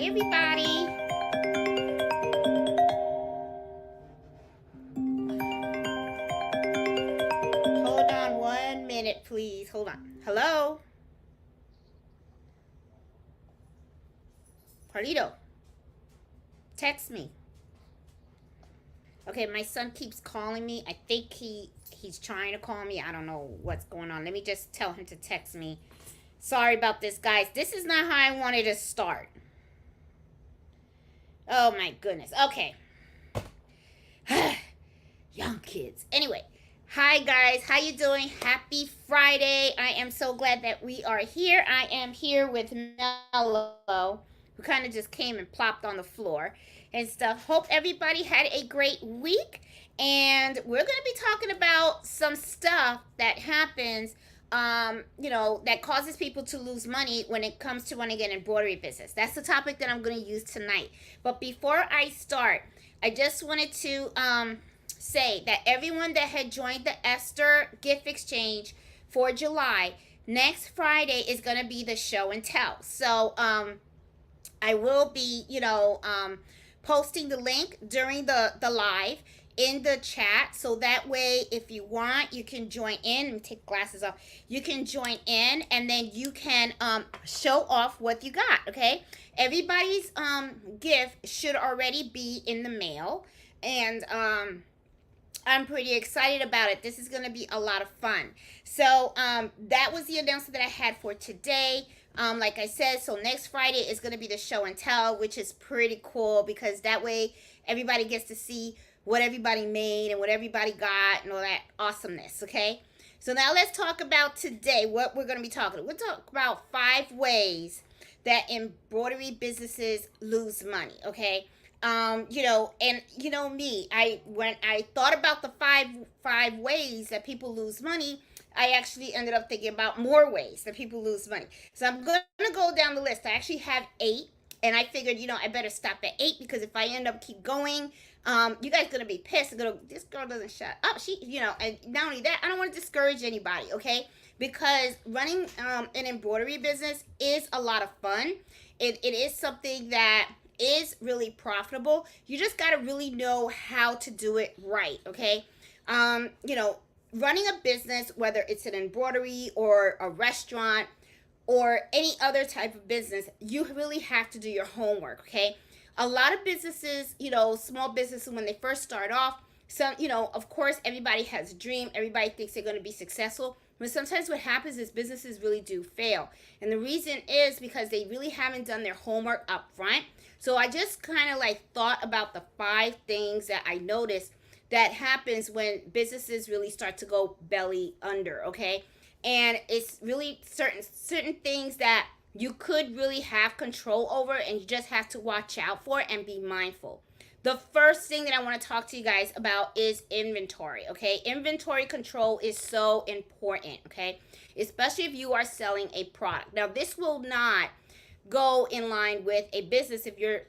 Hi, everybody. Hold on 1 minute, please. Hold on. Hello? Carlito, text me. Okay, my son keeps calling me. I think he's trying to call me. I don't know what's going on. Let me just tell him to text me. Sorry about this, guys. This is not how I wanted to start. Oh, my goodness. Okay. Young kids. Anyway, hi guys, how you doing? Happy Friday. I am so glad that we are here. I am here with Mello, who kind of just came and plopped on the floor and stuff. Hope everybody had a great week. And we're going to be talking about some stuff that happens, that causes people to lose money when it comes to running an embroidery business. That's the topic that I'm going to use tonight. But before I start, I just wanted to say that everyone that had joined the Esther gift exchange for July, next Friday is going to be the show and tell. So I will be, posting the link during the live in the chat, so that way if you want you can join in. Let me take glasses off. You can join in and then you can show off what you got. Okay, everybody's gift should already be in the mail, and I'm pretty excited about it. This is going to be a lot of fun. So that was the announcement that I had for today. Like I said, so next Friday is going to be the show and tell, which is pretty cool because that way everybody gets to see what everybody made and what everybody got and all that awesomeness, okay? So now let's talk about today, what we're going to be talking about. We'll talk about 5 ways that embroidery businesses lose money, okay? And me, when I thought about the five ways that people lose money, I actually ended up thinking about more ways that people lose money. So I'm going to go down the list. I actually have 8, and I figured, I better stop at 8 because if I end up keep going, you guys gonna be pissed. This girl doesn't shut up. And not only that, I don't want to discourage anybody, okay? Because running an embroidery business is a lot of fun. It is something that is really profitable. You just got to really know how to do it right, okay? Running a business, whether it's an embroidery or a restaurant or any other type of business, you really have to do your homework, okay? A lot of businesses, small businesses, when they first start off, of course, everybody has a dream. Everybody thinks they're going to be successful. But sometimes what happens is businesses really do fail. And the reason is because they really haven't done their homework up front. So I just kind of thought about the 5 things that I noticed that happens when businesses really start to go belly under, okay? And it's really certain things that you could really have control over, and you just have to watch out for and be mindful. The first thing that I want to talk to you guys about is inventory, okay? Inventory control is so important, okay? Especially if you are selling a product. Now, this will not go in line with a business if you're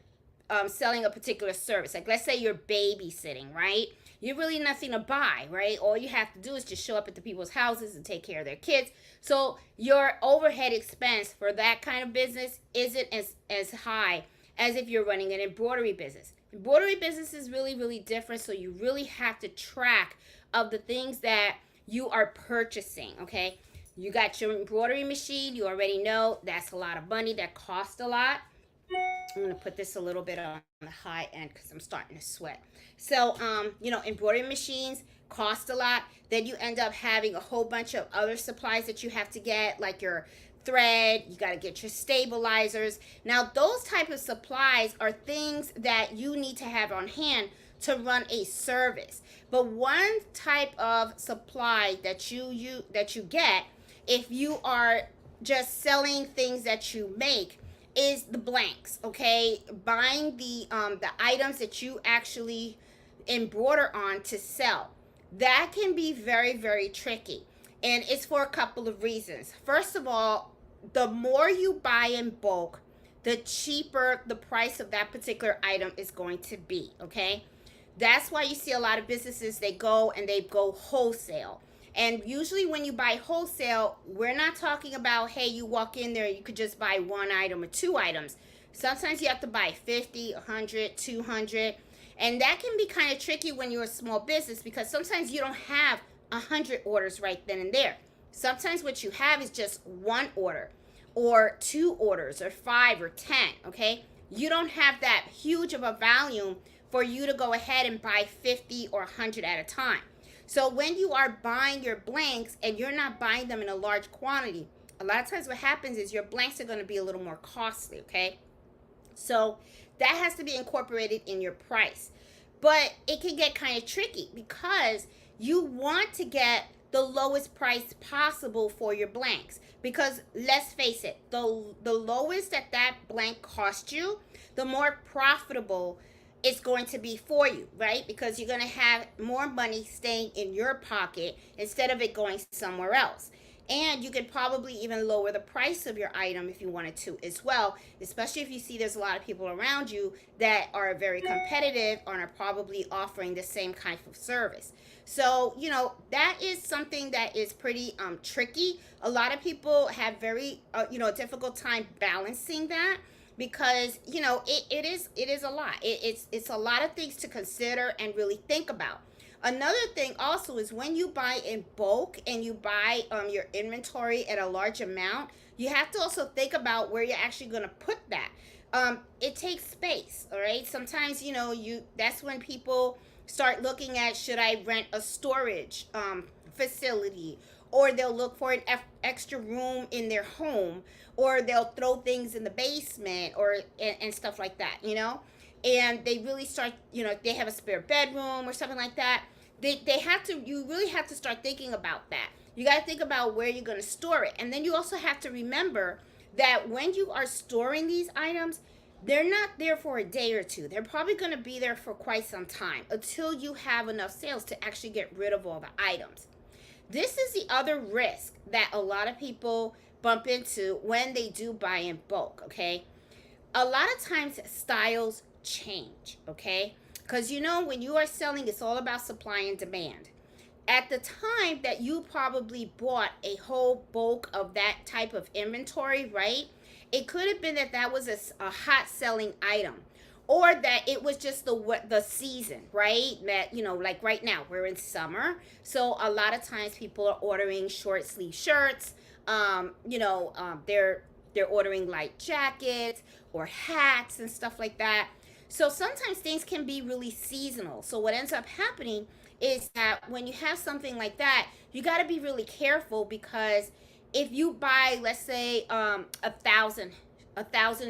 selling a particular service. Like, let's say you're babysitting, right? You're really nothing to buy, right? All you have to do is just show up at the people's houses and take care of their kids. So your overhead expense for that kind of business isn't as high as if you're running an embroidery business. Embroidery business is really, really different, so you really have to track of the things that you are purchasing, okay? You got your embroidery machine. You already know that's a lot of money. That costs a lot. I'm going to put this a little bit on the high end because I'm starting to sweat. So, embroidery machines cost a lot. Then you end up having a whole bunch of other supplies that you have to get, like your thread. You got to get your stabilizers. Now, those type of supplies are things that you need to have on hand to run a service. But one type of supply that you get if you are just selling things that you make is the blanks, okay? Buying the items that you actually embroider on to sell. That can be very, very tricky. And it's for a couple of reasons. First of all, the more you buy in bulk, the cheaper the price of that particular item is going to be, okay? That's why you see a lot of businesses, they go wholesale. And usually when you buy wholesale, we're not talking about, hey, you walk in there, you could just buy 1 item or 2 items. Sometimes you have to buy 50, 100, 200. And that can be kind of tricky when you're a small business because sometimes you don't have 100 orders right then and there. Sometimes what you have is just one order or two orders or five or 10, okay? You don't have that huge of a volume for you to go ahead and buy 50 or 100 at a time. So when you are buying your blanks and you're not buying them in a large quantity, a lot of times what happens is your blanks are going to be a little more costly, okay? So that has to be incorporated in your price. But it can get kind of tricky because you want to get the lowest price possible for your blanks. Because let's face it, the lowest that blank costs you, the more profitable it's going to be for you, right? Because you're going to have more money staying in your pocket instead of it going somewhere else. And you could probably even lower the price of your item if you wanted to as well, especially if you see there's a lot of people around you that are very competitive and are probably offering the same kind of service. So, that is something that is pretty tricky. A lot of people have very, a difficult time balancing that because, it is a lot. It's a lot of things to consider and really think about. Another thing also is when you buy in bulk and you buy your inventory at a large amount, you have to also think about where you're actually going to put that. It takes space, all right? Sometimes, that's when people start looking at, should I rent a storage facility, or they'll look for an extra room in their home, or they'll throw things in the basement and stuff like that, and they really start, they have a spare bedroom or something like that. They have to, you really have to start thinking about that. You got to think about where you're going to store it. And then you also have to remember that when you are storing these items, they're not there for a day or two. They're probably going to be there for quite some time until you have enough sales to actually get rid of all the items. This is the other risk that a lot of people bump into when they do buy in bulk, okay? A lot of times styles change, okay? Because when you are selling, it's all about supply and demand. At the time that you probably bought a whole bulk of that type of inventory, right? It could have been that was a hot selling item, or that it was just the season, right? That, like right now, we're in summer. So a lot of times people are ordering short sleeve shirts. They're ordering light jackets or hats and stuff like that. So sometimes things can be really seasonal. So what ends up happening is that when you have something like that, you got to be really careful because if you buy, let's say, 1,000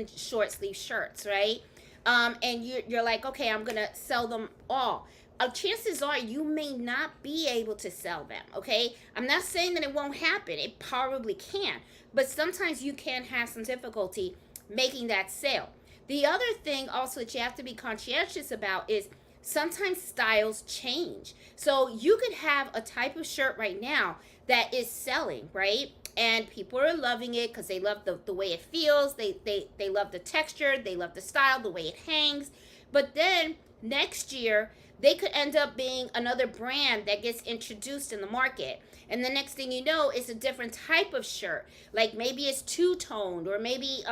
short sleeve shirts, right? And you're like, okay, I'm gonna sell them all. Chances are you may not be able to sell them. Okay, I'm not saying that it won't happen. It probably can, but sometimes you can have some difficulty making that sale. The other thing also that you have to be conscientious about is sometimes styles change. So you could have a type of shirt right now that is selling, right? And people are loving it because they love the way it feels. They love the texture. They love the style, the way it hangs. But then next year, they could end up being another brand that gets introduced in the market. And the next thing you know, it's a different type of shirt. Like maybe it's two-toned, or maybe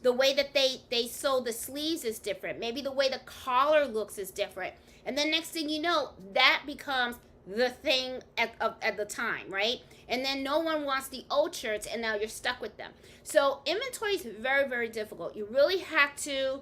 the way that they sew the sleeves is different. Maybe the way the collar looks is different. And then next thing you know, that becomes the thing at the time, right? And then no one wants the old shirts, and now you're stuck with them. So inventory is very, very difficult. You really have to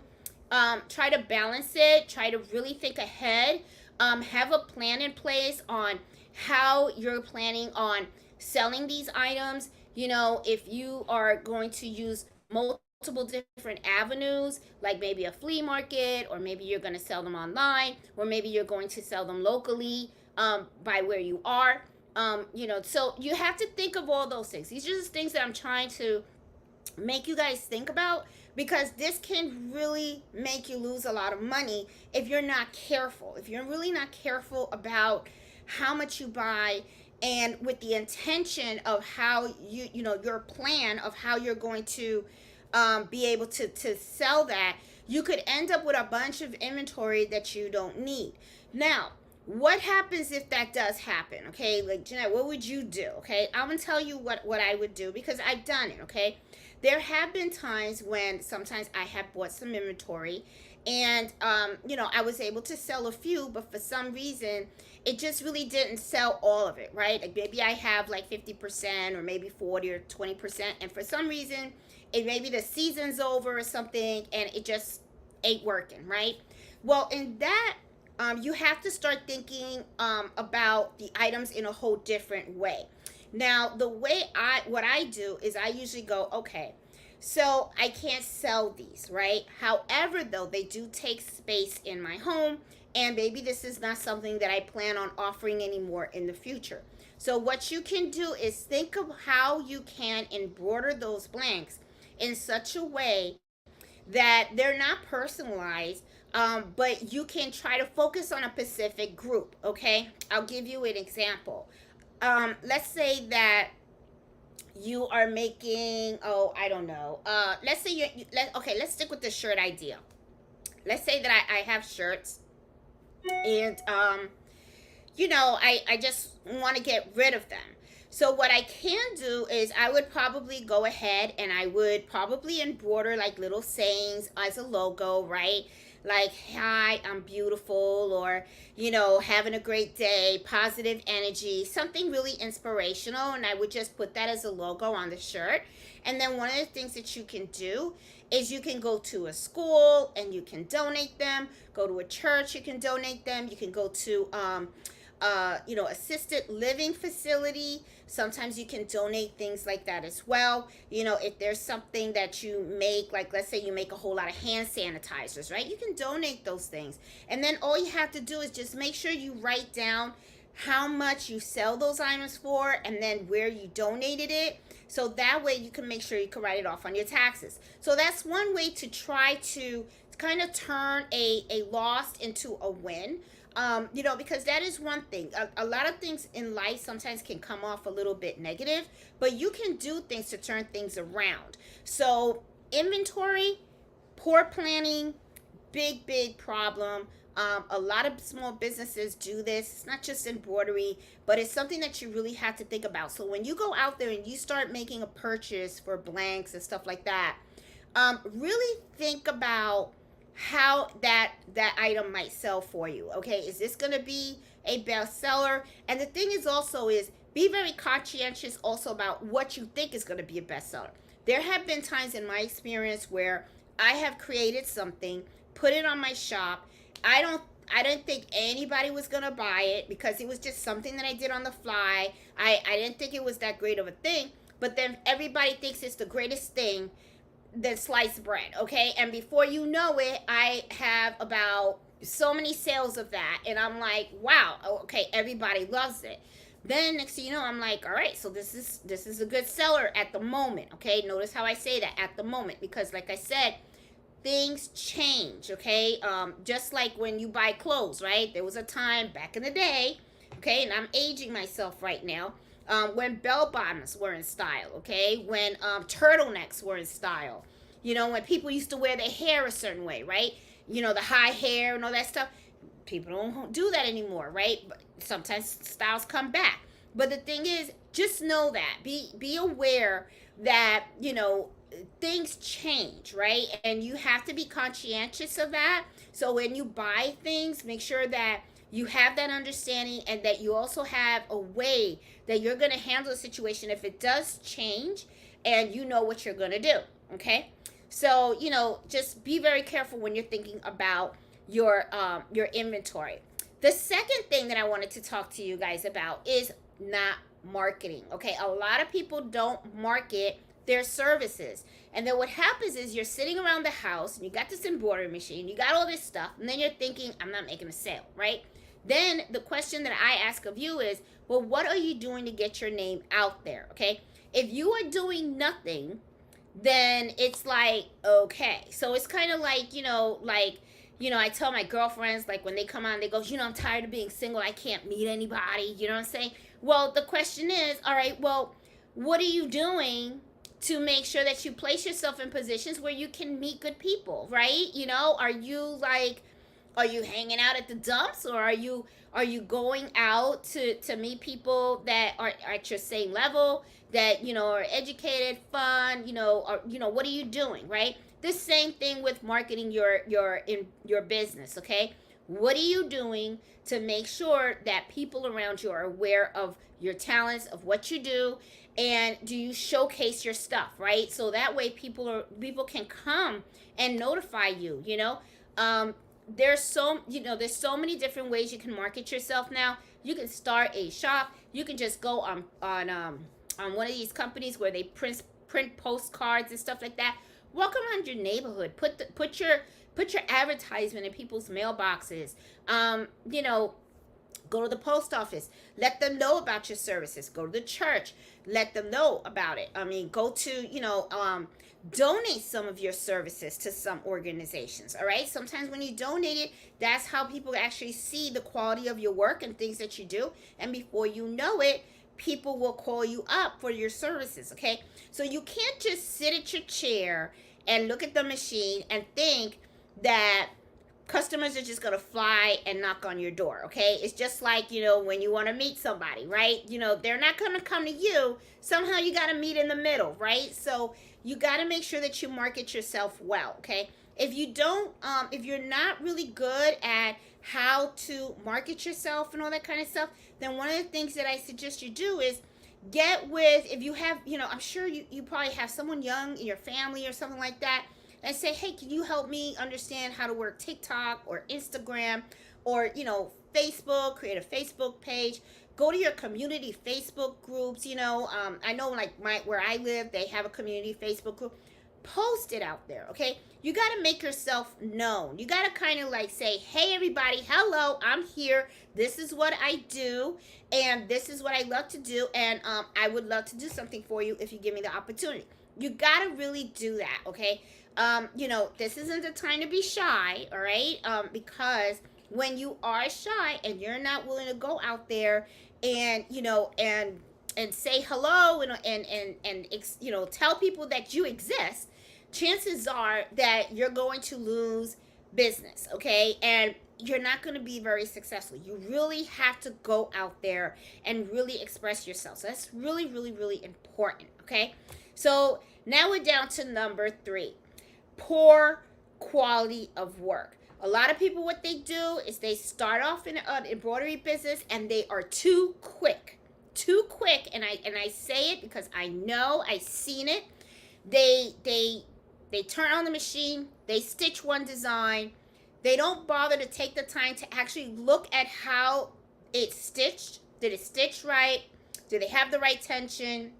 try to balance it, try to really think ahead, have a plan in place on how you're planning on selling these items. If you are going to use multiple different avenues, like maybe a flea market, or maybe you're going to sell them online, or maybe you're going to sell them locally by where you are. So you have to think of all those things. These are just things that I'm trying to make you guys think about, because this can really make you lose a lot of money if you're not careful. If you're really not careful about how much you buy, and with the intention of how your plan of how you're going to be able to sell that, you could end up with a bunch of inventory that you don't need. Now, what happens if that does happen? Okay, like Jeanette, what would you do? Okay, I'm gonna tell you what I would do, because I've done it. Okay, there have been times when sometimes I have bought some inventory, and I was able to sell a few, but for some reason it just really didn't sell all of it, right? Like maybe I have like 50% or maybe 40 or 20%, and for some reason it maybe the season's over or something and it just ain't working, right? Well, in that, you have to start thinking about the items in a whole different way. Now, the way what I do is I usually go, okay, so I can't sell these, right? However, though, they do take space in my home, and maybe this is not something that I plan on offering anymore in the future. So, what you can do is think of how you can embroider those blanks in such a way that they're not personalized, but you can try to focus on a specific group. Okay, I'll give you an example. Let's say that you are making, oh, I don't know, let's say okay, let's stick with the shirt idea. Let's say that I have shirts, and I just want to get rid of them. So what I can do is I would probably go ahead and I would probably embroider like little sayings as a logo, right? Like, hi, I'm beautiful, or, having a great day, positive energy, something really inspirational. And I would just put that as a logo on the shirt. And then one of the things that you can do is you can go to a school and you can donate them, go to a church, you can donate them, you can go to, assisted living facility. Sometimes you can donate things like that as well. If there's something that you make, like let's say you make a whole lot of hand sanitizers, right? You can donate those things. And then all you have to do is just make sure you write down how much you sell those items for and then where you donated it. So that way you can make sure you can write it off on your taxes. So that's one way to try to kind of turn a loss into a win. Because that is one thing. A lot of things in life sometimes can come off a little bit negative, but you can do things to turn things around. So, inventory, poor planning, big problem. A lot of small businesses do this. It's not just embroidery, but it's something that you really have to think about. So, when you go out there and you start making a purchase for blanks and stuff like that, really think about how that item might sell for you. Okay, is this going to be a bestseller? And the thing is also is be very conscientious also about what you think is going to be a bestseller. There have been times in my experience where I have created something, put it on my shop. I didn't think anybody was going to buy it because it was just something that I did on the fly. I didn't think it was that great of a thing, but then everybody thinks it's the greatest thing than sliced bread, okay? And before you know it, I have about so many sales of that, and I'm like, wow, okay, everybody loves it. Then next thing you know, I'm like, all right, so this is a good seller at the moment, okay? Notice how I say that, at the moment, because like I said, things change, okay? Just like when you buy clothes, right? There was a time back in the day, okay, and I'm aging myself right now, when bell bottoms were in style, okay? When turtlenecks were in style. When people used to wear their hair a certain way, right? The high hair and all that stuff. People don't do that anymore, right? But sometimes styles come back. But the thing is, just know that. Be aware that, things change, right? And you have to be conscientious of that. So when you buy things, make sure that you have that understanding and that you also have a way that you're going to handle the situation if it does change, and you know what you're going to do, okay? So, just be very careful when you're thinking about your inventory. The second thing that I wanted to talk to you guys about is not marketing, okay? A lot of people don't market their services. And then what happens is you're sitting around the house and you got this embroidery machine, you got all this stuff, and then you're thinking, I'm not making a sale, right? Then the question that I ask of you is, well, what are you doing to get your name out there, okay? If you are doing nothing, then it's like, okay. So it's kind of like, I tell my girlfriends, like when they come on, they go, I'm tired of being single. I can't meet anybody. You know what I'm saying? Well, the question is, all right, well, what are you doing to make sure that you place yourself in positions where you can meet good people, right? Are you like, Are you hanging out at the dumps, or are you going out to meet people that are at your same level, that are educated, fun, or what are you doing, right? The same thing with marketing your business, okay? What are you doing to make sure that people around you are aware of your talents, of what you do, and do you showcase your stuff, right? So that way people can come and notify you, there's so many different ways you can market yourself now. You can start a shop. You can just go on one of these companies where they print postcards and stuff like that. Walk around your neighborhood. Put your advertisement in people's mailboxes. Go to the post office. Let them know about your services. Go to the church. Let them know about it. I mean, go to, donate some of your services to some organizations. All right. Sometimes when you donate it, that's how people actually see the quality of your work and things that you do. And before you know it, people will call you up for your services. Okay. So you can't just sit at your chair and look at the machine and think that customers are just going to fly and knock on your door. Okay. It's just like, when you want to meet somebody, right? They're not going to come to you. Somehow you got to meet in the middle, right? So you got to make sure that you market yourself well. Okay. If you don't, if you're not really good at how to market yourself and all that kind of stuff, then one of the things that I suggest you do is get with, if you have, I'm sure you probably have someone young in your family or something like that, and say, hey, can you help me understand how to work TikTok or Instagram or, Facebook, create a Facebook page. Go to your community Facebook groups. I know like where I live, they have a community Facebook group. Post it out there, okay? You got to make yourself known. You got to kind of like say, hey, everybody, hello, I'm here. This is what I do, and this is what I love to do, and I would love to do something for you if you give me the opportunity. You got to really do that, okay? This isn't the time to be shy, all right? Because when you are shy and you're not willing to go out there and, and say hello and tell people that you exist, chances are that you're going to lose business, okay? And you're not going to be very successful. You really have to go out there and really express yourself. So that's really, really, really important, okay? So now we're down to number 3. Poor quality of work. A lot of people, what they do is they start off in an embroidery business and they are too quick, and I say it because I know I've seen it. They turn on the machine, they stitch one design, they don't bother to take the time to actually look at how it's stitched. Did it stitch right? Did they have the right tension?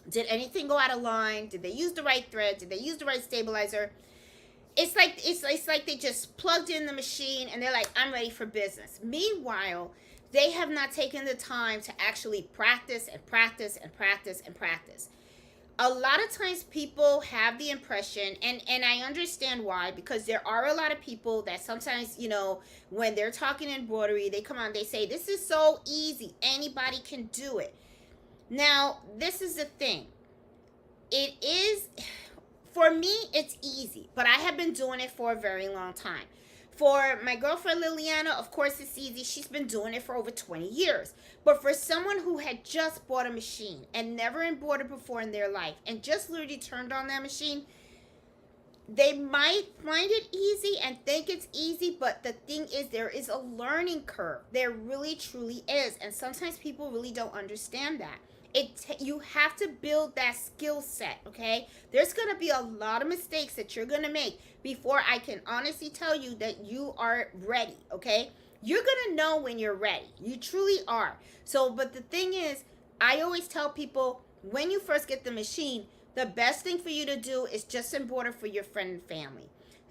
Did anything go out of line? Did they use the right thread? Did they use the right stabilizer? It's like they just plugged in the machine and they're like, I'm ready for business. Meanwhile, they have not taken the time to actually practice and practice and practice and practice. A lot of times people have the impression, and I understand why, because there are a lot of people that sometimes, when they're talking embroidery, they come on, they say, this is so easy. Anybody can do it. Now, this is the thing. It is, for me, it's easy, but I have been doing it for a very long time. For my girlfriend Liliana, of course, it's easy. She's been doing it for over 20 years. But for someone who had just bought a machine and never embroidered before in their life and just literally turned on that machine, they might find it easy and think it's easy, but the thing is, there is a learning curve. There really, truly is. And sometimes people really don't understand that. You have to build that skill set, okay? There's going to be a lot of mistakes that you're going to make before I can honestly tell you that you are ready, okay? You're going to know when you're ready. You truly are. So, but the thing is, I always tell people, when you first get the machine, the best thing for you to do is just embroider for your friend and family.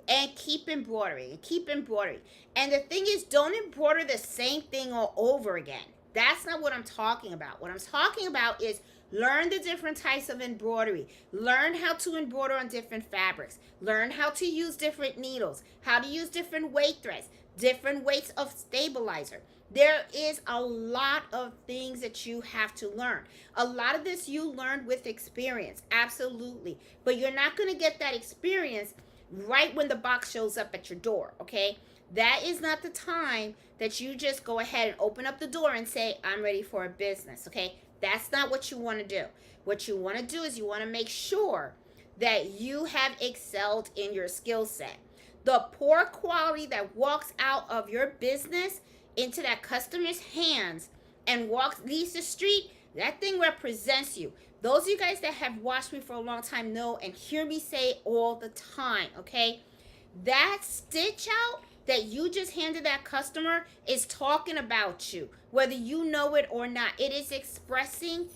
And keep embroidering and keep embroidering. And the thing is, don't embroider the same thing all over again. That's not what I'm talking about. What I'm talking about is learn the different types of embroidery. Learn how to embroider on different fabrics. Learn how to use different needles. How to use different weight threads. Different weights of stabilizer. There is a lot of things that you have to learn. A lot of this you learn with experience. Absolutely. But you're not going to get that experience right when the box shows up at your door, okay? That is not the time that you just go ahead and open up the door and say, I'm ready for a business, okay? That's not what you want to do. What you want to do is you want to make sure that you have excelled in your skill set. The poor quality that walks out of your business into that customer's hands and leaves the street, that thing represents you. Those of you guys that have watched me for a long time know and hear me say all the time, okay? That stitch out that you just handed that customer is talking about you, whether you know it or not. It's expressing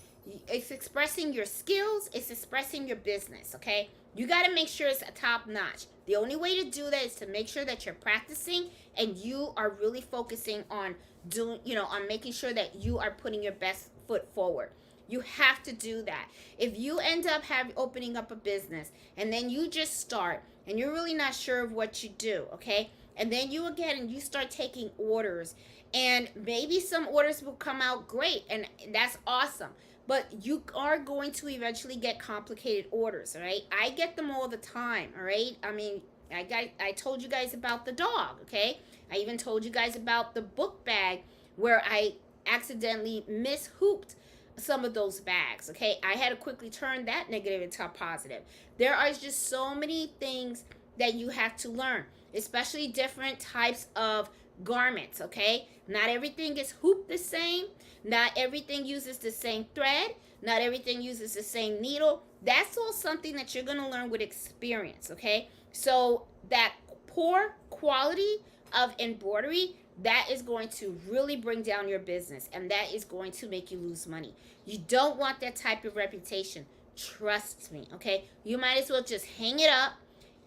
your skills, it's expressing your business, okay? You got to make sure it's a top notch. The only way to do that is to make sure that you're practicing and you are really focusing on on making sure that you are putting your best foot forward. You have to do that. If you end up opening up a business and then you just start and you're really not sure of what you do, okay? And then you start taking orders, and maybe some orders will come out great, and that's awesome. But you are going to eventually get complicated orders, all right? I get them all the time, all right? I mean, I told you guys about the dog, okay? I even told you guys about the book bag where I accidentally mishooped some of those bags, okay? I had to quickly turn that negative into a positive. There are just so many things that you have to learn, especially different types of garments, okay? Not everything is hooped the same. Not everything uses the same thread. Not everything uses the same needle. That's all something that you're going to learn with experience, okay? So that poor quality of embroidery, that is going to really bring down your business, and that is going to make you lose money. You don't want that type of reputation. Trust me, okay? You might as well just hang it up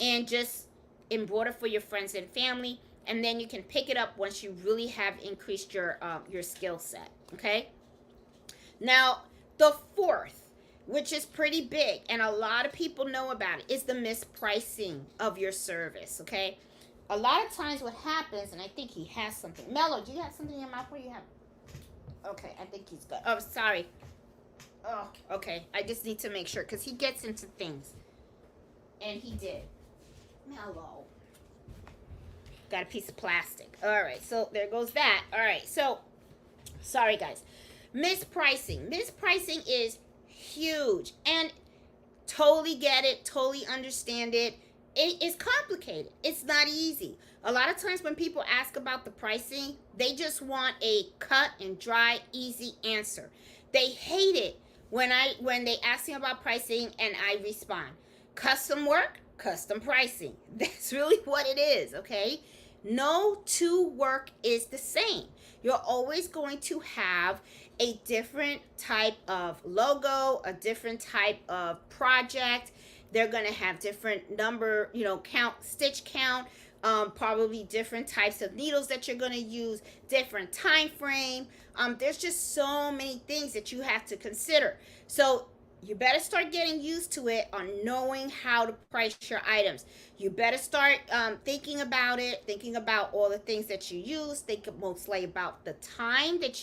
and just embroider for your friends and family, and then you can pick it up once you really have increased your skill set, okay? Now, the fourth, which is pretty big, and a lot of people know about it, is the mispricing of your service, okay? A lot of times what happens, and I think he has something. Mello, do you have something in your mouth? What do you have? Okay, I think he's good. Oh, sorry. Oh, okay. I just need to make sure, because he gets into things. And he did. Mello. Got a piece of plastic. All right, so there goes that. All right, so, sorry, guys. Mispricing. Mispricing is huge. And totally get it, totally understand it. It is complicated. It's not easy. A lot of times when people ask about the pricing, they just want a cut and dry, easy answer. They hate it when they ask me about pricing and I respond, custom work, custom pricing. That's really what it is, okay? No two work is the same. You're always going to have a different type of logo, a different type of project. They're going to have different number, count, stitch count, probably different types of needles that you're going to use, different time frame. There's just so many things that you have to consider. So you better start getting used to it on knowing how to price your items. You better start thinking about it, thinking about all the things that you use. Think mostly about the time that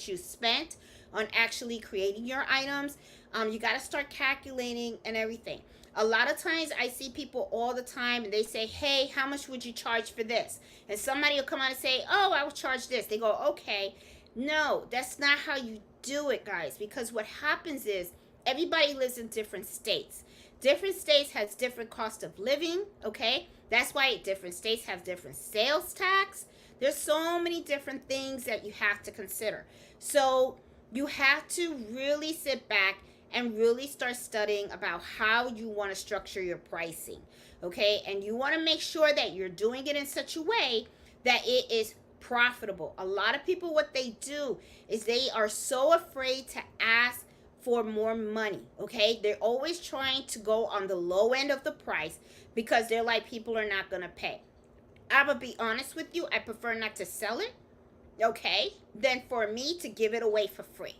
you spent on actually creating your items. You got to start calculating and everything. A lot of times I see people all the time and they say, hey, how much would you charge for this? And somebody will come out and say, oh, I will charge this. They go, okay. No, that's not how you do it, guys, because what happens is everybody lives in different states. Different states has different cost of living, okay? That's why different states have different sales tax. There's so many different things that you have to consider. So you have to really sit back and really start studying about how you want to structure your pricing, okay? And you want to make sure that you're doing it in such a way that it is profitable. A lot of people, what they do is they are so afraid to ask for more money, okay? They're always trying to go on the low end of the price because they're like, people are not going to pay. I will be honest with you, I prefer not to sell it, okay, than for me to give it away for free,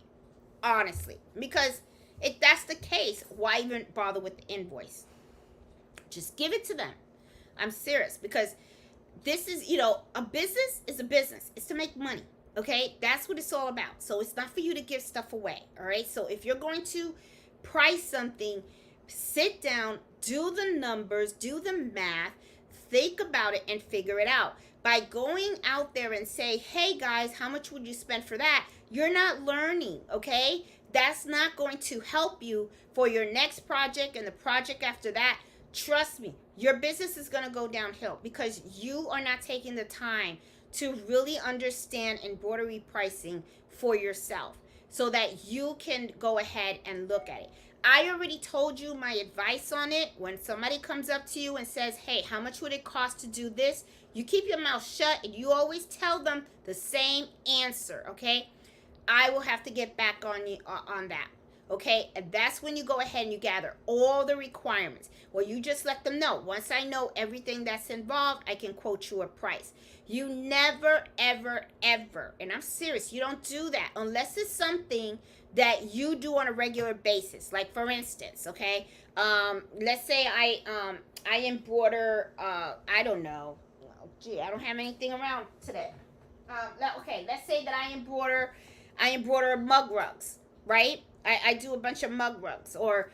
honestly. Because if that's the case, why even bother with the invoice? Just give it to them. I'm serious, because this is, a business is a business. It's to make money, okay? That's what it's all about. So it's not for you to give stuff away, all right? So if you're going to price something, sit down, do the numbers, do the math, think about it, and figure it out. By going out there and say, hey guys, how much would you spend for that? You're not learning, okay? That's not going to help you for your next project and the project after that. Trust me, your business is going to go downhill because you are not taking the time to really understand embroidery pricing for yourself so that you can go ahead and look at it. I already told you my advice on it. When somebody comes up to you and says, hey, how much would it cost to do this? You keep your mouth shut and you always tell them the same answer, okay? I will have to get back on you on that. Okay, and that's when you go ahead and you gather all the requirements. Well, you just let them know. Once I know everything that's involved, I can quote you a price. You never, ever, ever, and I'm serious, you don't do that unless it's something that you do on a regular basis. Like for instance, okay, let's say I embroider, I don't know, well, gee, I don't have anything around today. Okay, let's say that I embroider mug rugs, right? I do a bunch of mug rugs or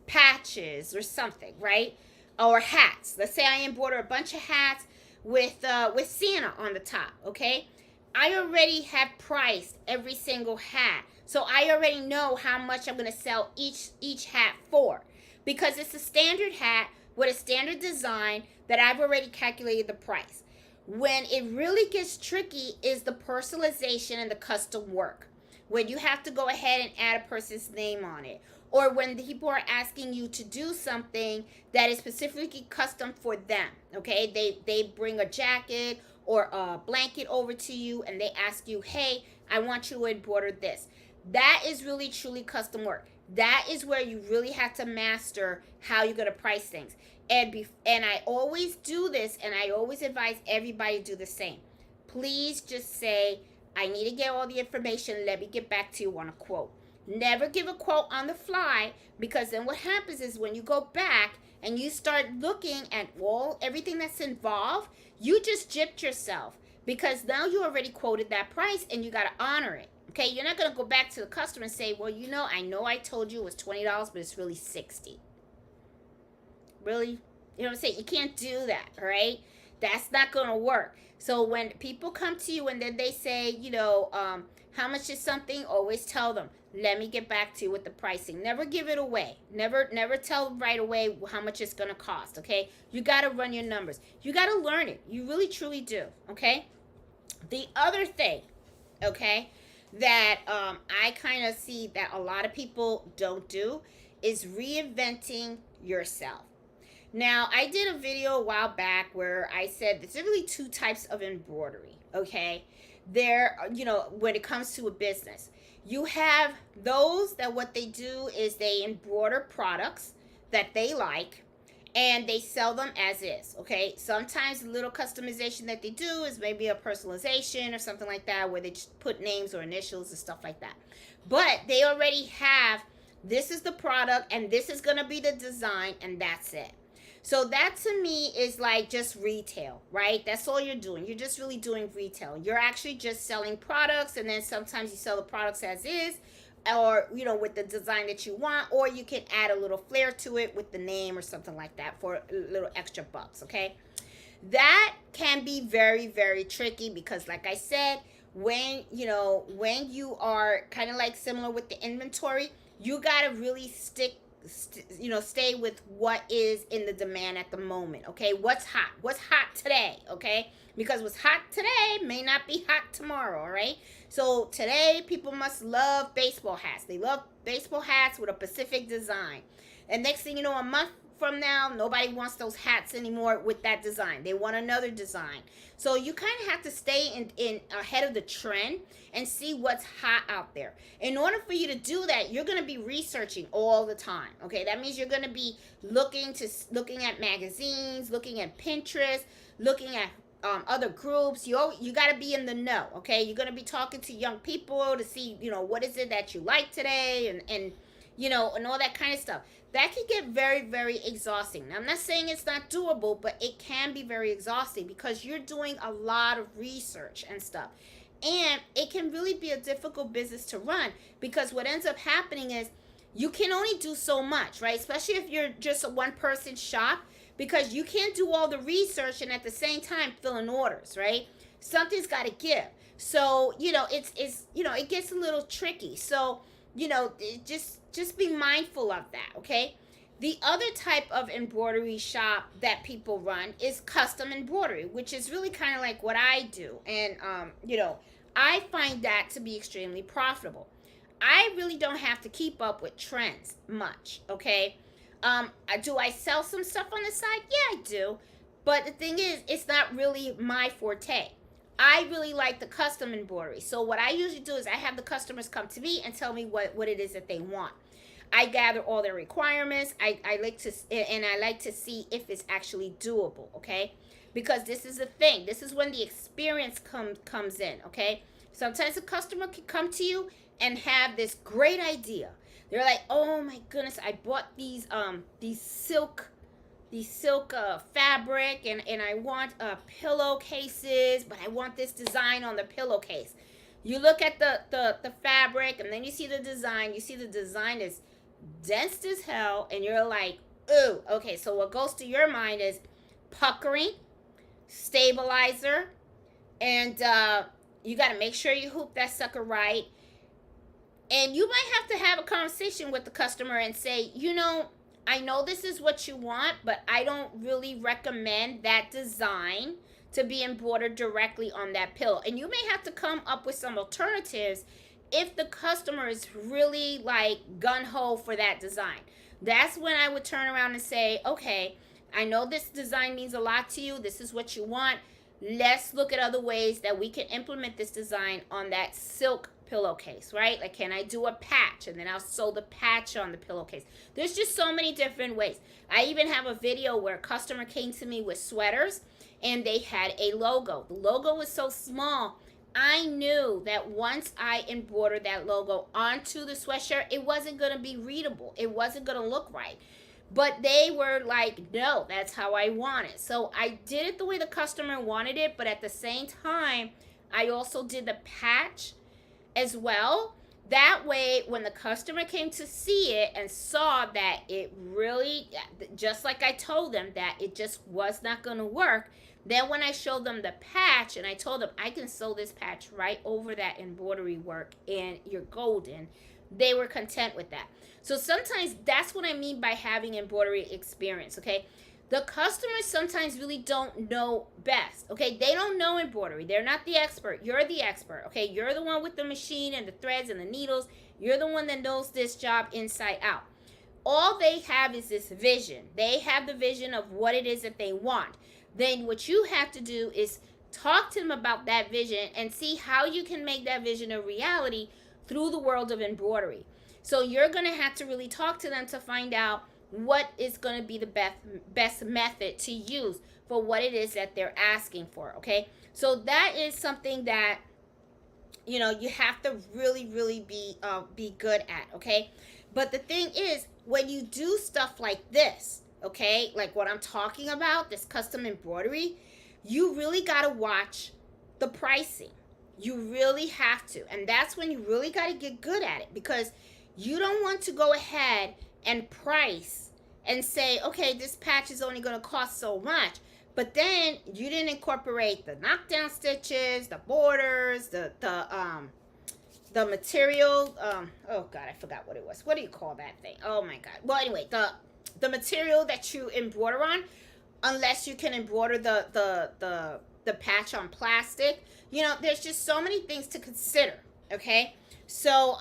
patches or something, right? Or hats. Let's say I embroider a bunch of hats with Santa on the top, okay? I already have priced every single hat. So I already know how much I'm going to sell each hat for because it's a standard hat with a standard design that I've already calculated the price. When it really gets tricky is the personalization and the custom work, when you have to go ahead and add a person's name on it, or when people are asking you to do something that is specifically custom for them, okay? They bring a jacket or a blanket over to you and they ask you, hey, I want you to embroider this. That is really truly custom work. That is where you really have to master how you're going to price things. And I always do this, and I always advise everybody to do the same. Please just say, I need to get all the information. Let me get back to you on a quote. Never give a quote on the fly, because then what happens is when you go back and you start looking at everything that's involved, you just gypped yourself because now you already quoted that price and you got to honor it. Okay, you're not going to go back to the customer and say, well, I know I told you it was $20, but it's really $60. Really? You know what I'm saying? You can't do that, all right? That's not going to work. So when people come to you and then they say, how much is something, always tell them, let me get back to you with the pricing. Never give it away. Never tell them right away how much it's going to cost, okay? You got to run your numbers. You got to learn it. You really, truly do, okay? The other thing, okay, that I kind of see that a lot of people don't do is reinventing yourself. Now, I did a video a while back where I said there's really two types of embroidery, okay? When it comes to a business. You have those that what they do is they embroider products that they like and they sell them as is, okay? Sometimes the little customization that they do is maybe a personalization or something like that where they just put names or initials and stuff like that. But they already have, this is the product and this is going to be the design and that's it. So that to me is like just retail, right? That's all you're doing. You're just really doing retail. You're actually just selling products, and then sometimes you sell the products as is, or with the design that you want, or you can add a little flair to it with the name or something like that for a little extra bucks, okay? That can be very, very tricky because like I said, when you are kind of like similar with the inventory, you got to really stay with what is in the demand at the moment, okay? What's hot today, okay? Because what's hot today may not be hot tomorrow, all right? So today people must love baseball hats. They love baseball hats with a specific design, and next thing you know, a month from now, nobody wants those hats anymore with that design. They want another design. So you kind of have to stay in ahead of the trend and see what's hot out there. In order for you to do that, you're going to be researching all the time, okay? That means you're going to be looking at magazines, looking at Pinterest, looking at other groups. You got to be in the know, okay? You're going to be talking to young people to see, what is it that you like today and all that kind of stuff. That can get very, very exhausting. Now, I'm not saying it's not doable, but it can be very exhausting because you're doing a lot of research and stuff. And it can really be a difficult business to run because what ends up happening is you can only do so much, right? Especially if you're just a one person shop, because you can't do all the research and at the same time fill in orders, right? Something's got to give. So, it gets a little tricky. So, just be mindful of that, okay? The other type of embroidery shop that people run is custom embroidery, which is really kind of like what I do. And I find that to be extremely profitable. I really don't have to keep up with trends much, okay? Do I sell some stuff on the side? Yeah, I do. But the thing is, it's not really my forte. I really like the custom embroidery. So what I usually do is I have the customers come to me and tell me what it is that they want. I gather all their requirements. I like to see if it's actually doable, okay? Because this is the thing. This is when the experience comes in, okay? Sometimes a customer can come to you and have this great idea. They're like, "Oh my goodness, I bought these silk fabric, and I want pillowcases, but I want this design on the pillowcase." You look at the fabric, and then you see the design. You see the design is dense as hell, and you're like, "Ooh, okay." So what goes to your mind is puckering, stabilizer, and you got to make sure you hoop that sucker right. And you might have to have a conversation with the customer and say, I know this is what you want, but I don't really recommend that design to be embroidered directly on that pillow. And you may have to come up with some alternatives if the customer is really like gung-ho for that design. That's when I would turn around and say, okay, I know this design means a lot to you. This is what you want. Let's look at other ways that we can implement this design on that silk pillowcase, right? Like, can I do a patch, and then I'll sew the patch on the pillowcase? There's just so many different ways. I even have a video where a customer came to me with sweaters and they had a logo. The logo was so small, I knew that once I embroidered that logo onto the sweatshirt, it wasn't going to be readable. It wasn't going to look right. But they were like, no, that's how I want it. So I did it the way the customer wanted it, but at the same time, I also did the patch as well. That way, when the customer came to see it and saw that it really, just like I told them, that it just was not going to work, then when I showed them the patch and I told them I can sew this patch right over that embroidery work and you're golden, they were content with that. So sometimes that's what I mean by having embroidery experience, okay? The customers sometimes really don't know best, okay? They don't know embroidery. They're not the expert. You're the expert, okay? You're the one with the machine and the threads and the needles. You're the one that knows this job inside out. All they have is this vision. They have the vision of what it is that they want. Then what you have to do is talk to them about that vision and see how you can make that vision a reality through the world of embroidery. So you're going to have to really talk to them to find out what is going to be the best method to use for what it is that they're asking for, okay? So that is something that, you have to really, really be good at, okay? But the thing is, when you do stuff like this, okay, like what I'm talking about, this custom embroidery, you really got to watch the pricing. You really have to. And that's when you really got to get good at it, because you don't want to go ahead and price and say, okay, this patch is only going to cost so much. But then you didn't incorporate the knockdown stitches, the borders, the material. Oh God, I forgot what it was. What do you call that thing? Oh my God. Well, anyway, the material that you embroider on, unless you can embroider the patch on plastic. There's just so many things to consider. Okay, so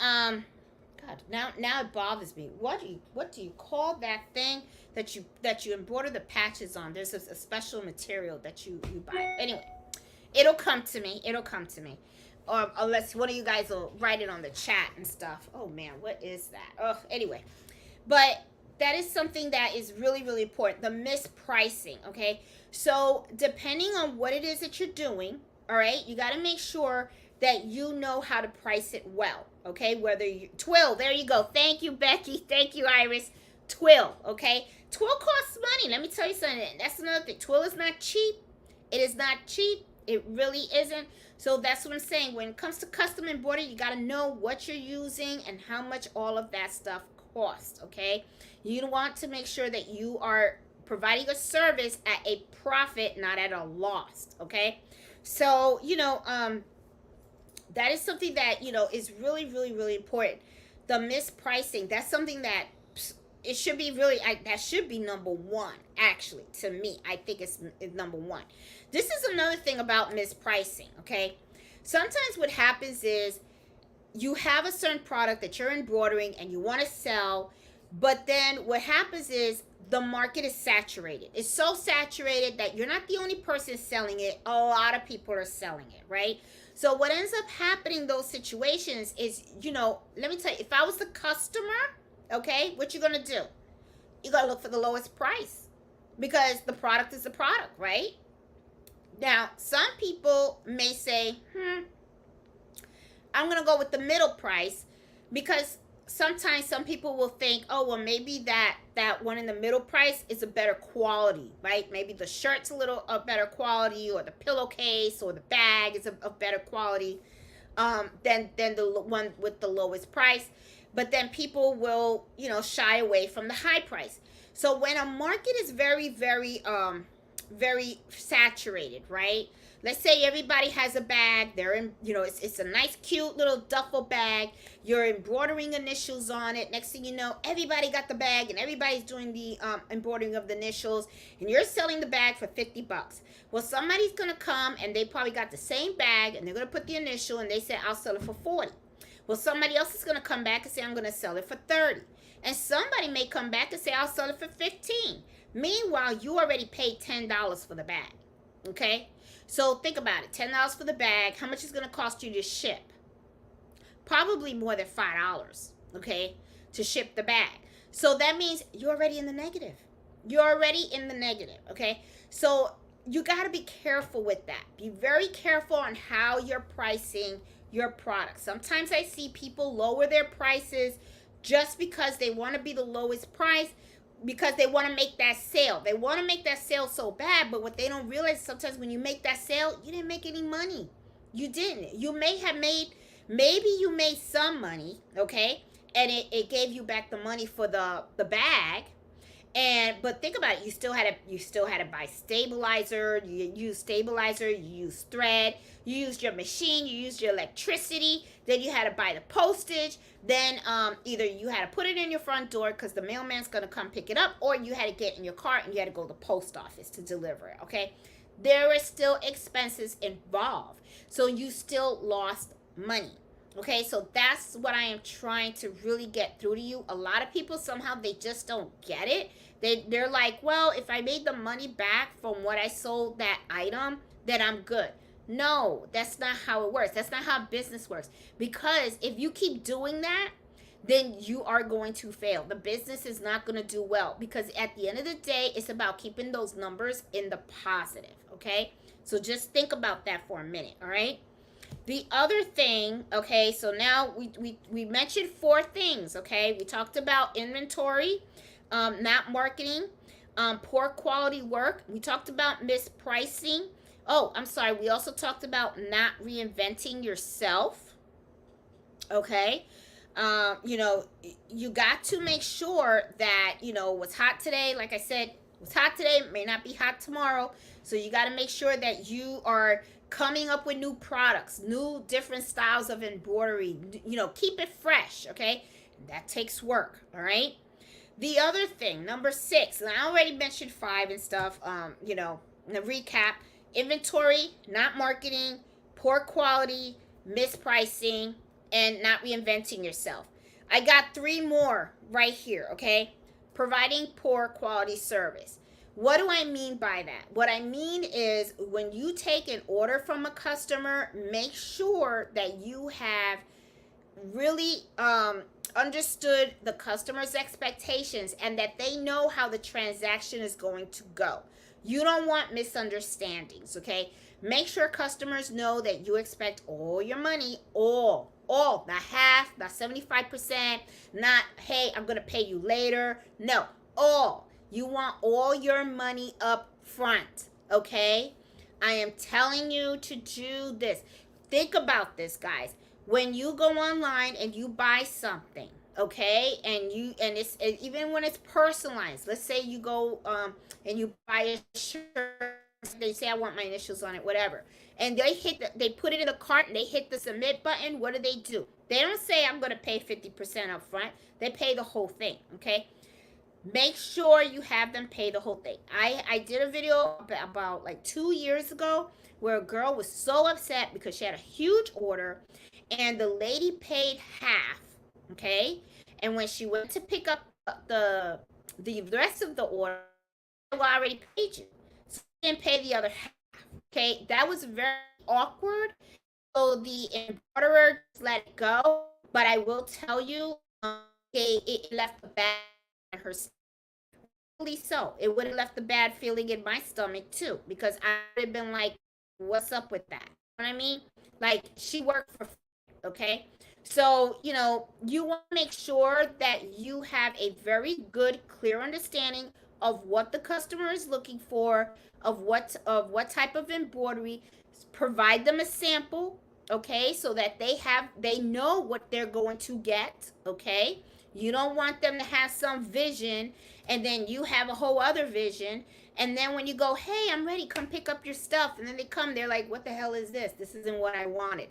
God, now it bothers me. What do you call that thing that you embroider the patches on? There's a special material that you buy. Anyway, it'll come to me. Or unless one of you guys will write it on the chat and stuff. Oh man, what is that? Oh, anyway, but that is something that is really, really important. The mispricing. Okay, so depending on what it is that you're doing, all right, you got to make sure that you know how to price it well, okay? Whether you, twill, there you go. Thank you, Becky. Thank you, Iris. Twill, okay? Twill costs money. Let me tell you something. That's another thing. Twill is not cheap. It is not cheap. It really isn't. So that's what I'm saying. When it comes to custom embroidery, you got to know what you're using and how much all of that stuff cost, okay? You want to make sure that you are providing a service at a profit, not at a loss, okay? So, that is something that, is really, really, really important. The mispricing, that's something that it should be really, that should be number one, actually, to me. I think it's number one. This is another thing about mispricing, okay? Sometimes what happens is you have a certain product that you're embroidering and you want to sell, but then what happens is the market is saturated. It's so saturated that you're not the only person selling it. A lot of people are selling it, right? So what ends up happening in those situations is, let me tell you, if I was the customer, okay, what you going to do? You got to look for the lowest price because the product is the product, right? Now, some people may say, I'm going to go with the middle price because sometimes some people will think, oh, well, maybe that one in the middle price is a better quality, right? Maybe the shirt's a better quality, or the pillowcase or the bag is a better quality than the one with the lowest price. But then people will, shy away from the high price. So when a market is very, very, very saturated, right? Let's say everybody has a bag. They're in, it's a nice, cute little duffel bag. You're embroidering initials on it. Next thing you know, everybody got the bag and everybody's doing the embroidering of the initials. And you're selling the bag for $50. Well, somebody's going to come and they probably got the same bag and they're going to put the initial and they say, I'll sell it for $40. Well, somebody else is going to come back and say, I'm going to sell it for $30. And somebody may come back and say, I'll sell it for $15. Meanwhile, you already paid $10 for the bag. Okay? So think about it. $10 for the bag. How much is going to cost you to ship? Probably more than $5, okay, to ship the bag. So that means you're already in the negative. You're already in the negative, okay? So you got to be careful with that. Be very careful on how you're pricing your product. Sometimes I see people lower their prices just because they want to be the lowest price, because they want to make that sale. They want to make that sale so bad, but what they don't realize, sometimes when you make that sale, you didn't make any money. You didn't. You may have maybe you made some money, okay? And it gave you back the money for the bag. But think about it, you still had to buy stabilizer, you used stabilizer, you used thread, you used your machine, you used your electricity, then you had to buy the postage, then either you had to put it in your front door because the mailman's going to come pick it up, or you had to get in your car and you had to go to the post office to deliver it, okay? There are still expenses involved, so you still lost money. Okay, so that's what I am trying to really get through to you. A lot of people, somehow, they just don't get it. They're like, well, if I made the money back from what I sold that item, then I'm good. No, that's not how it works. That's not how business works. Because if you keep doing that, then you are going to fail. The business is not going to do well. Because at the end of the day, it's about keeping those numbers in the positive. Okay? So just think about that for a minute. All right? The other thing, okay, so now we mentioned 4 things, okay? We talked about inventory, not marketing, poor quality work. We talked about mispricing. Oh, I'm sorry. We also talked about not reinventing yourself, okay? You got to make sure that, what's hot today, like I said, what's hot today may not be hot tomorrow. So you got to make sure that you are coming up with new products, new different styles of embroidery. Keep it fresh, okay? That takes work, all right? The other thing, number 6, and I already mentioned 5 and stuff, in the recap, inventory, not marketing, poor quality, mispricing, and not reinventing yourself. I got 3 more right here, okay? Providing poor quality service. What do I mean by that? What I mean is when you take an order from a customer, make sure that you have really understood the customer's expectations and that they know how the transaction is going to go. You don't want misunderstandings, okay? Make sure customers know that you expect all your money, all, not half, not 75%, not, hey, I'm going to pay you later. No, all. You want all your money up front, okay? I am telling you to do this. Think about this, guys. When you go online and you buy something, okay? And it's, and even when it's personalized, let's say you go and you buy a shirt, they say I want my initials on it, whatever, and they put it in the cart and they hit the submit button. What do? They don't say I'm going to pay 50% up front. They pay the whole thing, okay? Make sure you have them pay the whole thing. I did a video about like 2 years ago where a girl was so upset because she had a huge order and the lady paid half, okay? And when she went to pick up the rest of the order, well, I already paid you. So she didn't pay the other half. Okay, that was very awkward. So the embroiderer just let it go. But I will tell you, okay, it left a bad in her stomach. So it would have left a bad feeling in my stomach too, because I would have been like, "What's up with that?" You know what I mean? Like she worked for free, okay. So you want to make sure that you have a very good, clear understanding of what the customer is looking for, of what type of embroidery. Provide them a sample, okay, so that they know what they're going to get, okay. You don't want them to have some vision and then you have a whole other vision, and then when you go, hey, I'm ready, come pick up your stuff, and then they come, they're like, what the hell is this? This isn't what I wanted.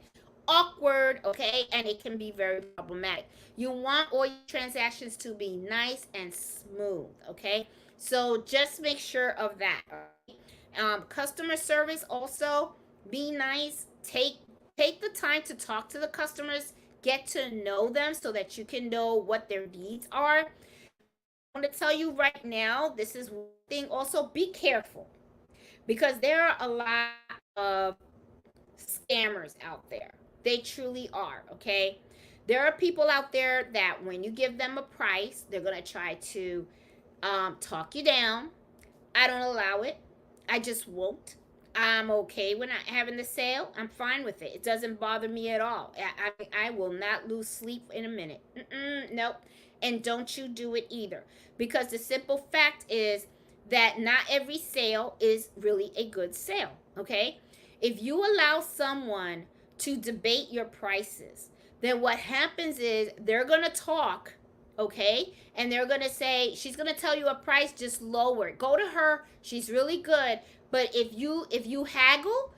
Awkward, okay, and it can be very problematic. You want all your transactions to be nice and smooth, okay. So just make sure of that, okay? Customer service also, be nice. Take the time to talk to the customers, get to know them so that you can know what their needs are. I want to tell you right now, this is one thing. Also, be careful because there are a lot of scammers out there. They truly are, okay? There are people out there that when you give them a price, they're going to try to talk you down. I don't allow it. I just won't. I'm okay with not having the sale. I'm fine with it. It doesn't bother me at all. I will not lose sleep in a minute. Nope. And don't you do it either. Because the simple fact is that not every sale is really a good sale. Okay? If you allow someone to debate your prices, then what happens is they're going to talk, okay? And they're going to say, she's going to tell you a price, just lower it. Go to her. She's really good. But if you haggle,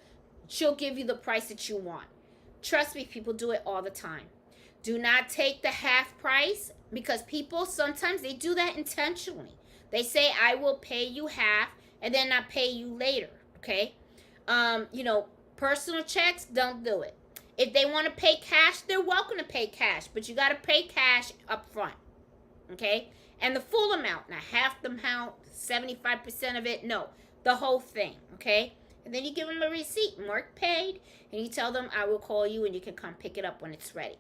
she'll give you the price that you want. Trust me, people do it all the time. Do not take the half price because people sometimes they do that intentionally. They say I will pay you half and then not pay you later, okay? Personal checks, don't do it. If they want to pay cash, they're welcome to pay cash, but you got to pay cash up front, okay? And the full amount, not half the amount, 75% of it, no, the whole thing, okay? And then you give them a receipt, mark paid, and you tell them I will call you and you can come pick it up when it's ready.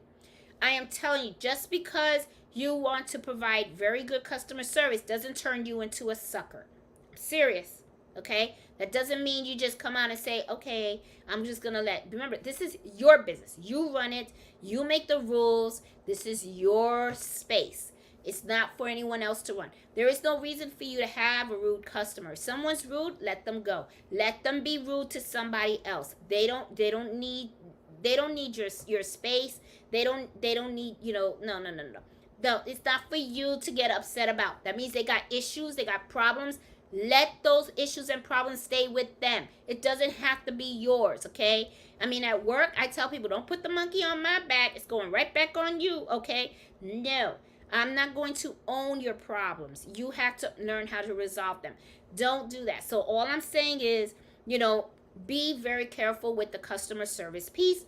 I am telling you, just because you want to provide very good customer service doesn't turn you into a sucker. I'm serious, okay? That doesn't mean you just come out and say, okay, I'm just going to remember, this is your business. You run it. You make the rules. This is your space. It's not for anyone else to run. There is no reason for you to have a rude customer. If someone's rude, let them go. Let them be rude to somebody else. They don't need your space. They don't need, no. No, it's not for you to get upset about. That means they got issues, they got problems. Let those issues and problems stay with them. It doesn't have to be yours, okay? I mean, at work, I tell people, don't put the monkey on my back. It's going right back on you, okay? No, I'm not going to own your problems. You have to learn how to resolve them. Don't do that. So all I'm saying is, be very careful with the customer service piece.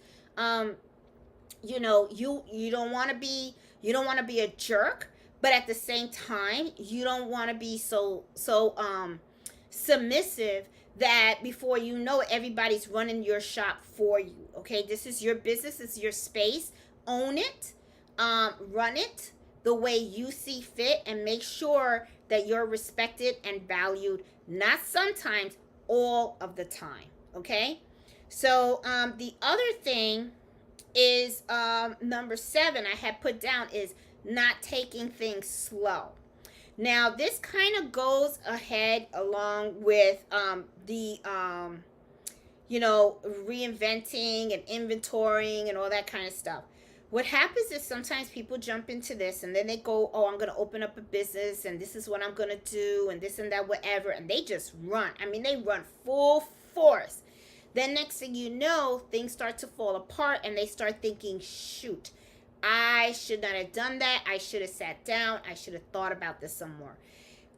You don't want to be a jerk, but at the same time you don't want to be so submissive that before you know it, everybody's running your shop for you. Okay, this is your business, it's your space. Own it. Run it the way you see fit and make sure that you're respected and valued, not sometimes, all of the time. Okay, so the other thing is number 7 I had put down is not taking things slow. Now this kind of goes ahead along with the reinventing and inventorying and all that kind of stuff. What happens is sometimes people jump into this and then they go, oh, I'm going to open up a business and this is what I'm going to do and this and that, whatever. And they just run. I mean, they run full force. Then next thing you know, things start to fall apart and they start thinking, shoot, I should not have done that. I should have sat down. I should have thought about this some more.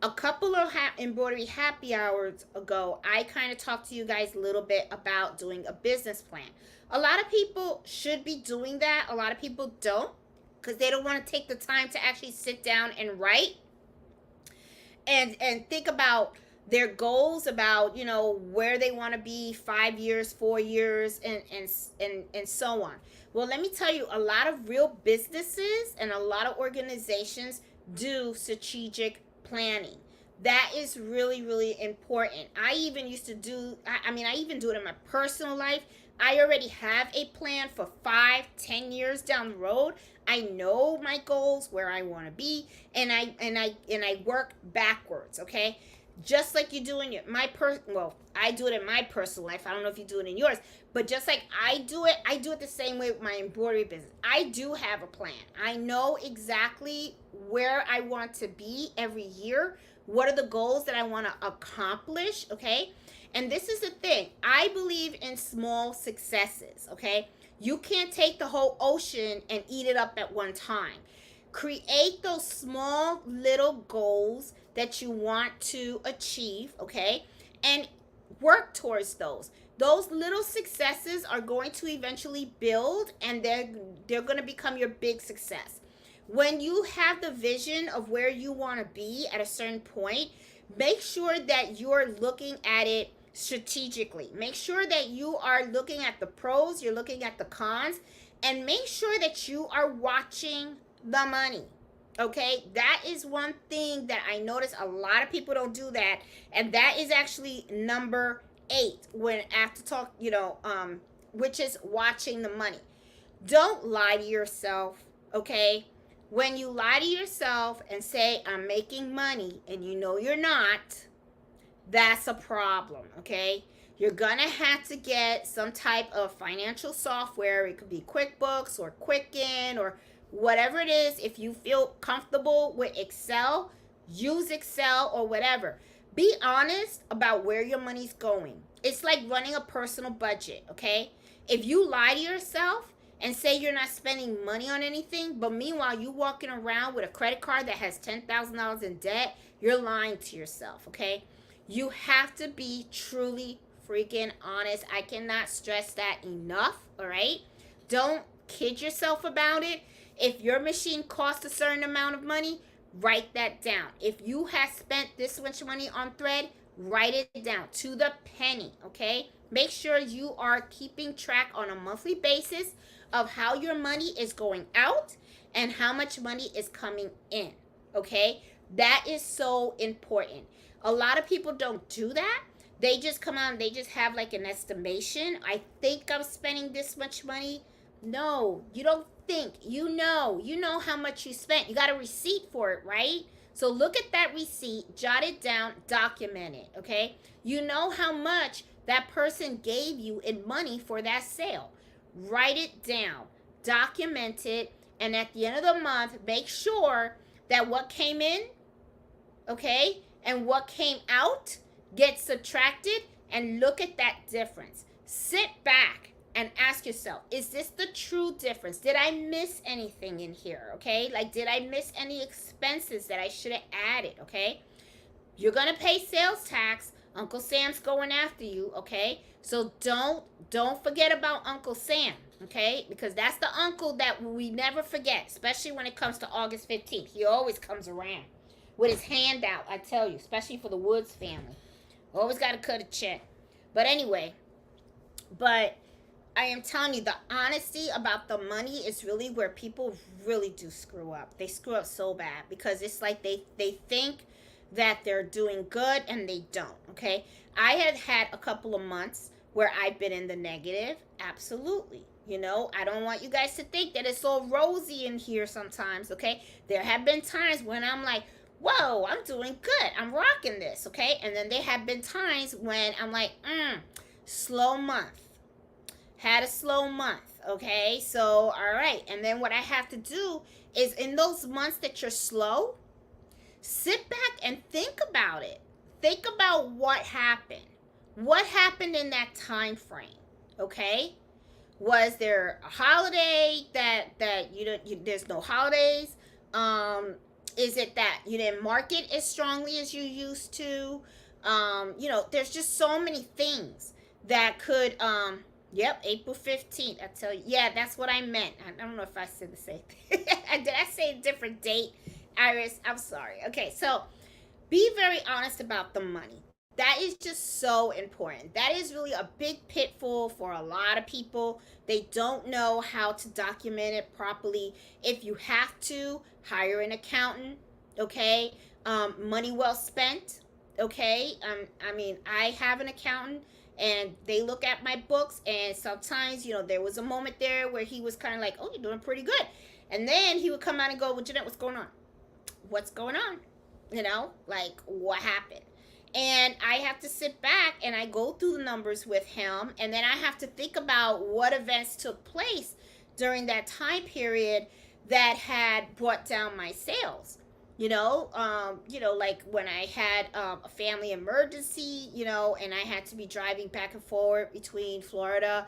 A couple of embroidery happy hours ago, I kind of talked to you guys a little bit about doing a business plan. A lot of people should be doing that. A lot of people don't, because they don't want to take the time to actually sit down and write and think about their goals, about, you know, where they want to be 5 years, 4 years, and so on. Well, let me tell you, a lot of real businesses and a lot of organizations do strategic planning. That is really, really important. I even used to do, I even do it in my personal life. I already have a plan for 5, 10 years down the road. I know my goals, where I want to be, and I work backwards, okay? Just like you do in your I do it in my personal life. I don't know if you do it in yours, but just like I do it the same way with my embroidery business. I do have a plan. I know exactly where I want to be every year. What are the goals that I want to accomplish, okay? And this is the thing. I believe in small successes, okay? You can't take the whole ocean and eat it up at one time. Create those small little goals that you want to achieve, okay? And work towards those. Those little successes are going to eventually build, and they're going to become your big success. When you have the vision of where you want to be at a certain point, make sure that you're looking at it strategically. Make sure that you are looking at the pros, you're looking at the cons, and make sure that you are watching the money. Okay, that is one thing that I notice a lot of people don't do that, and that is actually number 8 when after talk, which is watching the money. Don't lie to yourself, okay? When you lie to yourself and say I'm making money and you know you're not, that's a problem, okay? You're gonna have to get some type of financial software. It could be QuickBooks or Quicken or whatever it is. If you feel comfortable with Excel, use Excel or whatever. Be honest about where your money's going. It's like running a personal budget, okay? If you lie to yourself and say you're not spending money on anything, but meanwhile you walking around with a credit card that has $10,000 in debt, you're lying to yourself, okay? You have to be truly freaking honest. I cannot stress that enough, all right? Don't kid yourself about it. If your machine costs a certain amount of money, write that down. If you have spent this much money on thread, write it down to the penny, okay? Make sure you are keeping track on a monthly basis of how your money is going out and how much money is coming in, okay? That is so important. A lot of people don't do that. They just come on, they just have like an estimation. I think I'm spending this much money. No, you don't think. You know how much you spent. You got a receipt for it, right? So look at that receipt, jot it down, document it, okay? You know how much that person gave you in money for that sale. Write it down, document it, and at the end of the month, make sure that what came in, okay, and what came out gets subtracted, and look at that difference. Sit back and ask yourself, is this the true difference? Did I miss anything in here, okay? Like, did I miss any expenses that I should have added, okay? You're going to pay sales tax. Uncle Sam's going after you, okay? So don't forget about Uncle Sam, okay? Because that's the uncle that we never forget, especially when it comes to August 15th. He always comes around with his hand out, I tell you, especially for the Woods family. Always got to cut a check. But anyway, I am telling you, the honesty about the money is really where people really do screw up. They screw up so bad because it's like they think that they're doing good and they don't, okay? I had a couple of months where I've been in the negative. Absolutely. I don't want you guys to think that it's so rosy in here sometimes, okay? There have been times when I'm like, whoa, I'm doing good. I'm rocking this, okay? And then there have been times when I'm like, slow month. had a slow month. Okay, so all right, and then what I have to do is in those months that you're slow, sit back and think about it. Think about what happened. What happened in that time frame? Okay, was there a holiday that there's no holidays? Um, is it that you didn't market as strongly as you used to? There's just so many things that could. Yep, April 15th. I tell you, yeah, that's what I meant. I don't know if I said the same thing. Did I say a different date, Iris? I'm sorry. Okay, so be very honest about the money. That is just so important. That is really a big pitfall for a lot of people. They don't know how to document it properly. If you have to, hire an accountant, okay? Money well spent, okay? I mean, I have an accountant and they look at my books, and sometimes, there was a moment there where he was kind of like, oh, you're doing pretty good. And then he would come out and go, well, Jeanette, what's going on? What's going on? Like what happened? And I have to sit back and I go through the numbers with him, and then I have to think about what events took place during that time period that had brought down my sales. Like when I had a family emergency, and I had to be driving back and forth between Florida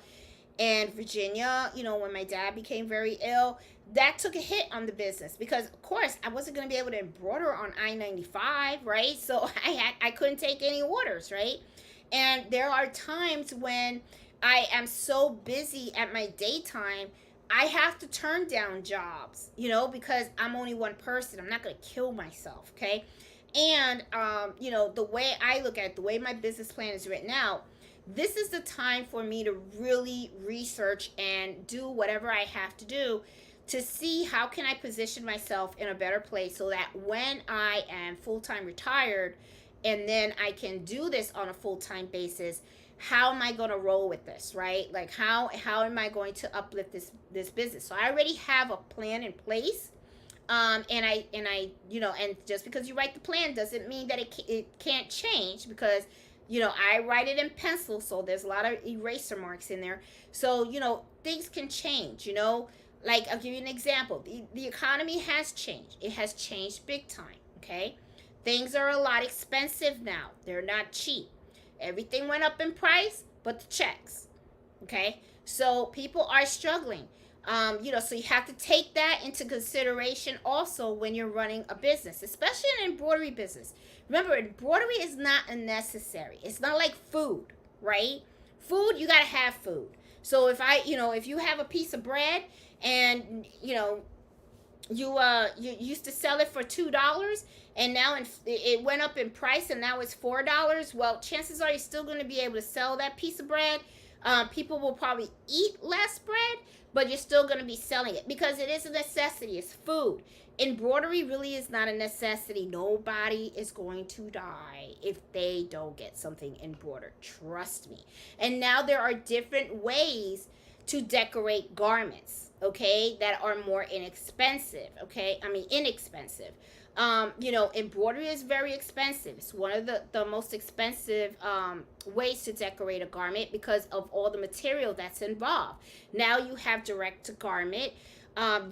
and Virginia, when my dad became very ill, that took a hit on the business because, of course, I wasn't going to be able to embroider on I-95, right? So I couldn't take any orders, right? And there are times when I am so busy at my daytime, I have to turn down jobs, because I'm only one person. I'm not going to kill myself, okay? And, the way I look at it, the way my business plan is written out, this is the time for me to really research and do whatever I have to do to see how can I position myself in a better place so that when I am full-time retired and then I can do this on a full-time basis, how am I going to roll with this, right? Like how am I going to uplift this business? So I already have a plan in place. And just because you write the plan doesn't mean that it can't change, because I write it in pencil, so there's a lot of eraser marks in there. So, things can change, Like, I'll give you an example. The economy has changed. It has changed big time, okay? Things are a lot expensive now. They're not cheap. Everything went up in price, but the checks, okay? So people are struggling. So you have to take that into consideration also when you're running a business, especially an embroidery business. Remember, embroidery is not a necessary. It's not like food, right? Food, you gotta have food. So if you have a piece of bread and you used to sell it for $2 and now it went up in price and now it's $4, well, chances are you're still going to be able to sell that piece of bread. People will probably eat less bread, but you're still going to be selling it because it is a necessity. It's food. Embroidery really is not a necessity. Nobody is going to die if they don't get something embroidered. Trust me. And now there are different ways to decorate garments, okay, that are more inexpensive, inexpensive. Embroidery is very expensive. It's one of the most expensive ways to decorate a garment because of all the material that's involved. Now you have direct to garment.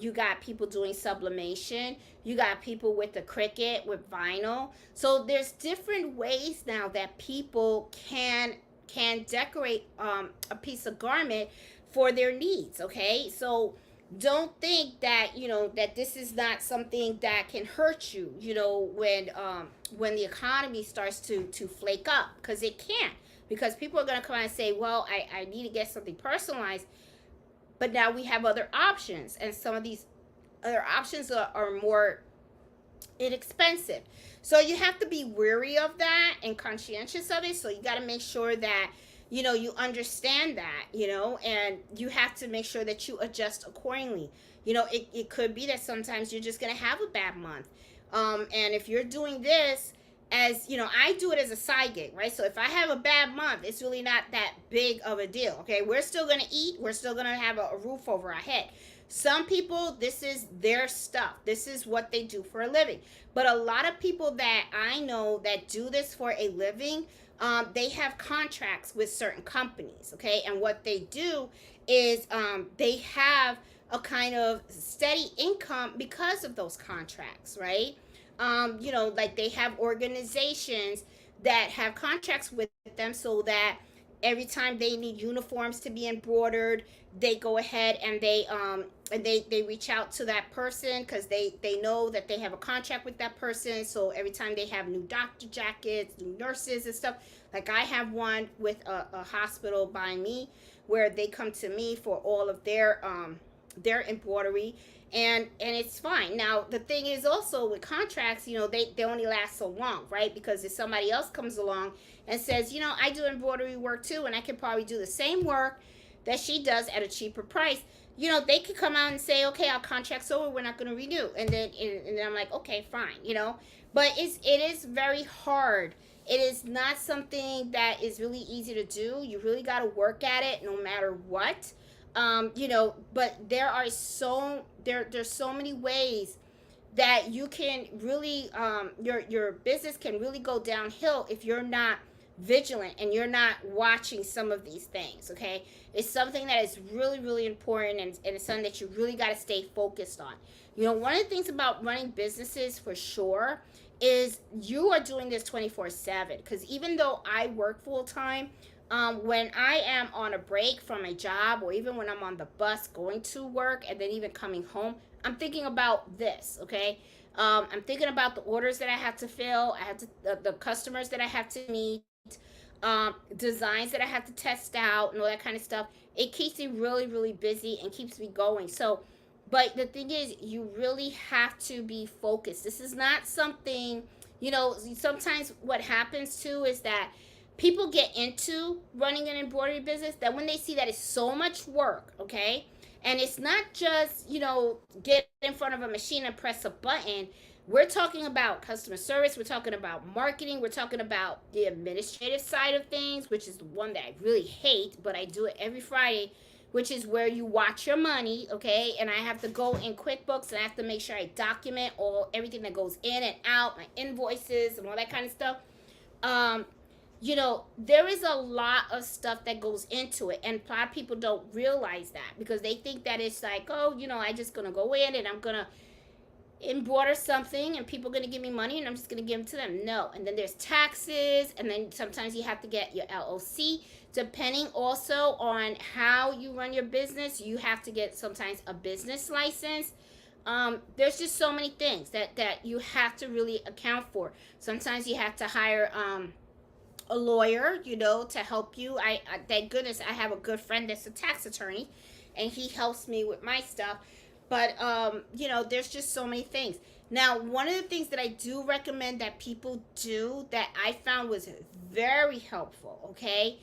You got people doing sublimation. You got people with the Cricut, with vinyl. So there's different ways now that people can decorate a piece of garment for their needs, okay? So don't think that that this is not something that can hurt you, when the economy starts to flake up, because it can't, because people are going to come and say, well, I need to get something personalized, but now we have other options, and some of these other options are more inexpensive. So you have to be wary of that and conscientious of it. So you got to make sure that you understand that, and you have to make sure that you adjust accordingly. It could be that sometimes you're just going to have a bad month. And if you're doing this as you know, I do it as a side gig, right? So if I have a bad month, it's really not that big of a deal. Okay, we're still gonna eat, we're still gonna have a roof over our head. Some people, this is their stuff, this is what they do for a living. But a lot of people that I know that do this for a living, they have contracts with certain companies. Okay, and what they do is they have a kind of steady income because of those contracts, right? Like they have organizations that have contracts with them, so that every time they need uniforms to be embroidered, they go ahead and they reach out to that person because they know that they have a contract with that person. So every time they have new doctor jackets, new nurses and stuff, like I have one with a hospital by me where they come to me for all of their embroidery, and it's fine. Now the thing is also with contracts, they only last so long, right? Because if somebody else comes along and says, I do embroidery work too, and I can probably do the same work that she does at a cheaper price, they could come out and say, okay, our contract's over, we're not going to renew. And then I'm like, okay, fine, but it is very hard. It is not something that is really easy to do. You really got to work at it no matter what. But there's so many ways that you can really your business can really go downhill if you're not vigilant and you're not watching some of these things. Okay, it's something that is really, really important, and it's something that you really got to stay focused on. One of the things about running businesses for sure is you are doing this 24/7, because even though I work full time, when I am on a break from a job, or even when I'm on the bus going to work and then even coming home, I'm thinking about this. Okay, I'm thinking about the orders that I have to fill, I have to the customers that I have to meet, designs that I have to test out, and all that kind of stuff. It keeps me really, really busy and keeps me going. So, but the thing is, you really have to be focused. This is not something, sometimes what happens too is that people get into running an embroidery business, that when they see that it's so much work, okay, and it's not just, get in front of a machine and press a button. We're talking about customer service, we're talking about marketing, we're talking about the administrative side of things, which is the one that I really hate, but I do it every Friday, which is where you watch your money. Okay, and I have to go in QuickBooks, and I have to make sure I document everything that goes in and out, my invoices and all that kind of stuff. um there is a lot of stuff that goes into it, and a lot of people don't realize that, because they think that it's like, oh, I just gonna go in and I'm gonna embroider something and people are going to give me money and I'm just going to give them to them. No. And then there's taxes, and then sometimes you have to get your LLC. Depending also on how you run your business, you have to get sometimes a business license. There's just so many things that you have to really account for. Sometimes you have to hire a lawyer, to help you. I thank goodness I have a good friend that's a tax attorney, and he helps me with my stuff. But there's just so many things. Now, one of the things that I do recommend that people do that I found was very helpful, okay,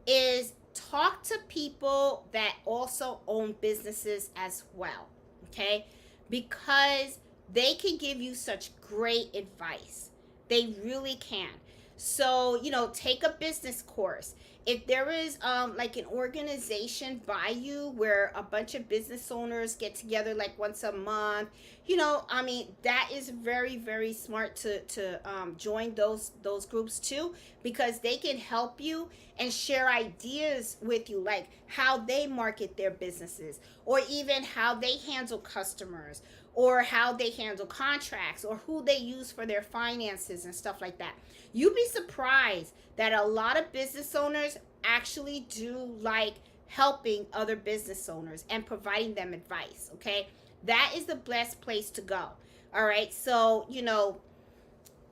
is talk to people that also own businesses as well, okay? Because they can give you such great advice. They really can. So, take a business course. If there is like an organization by you where a bunch of business owners get together like once a month, that is very, very smart to join those groups too, because they can help you and share ideas with you, like how they market their businesses, or even how they handle customers, or how they handle contracts, or who they use for their finances and stuff like that. You'd be surprised that a lot of business owners actually do like helping other business owners and providing them advice, okay? That is the best place to go. All right? So,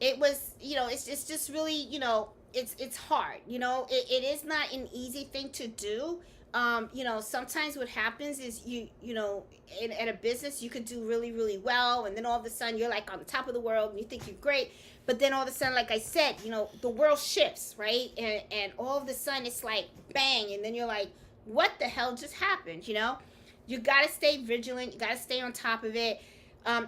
it was, it's just really, it's hard. It is not an easy thing to do. Sometimes what happens is in a business, you could do really, really well, and then all of a sudden you're like on the top of the world and you think you're great, but then all of a sudden, like I said, the world shifts, right? And all of a sudden it's like bang, and then you're like, what the hell just happened? You got to stay vigilant, you got to stay on top of it.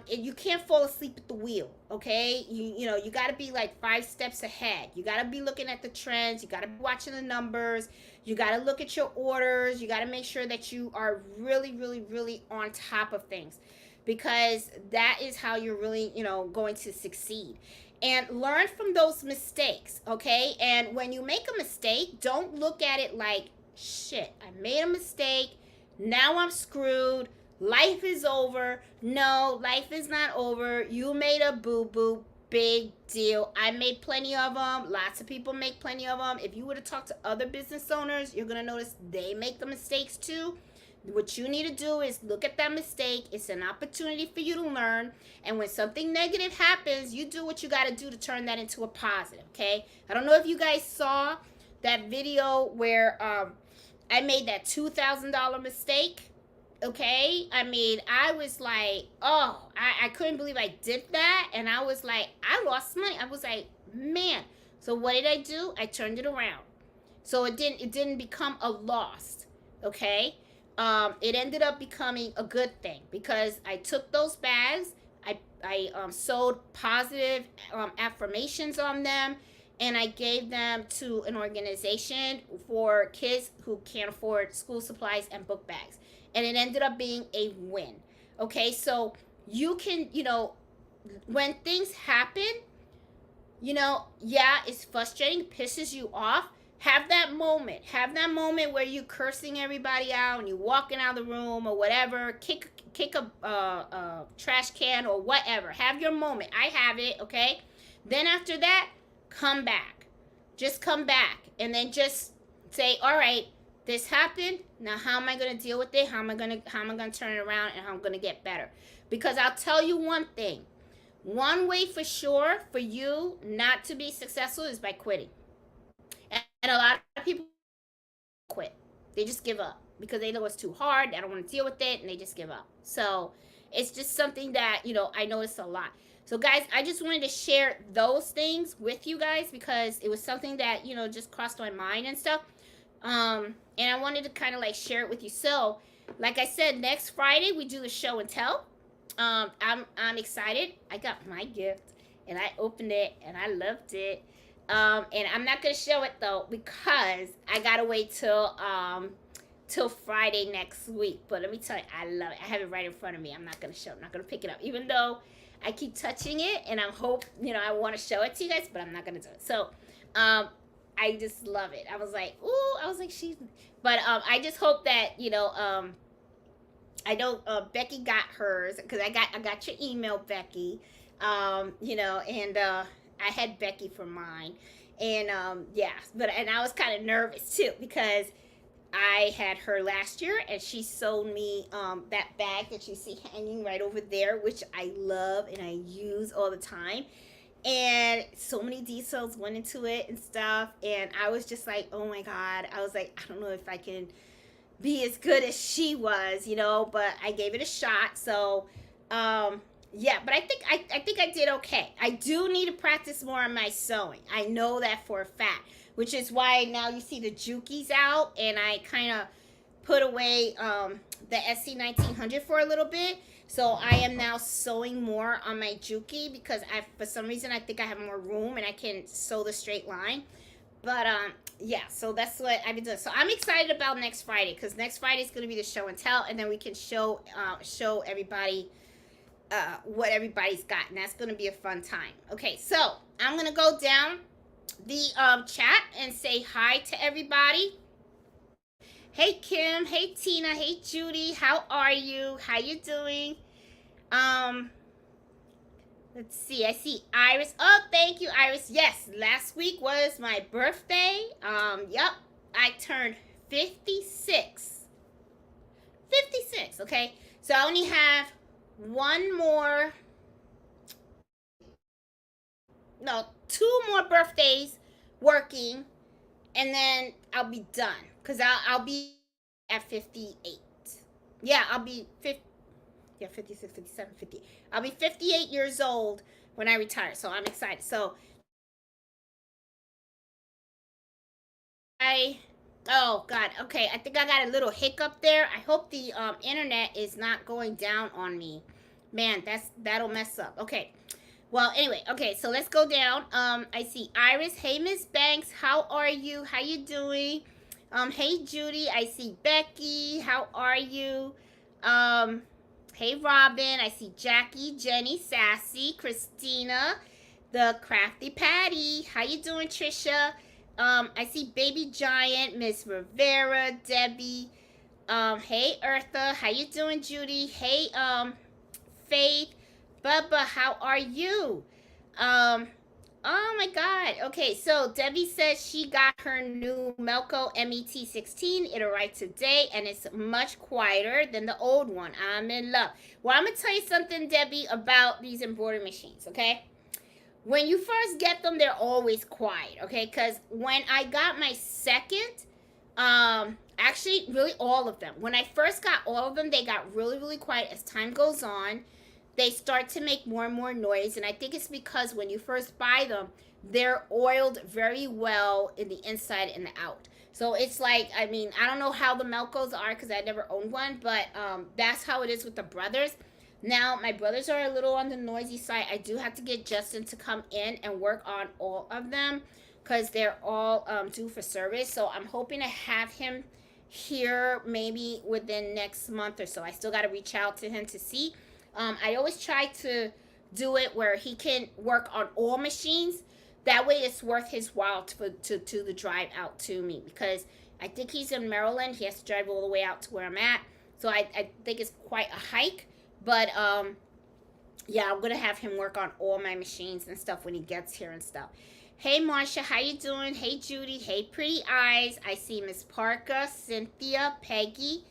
you can't fall asleep at the wheel. Okay, you got to be like 5 steps ahead. You got to be looking at the trends. You got to be watching the numbers. You got to look at your orders. You got to make sure that you are really, really, really on top of things, because that is how you're really, going to succeed. And learn from those mistakes. Okay, and when you make a mistake, don't look at it like, shit, I made a mistake, now I'm screwed, life is over. No, life is not over. You made a boo-boo. Big deal. I made plenty of them. Lots of people make plenty of them. If you were to talk to other business owners, you're going to notice they make the mistakes too. What you need to do is look at that mistake. It's an opportunity for you to learn. And when something negative happens, you do what you got to do to turn that into a positive. Okay, I don't know if you guys saw that video where I made that $2,000 mistake. Okay, I mean, I was like, oh, I couldn't believe I did that. And I was like, I lost money. I was like, man. So what did I do? I turned it around. So it didn't become a loss. Okay, it ended up becoming a good thing, because I took those bags, I sold positive affirmations on them, and I gave them to an organization for kids who can't afford school supplies and book bags. And it ended up being a win. Okay, so you can, when things happen, yeah, it's frustrating, pisses you off. Have that moment. Have that moment where you cursing everybody out and you walking out of the room or whatever. Kick a trash can or whatever. Have your moment. I have it. Okay. Then after that, come back. Just come back, and then just say, all right, this happened. Now how am I gonna deal with it? How am I gonna turn it around, and how I'm gonna get better? Because I'll tell you one thing. One way for sure for you not to be successful is by quitting. And a lot of people quit. They just give up because they know it's too hard. They don't want to deal with it, and they just give up. So it's just something that, I notice a lot. So guys, I just wanted to share those things with you guys, because it was something that, just crossed my mind and stuff. And I wanted to kind of like share it with you. So like I said, next Friday we do the show and tell. I'm excited. I got my gift and I opened it and I loved it. And I'm not gonna show it though, because I gotta wait till Friday next week. But let me tell you, I love it. I have it right in front of me. I'm not gonna show it. I'm not gonna pick it up, even though I keep touching it and I hope, I want to show it to you guys, but I'm not gonna do it. So I just love it. I was like, ooh, I was like, but I just hope that, I know Becky got hers, because I got your email, Becky. And I had Becky for mine. And yeah, and I was kind of nervous too, because I had her last year, and she sold me that bag that you see hanging right over there, which I love and I use all the time. And so many details went into it and stuff, and I was just like, oh my god. I was like, I don't know if I can be as good as she was, but I gave it a shot. So yeah, but I think I did okay. I do need to practice more on my sewing. I know that for a fact, which is why now you see the Jukies out, and I kind of put away the SC1900 for a little bit. So I am now sewing more on my Juki, because for some reason I think I have more room and I can sew the straight line. But yeah, so that's what I've been doing. So I'm excited about next Friday, because next Friday is going to be the show and tell, and then we can show everybody what everybody's got, and that's going to be a fun time. Okay, so I'm going to go down the chat and say hi to everybody. Hey Kim, hey Tina, hey Judy, how are you? How you doing? Let's see. I see Iris. Oh, thank you, Iris. Yes, last week was my birthday. Yep. I turned 56. 56, okay? So I only have two more birthdays working, and then I'll be done, because I'll be at 58. Yeah, I'll be 50. Yeah, 56, 57, 50. I'll be 58 years old when I retire, so I'm excited. So oh god, okay, I think I got a little hiccup there. I hope the internet is not going down on me, Man, that'll mess up. Okay. Well, anyway, okay, so let's go down. I see Iris. Hey, Miss Banks, how are you? How you doing? Hey, Judy. I see Becky. How are you? Um, hey, Robin. I see Jackie, Jenny, Sassy, Christina, the Crafty Patty. How you doing, Trisha? I see Baby Giant, Miss Rivera, Debbie. Hey, Eartha. How you doing, Judy? Hey, Faith. Bubba, how are you? Um, oh my God. Okay, so Debbie says she got her new Melco MET16. It arrived today and it's much quieter than the old one. I'm in love. Well, I'm going to tell you something, Debbie, about these embroidery machines, okay? When you first get them, they're always quiet, okay? Because when I got my second, actually, really all of them. When I first got all of them, they got really, really quiet. As time goes on, they start to make more and more noise, and I think it's because when you first buy them, they're oiled very well in the inside and the out. So it's like, I mean, I don't know how the Melcos are because I never owned one, but that's how it is with the brothers. Now, my brothers are a little on the noisy side. I do have to get Justin to come in and work on all of them because they're all due for service. So I'm hoping to have him here maybe within next month or so. I still got to reach out to him to see. I always try to do it where he can work on all machines. That way it's worth his while to the drive out to me because I think he's in Maryland. He has to drive all the way out to where I'm at. So I think it's quite a hike. But yeah, I'm gonna have him work on all my machines and stuff when he gets here and stuff. Hey Marsha, how you doing? Hey Judy, hey Pretty Eyes. I see Miss Parker, Cynthia, Peggy.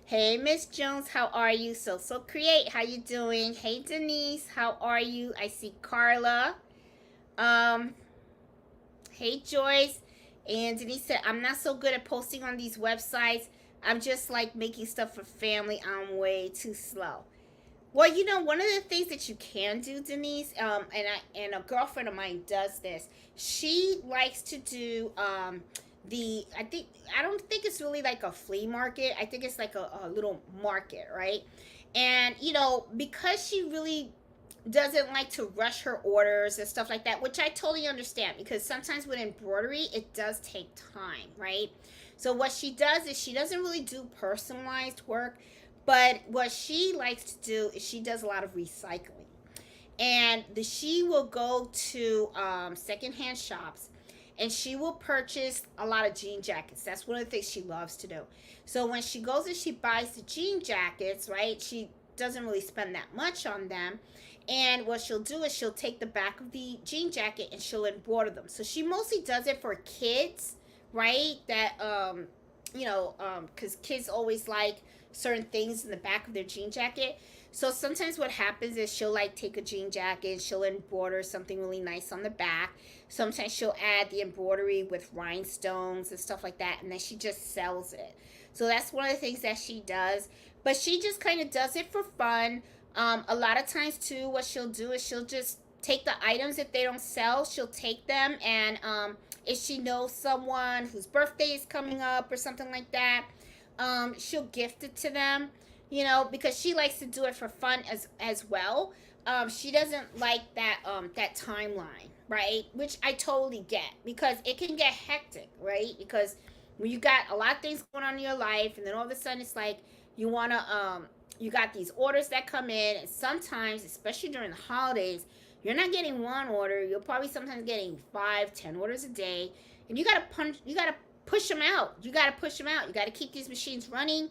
Hey Miss Jones, how are you? So Create, how you doing? Hey Denise, how are you? I see Carla. Hey Joyce. And Denise said, I'm not so good at posting on these websites. I'm just like making stuff for family. I'm way too slow. Well, you know, one of the things that you can do, Denise, and a girlfriend of mine does this. She likes to do I don't think it's really like a flea market. I think it's like a little market, right? And you know, because she really doesn't like to rush her orders and stuff like that, which I totally understand because sometimes with embroidery it does take time, right? So what she does is she doesn't really do personalized work. But what she likes to do is she does a lot of recycling. And she will go to secondhand shops and she will purchase a lot of jean jackets. That's one of the things she loves to do. So when she goes and she buys the jean jackets, right, she doesn't really spend that much on them. And what she'll do is she'll take the back of the jean jacket and she'll embroider them. So she mostly does it for kids, right? That, because kids always like certain things in the back of their jean jacket. So sometimes what happens is she'll like take a jean jacket, she'll embroider something really nice on the back. Sometimes she'll add the embroidery with rhinestones and stuff like that, and then she just sells it. So that's one of the things that she does. But she just kind of does it for fun. A lot of times too, what she'll do is she'll just take the items if they don't sell. She'll take them, and if she knows someone whose birthday is coming up or something like that, she'll gift it to them, you know, because she likes to do it for fun as well. She doesn't like that that timeline, right? Which I totally get because it can get hectic, right? Because when you got a lot of things going on in your life, and then all of a sudden it's like you wanna you got these orders that come in, and sometimes, especially during the holidays, you're not getting one order. You're probably sometimes getting 5-10 orders a day, and you gotta push them out. You got to push them out. You got to keep these machines running,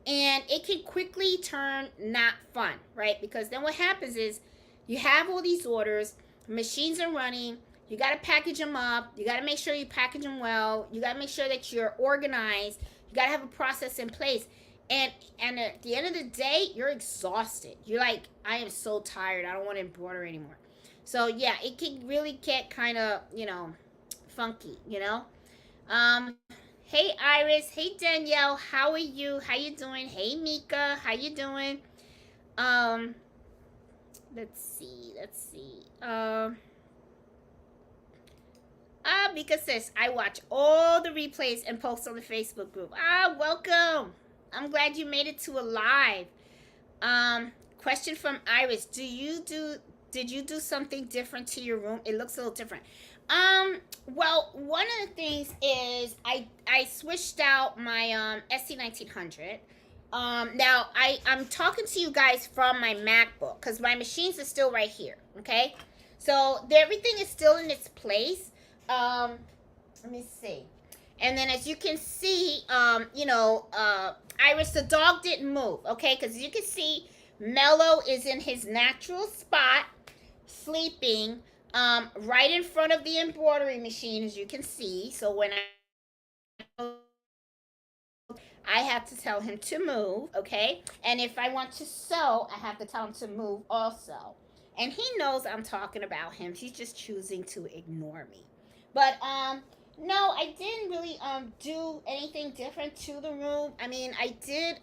and it can quickly turn not fun, right? Because then what happens is you have all these orders, machines are running, you got to package them up, you got to make sure you package them well, you got to make sure that you're organized, you got to have a process in place. And at the end of the day, you're exhausted. You're like, I am so tired. I don't want to embroider anymore. So yeah, it can really get kind of, you know, funky, you know? Hey Iris, hey Danielle, how are you? How you doing? Hey Mika, how you doing? Let's see. Mika says, I watch all the replays and post on the Facebook group. Welcome. I'm glad you made it to a live. question from Iris. Did you do something different to your room? It looks a little different. Well, one of the things is I switched out my SC1900. Now I'm talking to you guys from my MacBook because my machines are still right here. Okay, so everything is still in its place. Let me see. And then as you can see, Iris, the dog didn't move, okay? Because you can see Mello is in his natural spot, sleeping, right in front of the embroidery machine, as you can see. So when I have to tell him to move, okay? And if I want to sew, I have to tell him to move also. And he knows I'm talking about him. He's just choosing to ignore me. But no, I didn't really do anything different to the room. I mean, I did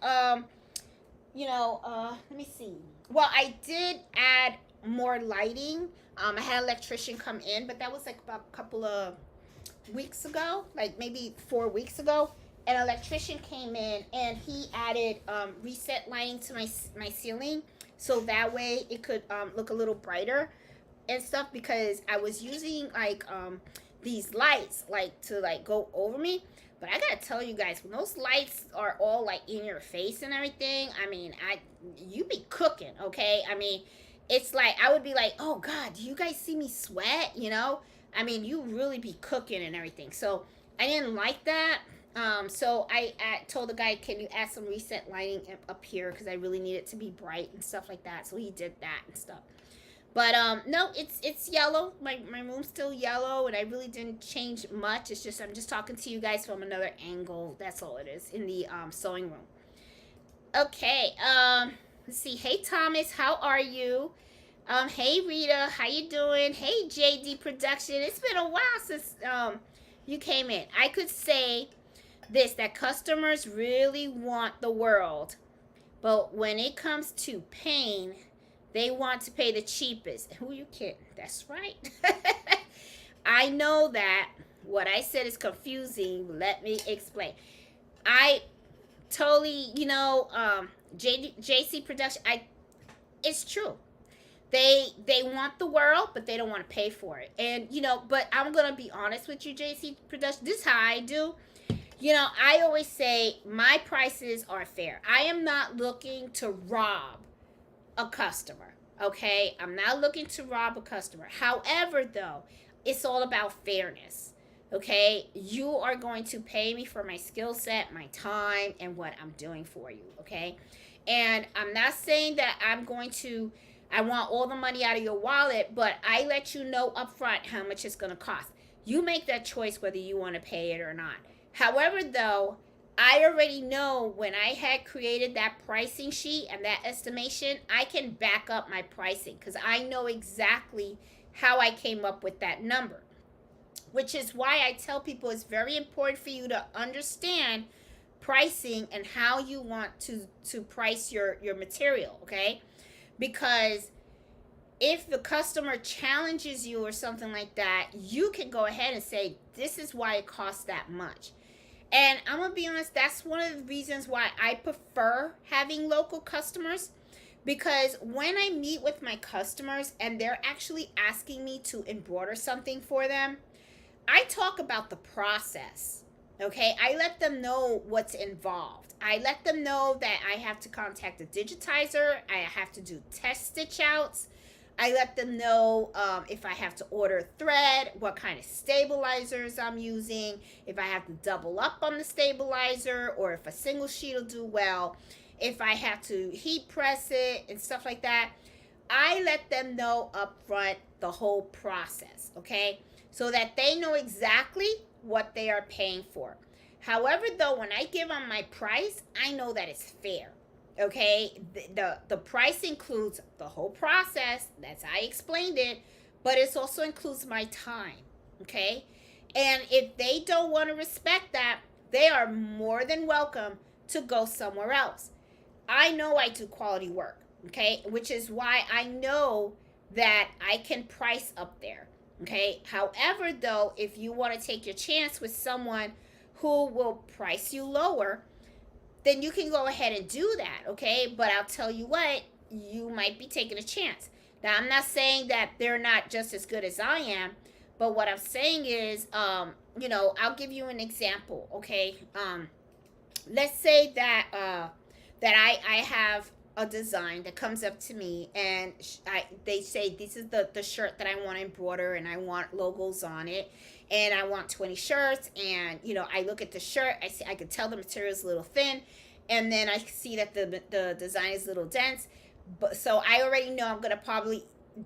let me see. Well, I did add more lighting. I had an electrician come in, but that was like about a couple of weeks ago, like maybe 4 weeks ago. An electrician came in and he added reset lighting to my ceiling, so that way it could look a little brighter and stuff, because I was using like these lights like to like go over me. But I gotta tell you guys, when those lights are all like in your face and everything, I mean, you be cooking, okay? I mean, it's like I would be like, oh God, do you guys see me sweat? I mean, you really be cooking and everything. So I didn't like that. So I told the guy, can you add some reset lighting up here, because I really need it to be bright and stuff like that. So he did that and stuff. But no, it's yellow. My room's still yellow, and I really didn't change much. It's just I'm just talking to you guys from another angle. That's all it is in the sewing room. Okay. Let's see. Hey Thomas, how are you? Hey Rita, how you doing? Hey JD Production. It's been a while since you came in. I could say this, that customers really want the world, but when it comes to pain, they want to pay the cheapest. Who you kidding? That's right. I know that what I said is confusing. Let me explain. I totally, JC Production, it's true. They want the world, but they don't want to pay for it. And, but I'm going to be honest with you, JC Production. This is how I do. I always say my prices are fair. I am not looking to rob a customer, okay? I'm not looking to rob a customer. However, though, it's all about fairness, okay? You are going to pay me for my skill set, my time, and what I'm doing for you, okay? And I'm not saying that I want all the money out of your wallet, but I let you know up front how much it's going to cost. You make that choice whether you want to pay it or not. However, though, I already know when I had created that pricing sheet and that estimation, I can back up my pricing because I know exactly how I came up with that number, which is why I tell people it's very important for you to understand pricing and how you want to price your material, okay? Because if the customer challenges you or something like that, you can go ahead and say, this is why it costs that much. And I'm going to be honest, that's one of the reasons why I prefer having local customers, because when I meet with my customers and they're actually asking me to embroider something for them, I talk about the process, okay? I let them know what's involved. I let them know that I have to contact a digitizer. I have to do test stitch outs. I let them know if I have to order thread, what kind of stabilizers I'm using, if I have to double up on the stabilizer, or if a single sheet will do well, if I have to heat press it and stuff like that. I let them know up front the whole process, okay? So that they know exactly what they are paying for. However, though, when I give them my price, I know that it's fair. Okay, the price includes the whole process. That's how I explained it, but it also includes my time. Okay, and if they don't want to respect that, they are more than welcome to go somewhere else. I know I do quality work. Okay, which is why I know that I can price up there. Okay, however, though, if you want to take your chance with someone who will price you lower, then you can go ahead and do that, okay? But I'll tell you what, you might be taking a chance. Now, I'm not saying that they're not just as good as I am, but what I'm saying is, I'll give you an example, okay? Let's say that I have a design that comes up to me, and they say this is the shirt that I want to embroider, and I want logos on it, and I want 20 shirts. And I look at the shirt, I can tell the material is a little thin, and then I see that the design is a little dense, but so I already know I'm gonna probably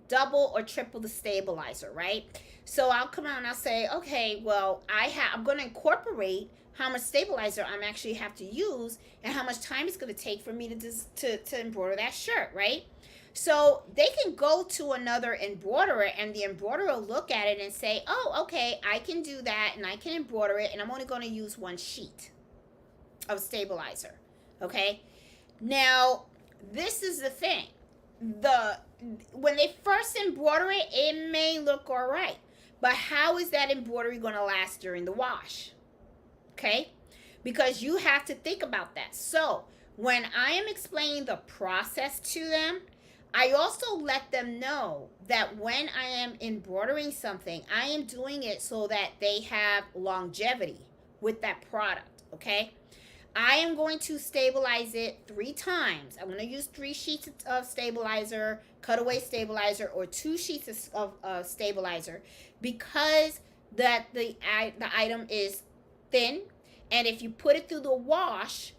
double or triple the stabilizer, right? So I'll come out and I'll say, okay, well, I'm gonna incorporate how much stabilizer I'm actually have to use, and how much time it's going to take for me to embroider that shirt, right? So they can go to another embroiderer, and the embroiderer will look at it and say, oh, okay, I can do that, and I can embroider it, and I'm only going to use one sheet of stabilizer, okay? Now, this is the thing. When they first embroider it, it may look all right, but how is that embroidery going to last during the wash? Okay, because you have to think about that. So when I am explaining the process to them, I also let them know that when I am embroidering something, I am doing it so that they have longevity with that product. Okay, I am going to stabilize it 3 times. I'm going to use 3 sheets of stabilizer, cutaway stabilizer, or 2 sheets of stabilizer, because that the item is thin, and if you put it through the wash,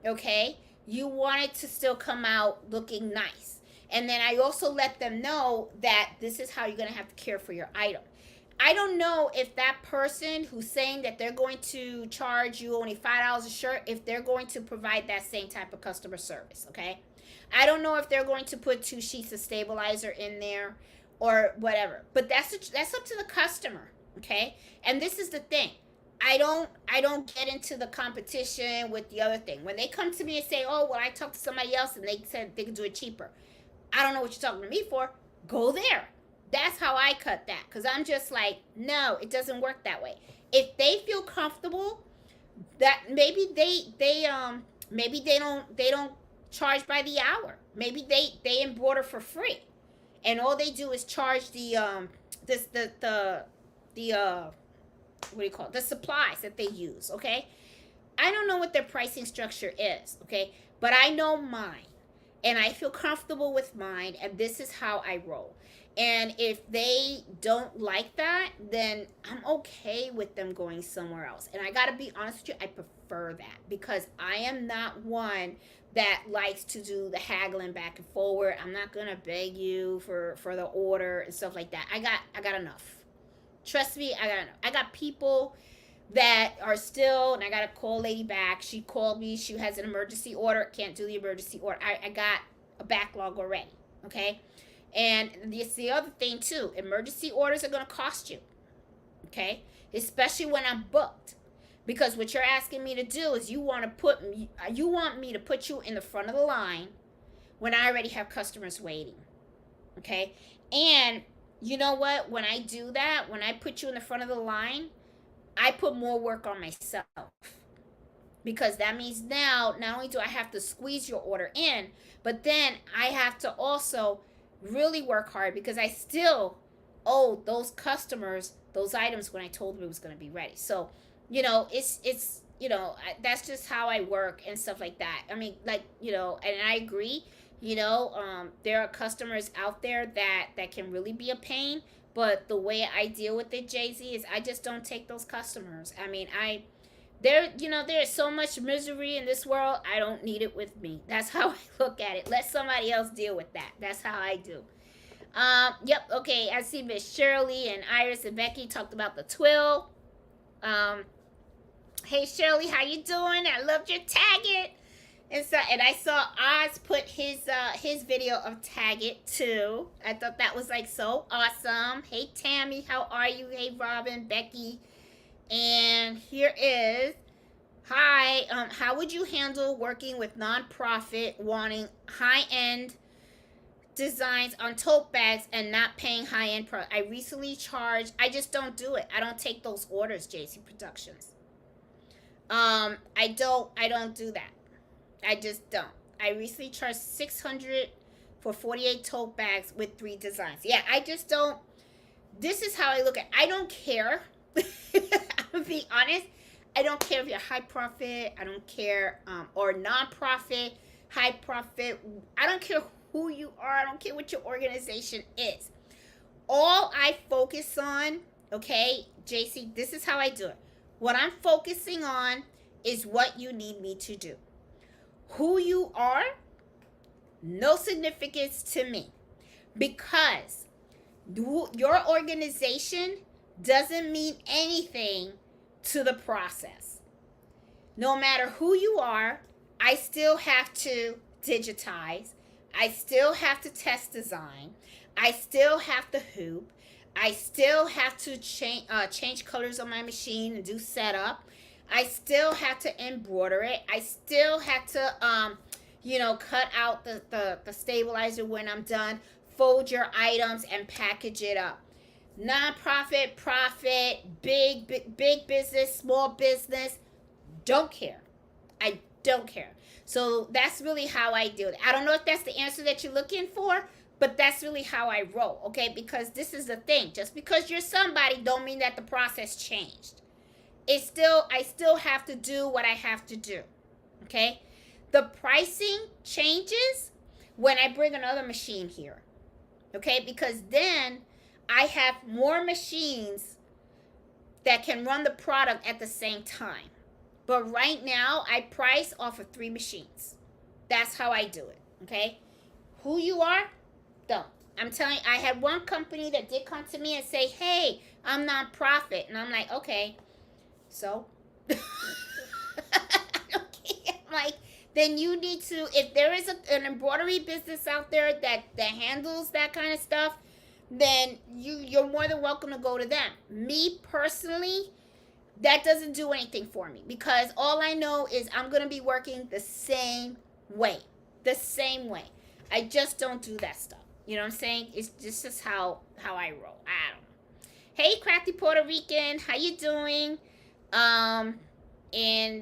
okay, you want it to still come out looking nice. And then I also let them know that this is how you're going to have to care for your item. I don't know if that person who's saying that they're going to charge you only $5 a shirt, if they're going to provide that same type of customer service, okay? I don't know if they're going to put 2 sheets of stabilizer in there or whatever, but that's up to the customer, okay? And this is the thing. I don't get into the competition with the other thing. When they come to me and say, oh, well, I talked to somebody else and they said they could do it cheaper, I don't know what you're talking to me for. Go there. That's how I cut that, because I'm just like, no, it doesn't work that way. If they feel comfortable, that maybe they don't charge by the hour. Maybe they embroider for free, and all they do is charge the what do you call it? The supplies that they use, okay? I don't know what their pricing structure is, okay? But I know mine, and I feel comfortable with mine, and this is how I roll. And if they don't like that, then I'm okay with them going somewhere else. And I got to be honest with you, I prefer that, because I am not one that likes to do the haggling back and forward. I'm not going to beg you for the order and stuff like that. I got enough. Trust me, I got people that are still, and I got to call lady back. She called me. She has an emergency order. Can't do the emergency order. I got a backlog already, okay? And it's the other thing, too. Emergency orders are going to cost you, okay? Especially when I'm booked. Because what you're asking me to do is you want me to put you in the front of the line when I already have customers waiting, okay? And you know what? When I do that, when I put you in the front of the line, I put more work on myself, because that means now not only do I have to squeeze your order in, but then I have to also really work hard, because I still owe those customers those items when I told them it was going to be ready. So, it's that's just how I work and stuff like that. I mean, and I agree. There are customers out there that can really be a pain, but the way I deal with it, Jay-Z, is I just don't take those customers. I mean, there's so much misery in this world. I don't need it with me. That's how I look at it. Let somebody else deal with that. That's how I do. Yep. Okay. I see Miss Shirley and Iris and Becky talked about the twill. Hey Shirley, how you doing? I loved your tag it. And I saw Oz put his video of Tag It too. I thought that was like so awesome. Hey Tammy, how are you? Hey Robin, Becky. And here is, hi, how would you handle working with nonprofit wanting high-end designs on tote bags and not paying high-end I recently charged, I just don't do it. I don't take those orders, JC Productions. I don't do that. I just don't. I recently charged $600 for 48 tote bags with 3 designs. Yeah, I just don't. This is how I look at. I don't care. I'm be honest. I don't care if you're high profit. I don't care, or non-profit, high profit. I don't care who you are. I don't care what your organization is. All I focus on, okay, JC, this is how I do it. What I'm focusing on is what you need me to do. Who you are, no significance to me, because your organization doesn't mean anything to the process. No matter who you are, I still have to digitize. I still have to test design. I still have to hoop. I still have to change colors on my machine and do setup. I still have to embroider it. I still have to, cut out the stabilizer when I'm done, fold your items, and package it up. Non-profit, profit, big business, small business, don't care. I don't care. So that's really how I do it. I don't know if that's the answer that you're looking for, but that's really how I roll, okay? Because this is the thing. Just because you're somebody don't mean that the process changed. I still have to do what I have to do, okay? The pricing changes when I bring another machine here, okay? Because then I have more machines that can run the product at the same time. But right now, I price off of 3 machines. That's how I do it, okay? Who you are, don't. I'm telling you, I had one company that did come to me and say, hey, I'm non-profit. And I'm like, okay, so? I'm like, then you need to, if there is an embroidery business out there that handles that kind of stuff, then you're more than welcome to go to them. Me personally, that doesn't do anything for me, because all I know is I'm going to be working the same way. The same way. I just don't do that stuff. You know what I'm saying? It's just how I roll. I don't know. Hey, Crafty Puerto Rican, how you doing? And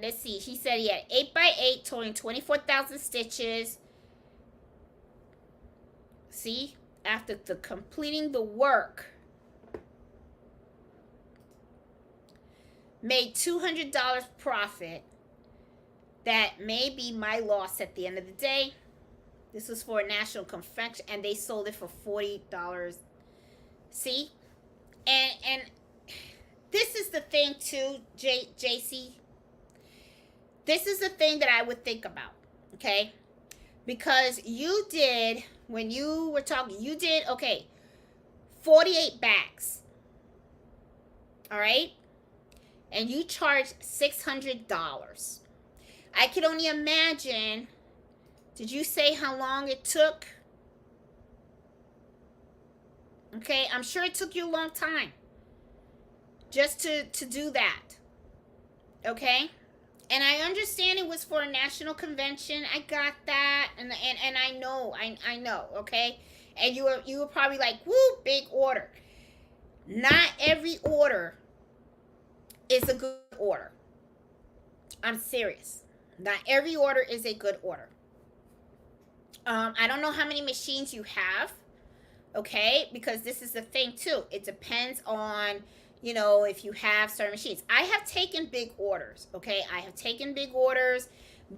let's see. She said he had 8x8 totaling 24,000 stitches. See? After completing the work, made $200 profit. That may be my loss at the end of the day. This was for a national convention, and they sold it for $40. See? And this is the thing too, JC. This is the thing that I would think about, okay? Because you did, when you were talking, you did, okay, 48 bags. All right? And you charged $600. I can only imagine, did you say how long it took? Okay, I'm sure it took you a long time just to do that. Okay? And I understand it was for a national convention. I got that, and I know, okay? And you were probably like, woo, big order. Not every order is a good order. I'm serious. Not every order is a good order. I don't know how many machines you have, okay? Because this is the thing too. It depends on, if you have certain machines. I have taken big orders, okay? I have taken big orders,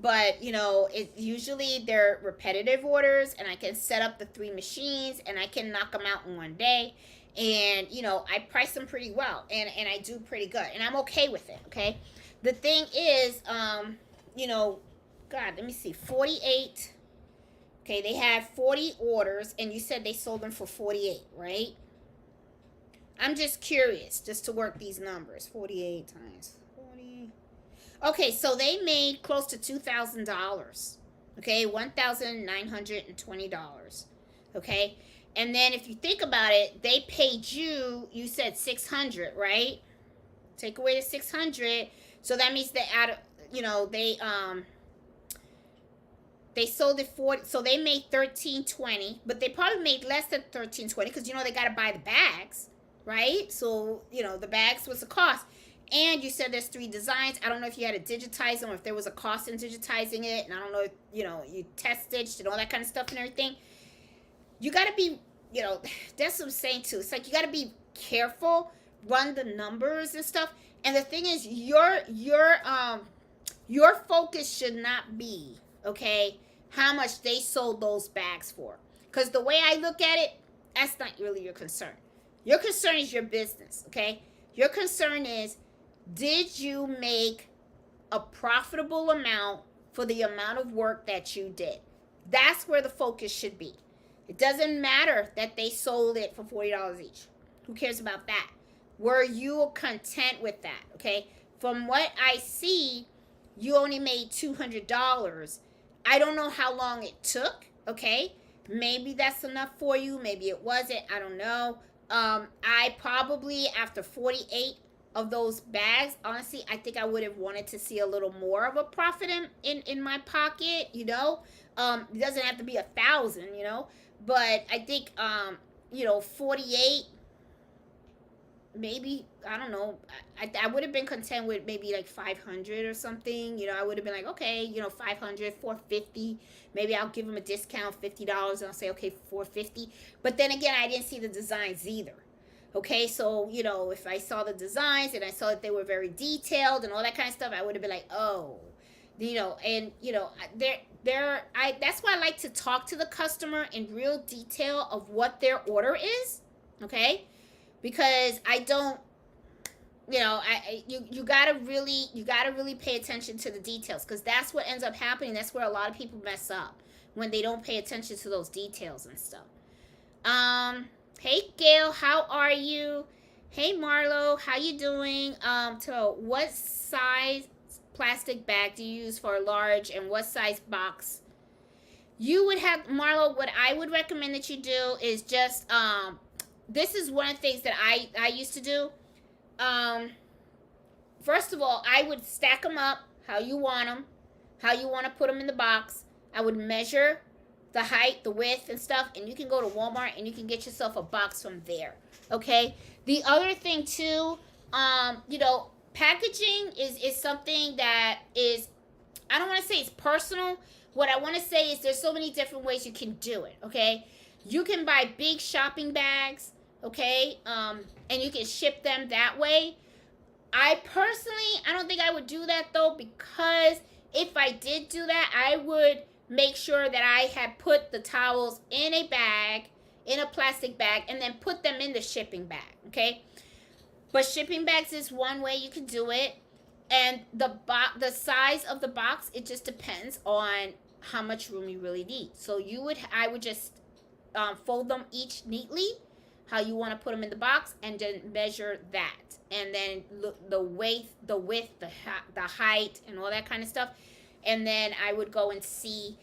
but, usually they're repetitive orders, and I can set up the 3 machines, and I can knock them out in one day. And, I price them pretty well, and I do pretty good, and I'm okay with it, okay? The thing is, God, let me see, 48. Okay, they had 40 orders, and you said they sold them for 48, right? I'm just curious, just to work these numbers. 48 times 40. Okay, so they made close to $2,000. Okay, $1,920. Okay, and then if you think about it, they paid you said 600, right? Take away the 600, so that means they add, they sold it for, so they made $1,320, but they probably made less than $1,320 because they got to buy the bags, right? So the bags was the cost, and you said there's 3 designs. I don't know if you had to digitize them or if there was a cost in digitizing it, and I don't know if you test stitched and all that kind of stuff and everything. you got to be, that's what I'm saying too. It's like you got to be careful, run the numbers and stuff. And the thing is, your focus should not be, okay, how much they sold those bags for. Because the way I look at it, that's not really your concern. Your concern is your business, okay? Your concern is, did you make a profitable amount for the amount of work that you did? That's where the focus should be. It doesn't matter that they sold it for $40 each. Who cares about that? Were you content with that? Okay. From what I see, you only made $200. I don't know how long it took. Okay. Maybe that's enough for you. Maybe it wasn't. I don't know. I probably, after 48 of those bags, honestly, I think I would have wanted to see a little more of a profit in my pocket, it doesn't have to be 1,000, but I think 48, maybe, I don't know, I would have been content with maybe like 500 or something. I would have been like, okay, 500, 450. Maybe I'll give them a discount, $50, and I'll say, okay, 450. But then again, I didn't see the designs either. Okay, so if I saw the designs and I saw that they were very detailed and all that kind of stuff, I would have been like, oh, and that's why I like to talk to the customer in real detail of what their order is. Okay, because I don't, you gotta really pay attention to the details, because that's what ends up happening. That's where a lot of people mess up, when they don't pay attention to those details and stuff. Hey Gail, how are you? Hey Marlo, how you doing? So what size plastic bag do you use for a large, and what size box? You would have, Marlo, what I would recommend that you do is just, this is one of the things that I used to do. First of all, I would stack them up how you want them, how you want to put them in the box. I would measure the height, the width, and stuff, and you can go to Walmart and you can get yourself a box from there. Okay. The other thing too, packaging is something that is, I don't want to say it's personal. What I want to say is there's so many different ways you can do it. Okay. You can buy big shopping bags. Okay. And you can ship them that way. I don't think I would do that though, because if I did do that, I would make sure that I had put the towels in a bag, in a plastic bag, and then put them in the shipping bag. Okay. But shipping bags is one way you can do it. And the size of the box, it just depends on how much room you really need. So I would just fold them each neatly, how you want to put them in the box, and then measure that, and then look the width, the height, and all that kind of stuff. And then I would go and see,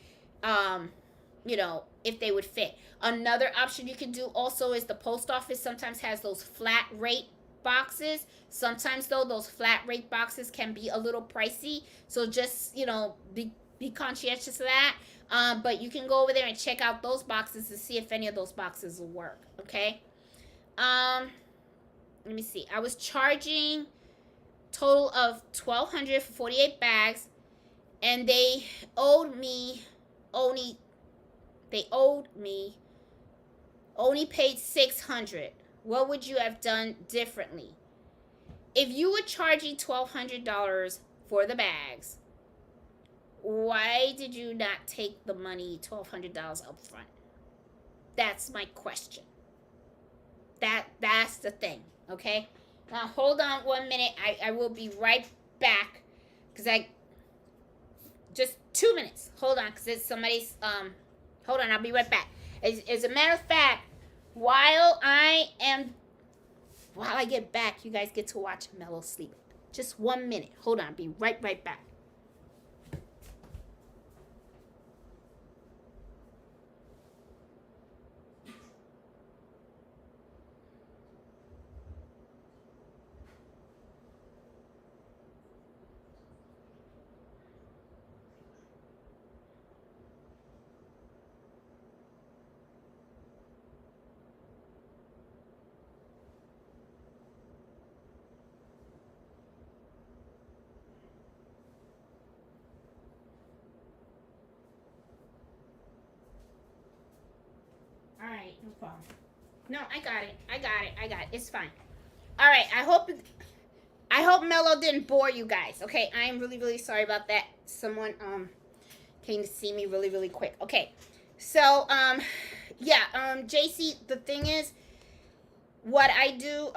if they would fit. Another option you can do also is the post office sometimes has those flat rate boxes. Sometimes though, those flat rate boxes can be a little pricey, so just be conscientious of that. But you can go over there and check out those boxes to see if any of those boxes will work. Okay. Let me see. I was charging total of $1,200 for 48 bags, and they owed me only paid $600. What would you have done differently? If you were charging $1,200 for the bags, why did you not take the money, $1,200 up front? That's my question. That's the thing. Okay. Now hold on 1 minute. I will be right back, because just 2 minutes. Hold on, because it's somebody's hold on, I'll be right back. As a matter of fact, while I get back, you guys get to watch Mellow sleep. Just 1 minute. Hold on, I'll be right back. phone. No, I got it. I got it. It's fine. All right. I hope Mello didn't bore you guys. Okay, I am really, really sorry about that. Someone came to see me really, really quick. Okay. So yeah, JC, the thing is, what I do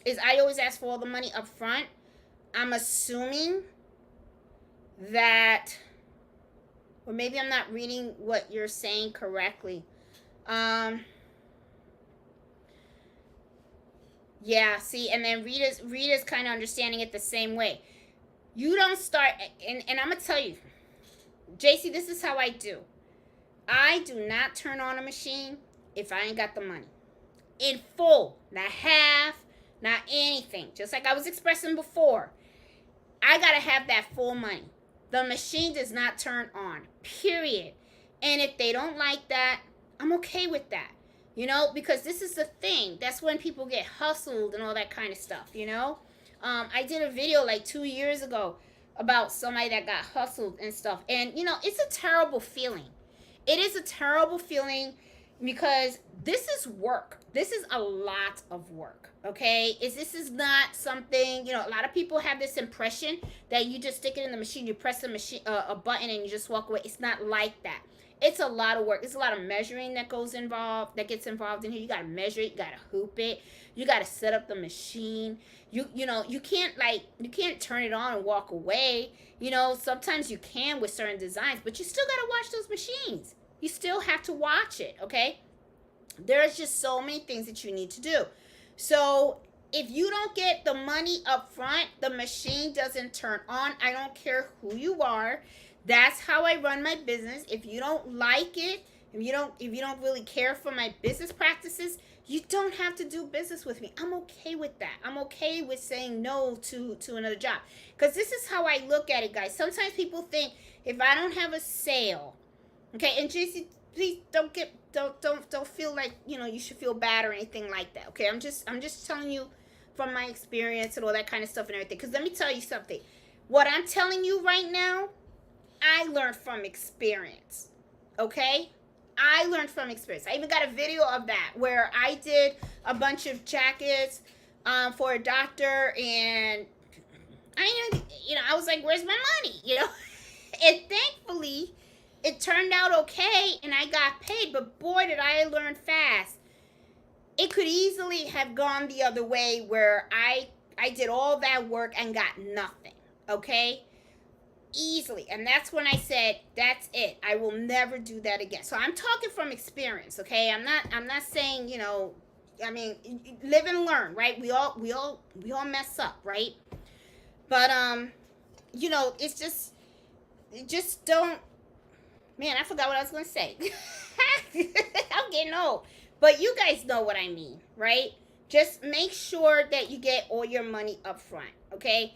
is I always ask for all the money up front. I'm assuming that, or maybe I'm not reading what you're saying correctly. Yeah, see, and then Rita's kind of understanding it the same way. You don't start, and I'm gonna tell you, JC, this is how I do. I do not turn on a machine if I ain't got the money in full, not half, not anything. Just like I was expressing before, I gotta have that full money. The machine does not turn on, period. And if they don't like that, I'm okay with that. You know, because this is the thing. That's when people get hustled and all that kind of stuff, you know. I did a video like 2 years ago about somebody that got hustled and stuff. And, you know, it's a terrible feeling. It is a terrible feeling because this is work. This is a lot of work, okay? This is not something, you know, a lot of people have this impression that you just stick it in the machine, you press a button and you just walk away. It's not like that. It's a lot of work. It's a lot of measuring that gets involved in here. You got to measure it. You got to hoop it. You got to set up the machine. You know, you can't turn it on and walk away. You know, sometimes you can with certain designs, but you still got to watch those machines. You still have to watch it, okay? There's just so many things that you need to do. So if you don't get the money up front, the machine doesn't turn on. I don't care who you are. That's how I run my business. If you don't like it, if you don't really care for my business practices, you don't have to do business with me. I'm okay with that. I'm okay with saying no to another job. Because this is how I look at it, guys. Sometimes people think if I don't have a sale, okay, and JC, please don't feel like, you know, you should feel bad or anything like that. Okay, I'm just telling you from my experience and all that kind of stuff and everything. Because let me tell you something. What I'm telling you right now, I learned from experience, okay? I learned from experience. I even got a video of that where I did a bunch of jackets for a doctor, and I was like, where's my money, you know? And thankfully, it turned out okay, and I got paid, but boy, did I learn fast. It could easily have gone the other way where I did all that work and got nothing, okay? Easily. And that's when I said, that's it. I will never do that again. So I'm talking from experience, okay? I'm not saying, you know, I mean, live and learn, right? We all mess up, right? But you know, it's just don't, man, I forgot what I was going to say. I'm getting old. But you guys know what I mean, right? Just make sure that you get all your money up front, okay?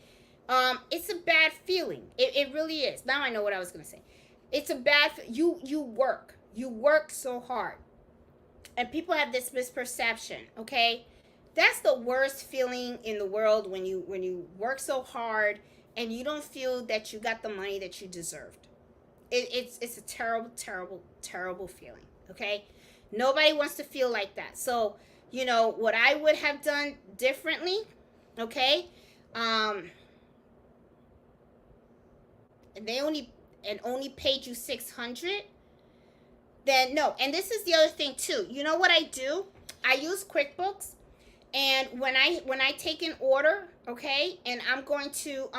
It's a bad feeling. It really is. Now I know what I was going to say. It's a bad, you work so hard. And people have this misperception, okay? That's the worst feeling in the world, when you work so hard and you don't feel that you got the money that you deserved. It's a terrible, terrible, terrible feeling, okay? Nobody wants to feel like that. So, you know, what I would have done differently, okay? They only paid you $600, then no. And this is the other thing too. You know what I do? I use QuickBooks, and when I take an order, okay, and I'm going to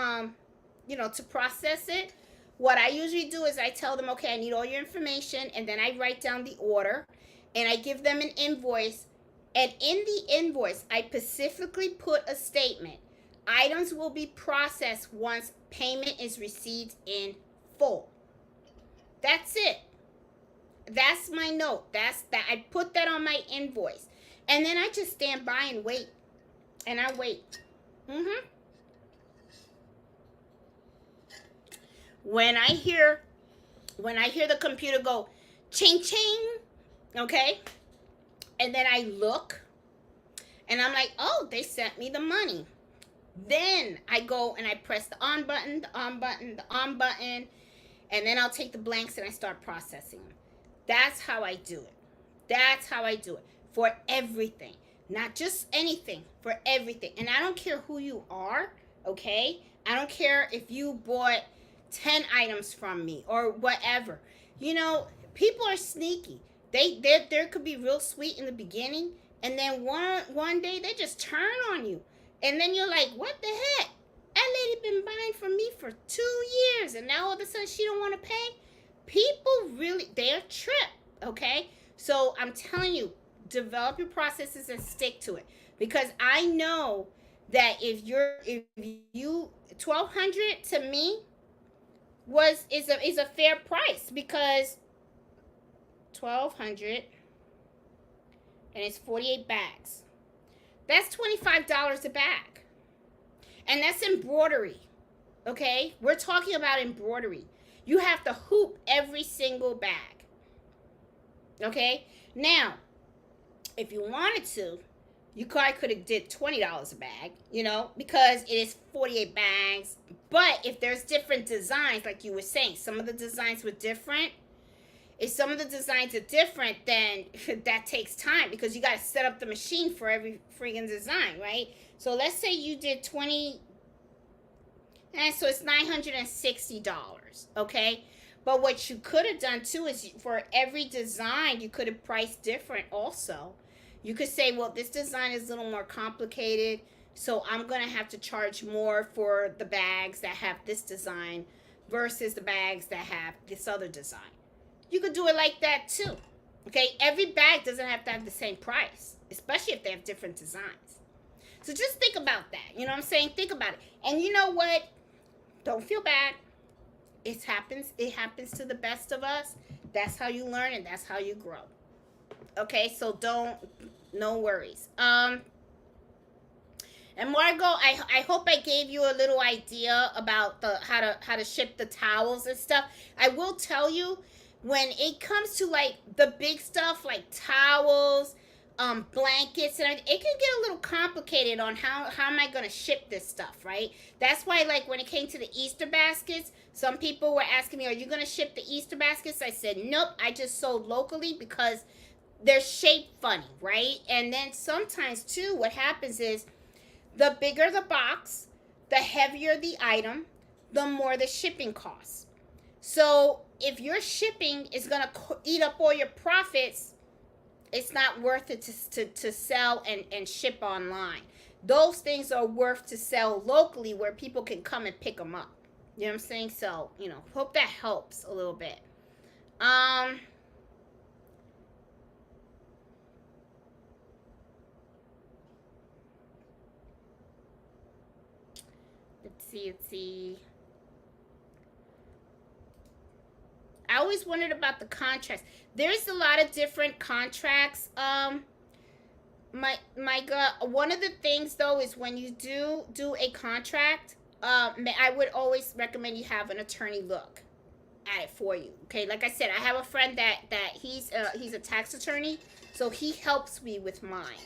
you know, to process it, what I usually do is I tell them, okay, I need all your information, and then I write down the order, and I give them an invoice, and in the invoice I specifically put a statement. Items will be processed once payment is received in full. That's it. That's my note. That's that. I put that on my invoice. And then I just stand by and wait. And I wait. When I hear the computer go ching ching, okay? And then I look and I'm like, "Oh, they sent me the money." Then I go and I press the on button, the on button, the on button, and then I'll take the blanks and I start processing them. That's how I do it. That's how I do it for everything. Not just anything, for everything. And I don't care who you are, okay? I don't care if you bought 10 items from me or whatever. You know, people are sneaky. They could be real sweet in the beginning, and then one day they just turn on you. And then you're like, what the heck? That lady been buying from me for 2 years, and now all of a sudden she don't want to pay. People really, they're tripped, okay? So I'm telling you, develop your processes and stick to it, because I know that if you 1,200 to me is a fair price, because 1,200 and it's 48 bags. That's $25 a bag, and that's embroidery. Okay, we're talking about embroidery. You have to hoop every single bag. Okay, now if you wanted to, you probably could have did $20 a bag, you know, because it is 48 bags. But if there's different designs, like you were saying, some of the designs were different. If some of the designs are different, then that takes time, because you got to set up the machine for every freaking design, right? So let's say you did 20, and so it's $960, okay? But what you could have done too is, for every design, you could have priced different also. You could say, well, this design is a little more complicated, so I'm going to have to charge more for the bags that have this design versus the bags that have this other design. You could do it like that too. Okay, every bag doesn't have to have the same price, especially if they have different designs. So just think about that. You know what I'm saying? Think about it. And you know what? Don't feel bad. It happens. It happens to the best of us. That's how you learn, and that's how you grow. Okay, so no worries. And Margot, I hope I gave you a little idea about how to ship the towels and stuff. I will tell you, when it comes to like the big stuff like towels, blankets and everything, it can get a little complicated on how am I going to ship this stuff, right? That's why, like, when it came to the Easter baskets, some people were asking me, are you going to ship the Easter baskets? I said, nope, I just sold locally, because they're shaped funny, right? And then sometimes too, what happens is, the bigger the box, the heavier the item, the more the shipping costs. So if your shipping is going to eat up all your profits, it's not worth it to sell and ship online. Those things are worth to sell locally, where people can come and pick them up. You know what I'm saying? So, you know, hope that helps a little bit. Let's see. I always wondered about the contracts. There's a lot of different contracts. My God, one of the things though is, when you do a contract, I would always recommend you have an attorney look at it for you. Okay, like I said, I have a friend that he's a tax attorney, so he helps me with mine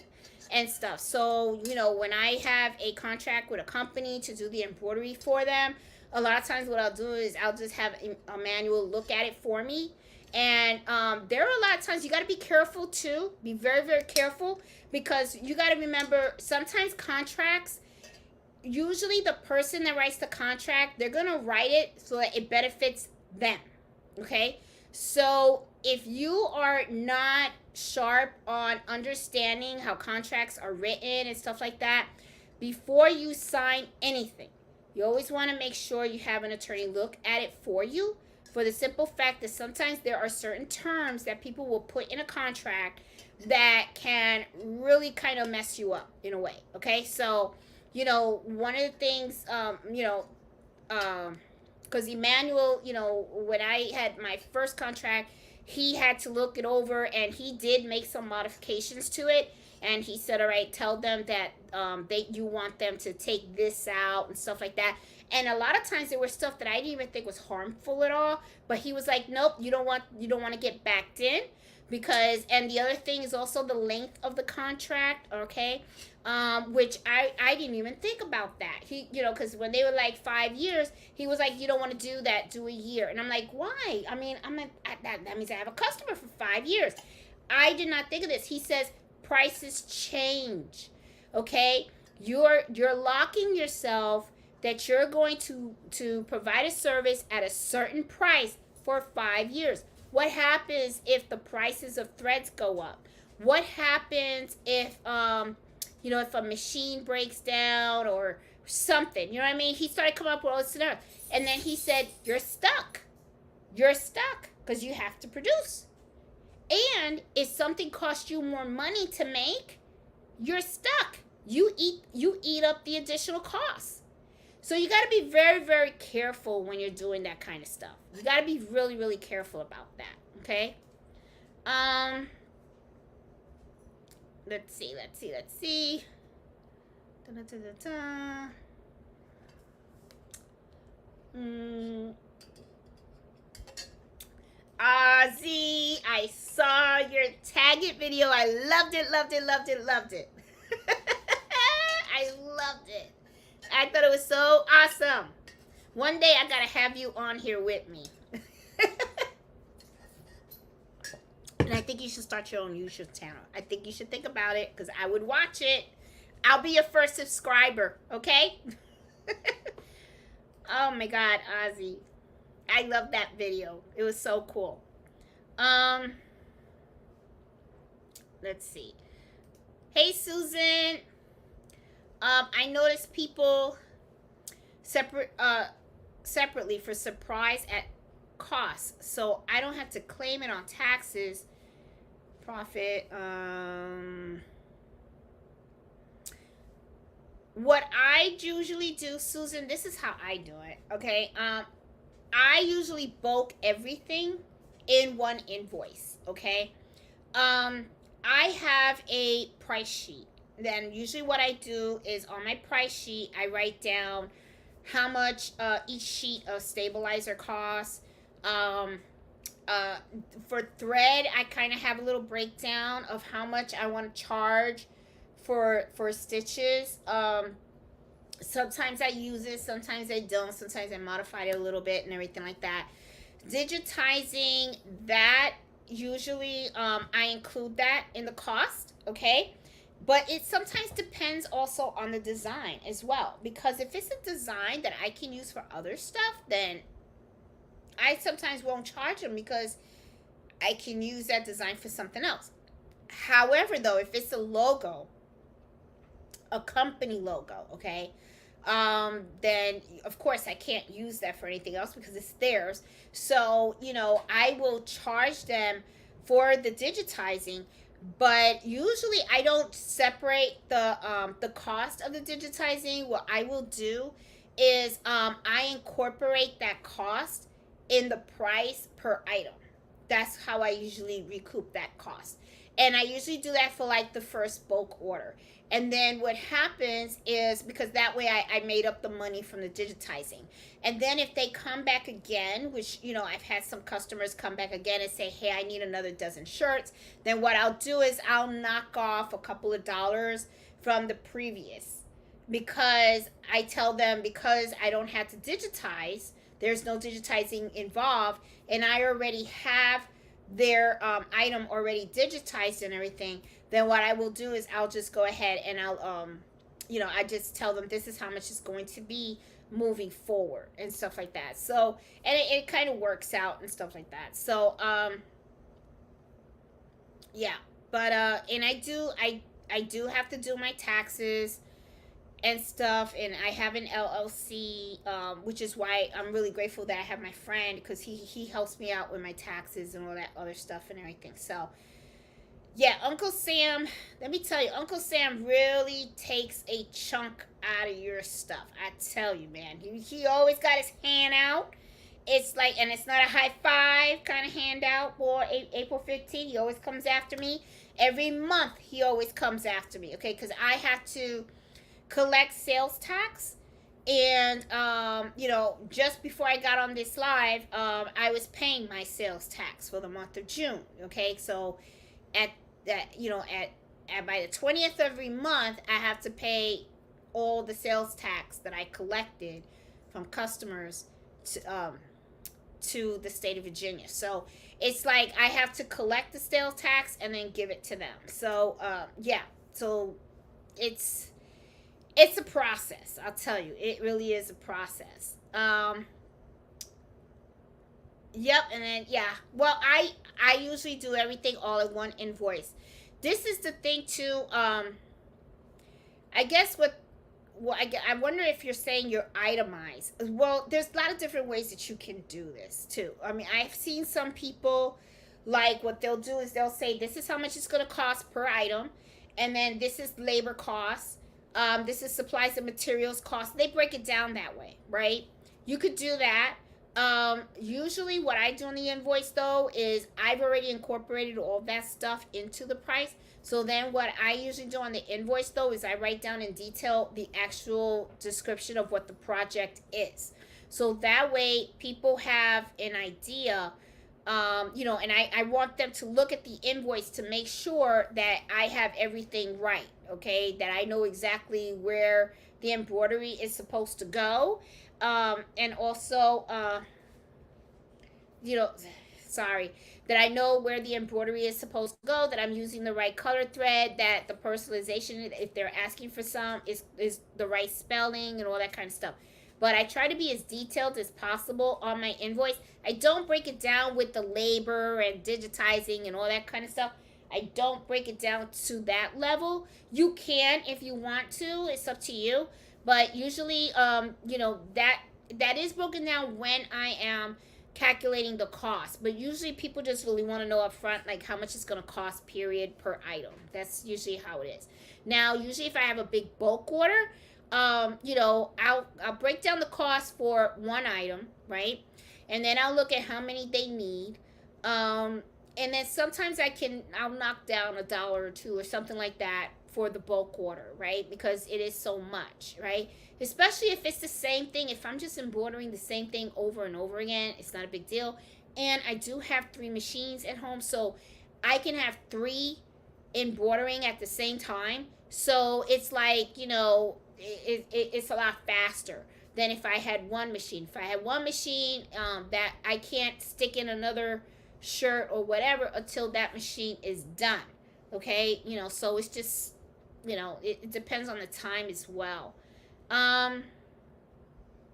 and stuff. So, you know, when I have a contract with a company to do the embroidery for them, a lot of times what I'll do is I'll just have a manual look at it for me. And there are a lot of times you got to be careful too. Be very, very careful, because you got to remember, sometimes contracts, usually the person that writes the contract, they're going to write it so that it benefits them. Okay? So if you are not sharp on understanding how contracts are written and stuff like that, before you sign anything, you always want to make sure you have an attorney look at it for you, for the simple fact that sometimes there are certain terms that people will put in a contract that can really kind of mess you up in a way. Okay, so, you know, one of the things, because Emmanuel, you know, when I had my first contract, he had to look it over, and he did make some modifications to it. And he said, all right, tell them that you want them to take this out and stuff like that. And a lot of times there was stuff that I didn't even think was harmful at all. But he was like, nope, you don't want to get backed in, because, and the other thing is also the length of the contract, okay? Which I didn't even think about that. He, you know, because when they were like 5 years, he was like, you don't want to do that, do a year. And I'm like, why? I mean, that means I have a customer for 5 years. I did not think of this. He says prices change. Okay? You're locking yourself that you're going to provide a service at a certain price for 5 years. What happens if the prices of threads go up? What happens if if a machine breaks down or something? You know what I mean? He started coming up with all this scenarios. And then he said, "You're stuck. You're stuck because you have to produce. And if something costs you more money to make, you're stuck. You eat up the additional costs. So you got to be very, very careful when you're doing that kind of stuff. You got to be really, really careful about that. Okay. Let's see. Da-da-da-da-da. Ozzy, I saw your tag it video. I loved it. I loved it. I thought it was so awesome. One day I gotta have you on here with me. And I think you should start your own YouTube channel. I think you should think about it because I would watch it. I'll be your first subscriber, okay? Oh my God, Ozzy. I love that video. It was so cool. Let's see. Hey, Susan. I noticed people separately for surprise at cost, so I don't have to claim it on taxes. Profit. What I usually do, Susan, this is how I do it. Okay. I usually bulk everything in one invoice. Okay. I have a price sheet. Then usually what I do is on my price sheet, I write down how much each sheet of stabilizer costs. For thread, I kind of have a little breakdown of how much I want to charge for stitches. Sometimes I use it, sometimes I don't, sometimes I modify it a little bit and everything like that. Digitizing that, usually I include that in the cost, okay? But it sometimes depends also on the design as well, because if it's a design that I can use for other stuff, then I sometimes won't charge them because I can use that design for something else. However, though, if it's a logo, a company logo, okay, then of course I can't use that for anything else because it's theirs. So, I will charge them for the digitizing, but usually I don't separate the cost of the digitizing. What I will do is I incorporate that cost in the price per item. That's how I usually recoup that cost. And I usually do that for like the first bulk order. And then what happens is, because that way I made up the money from the digitizing. And then if they come back again, which, I've had some customers come back again and say, hey, I need another dozen shirts. Then what I'll do is I'll knock off a couple of dollars from the previous. Because I tell them, because I don't have to digitize, there's no digitizing involved, and I already have their item already digitized and everything, then what I will do is I'll just go ahead and I'll I just tell them this is how much it's going to be moving forward and stuff like that. So, and it kind of works out and stuff like that. So yeah, but and I do have to do my taxes and stuff, and I have an LLC, which is why I'm really grateful that I have my friend, because he helps me out with my taxes and all that other stuff and everything. So yeah, Uncle Sam, let me tell you, Uncle Sam really takes a chunk out of your stuff. I tell you, man, he always got his hand out. It's like, and it's not a high five kind of handout for April 15th. He always comes after me. Every month he always comes after me, okay, because I have to collect sales tax. And just before I got on this live, I was paying my sales tax for the month of June. Okay, so at that, at by the 20th of every month, I have to pay all the sales tax that I collected from customers to the state of Virginia. So it's like I have to collect the sales tax and then give it to them. So yeah, so it's it's a process. I'll tell you, it really is a process. Yep, and then yeah. Well, I usually do everything all in one invoice. This is the thing too. I guess what I wonder if you're saying you're itemized. Well, there's a lot of different ways that you can do this too. I mean, I've seen some people like what they'll do is they'll say this is how much it's going to cost per item, and then this is labor costs. This is supplies and materials costs. They break it down that way, right? You could do that. Usually what I do on the invoice though is I've already incorporated all that stuff into the price. So then what I usually do on the invoice though is I write down in detail the actual description of what the project is. So that way people have an idea, and I want them to look at the invoice to make sure that I have everything right, okay? That I know exactly where the embroidery is supposed to go. And also, you know, sorry, that I know where the embroidery is supposed to go, that I'm using the right color thread, that the personalization, if they're asking for some, is the right spelling and all that kind of stuff. But I try to be as detailed as possible on my invoice. I don't break it down with the labor and digitizing and all that kind of stuff. I don't break it down to that level. You can if you want to. It's up to you. But usually, that is broken down when I am calculating the cost. But usually people just really want to know up front like how much it's going to cost period per item. That's usually how it is. Now usually if I have a big bulk order, I'll break down the cost for one item, right? And then I'll look at how many they need. And then sometimes I'll knock down $1 or $2 or something like that for the bulk order, right? Because it is so much, right? Especially if it's the same thing. If I'm just embroidering the same thing over and over again, it's not a big deal. And I do have 3 machines at home, so I can have 3 embroidering at the same time. So it's like, it's a lot faster than if I had one machine. If I had one machine, that I can't stick in another shirt or whatever until that machine is done. Okay, so it's just, it depends on the time as well.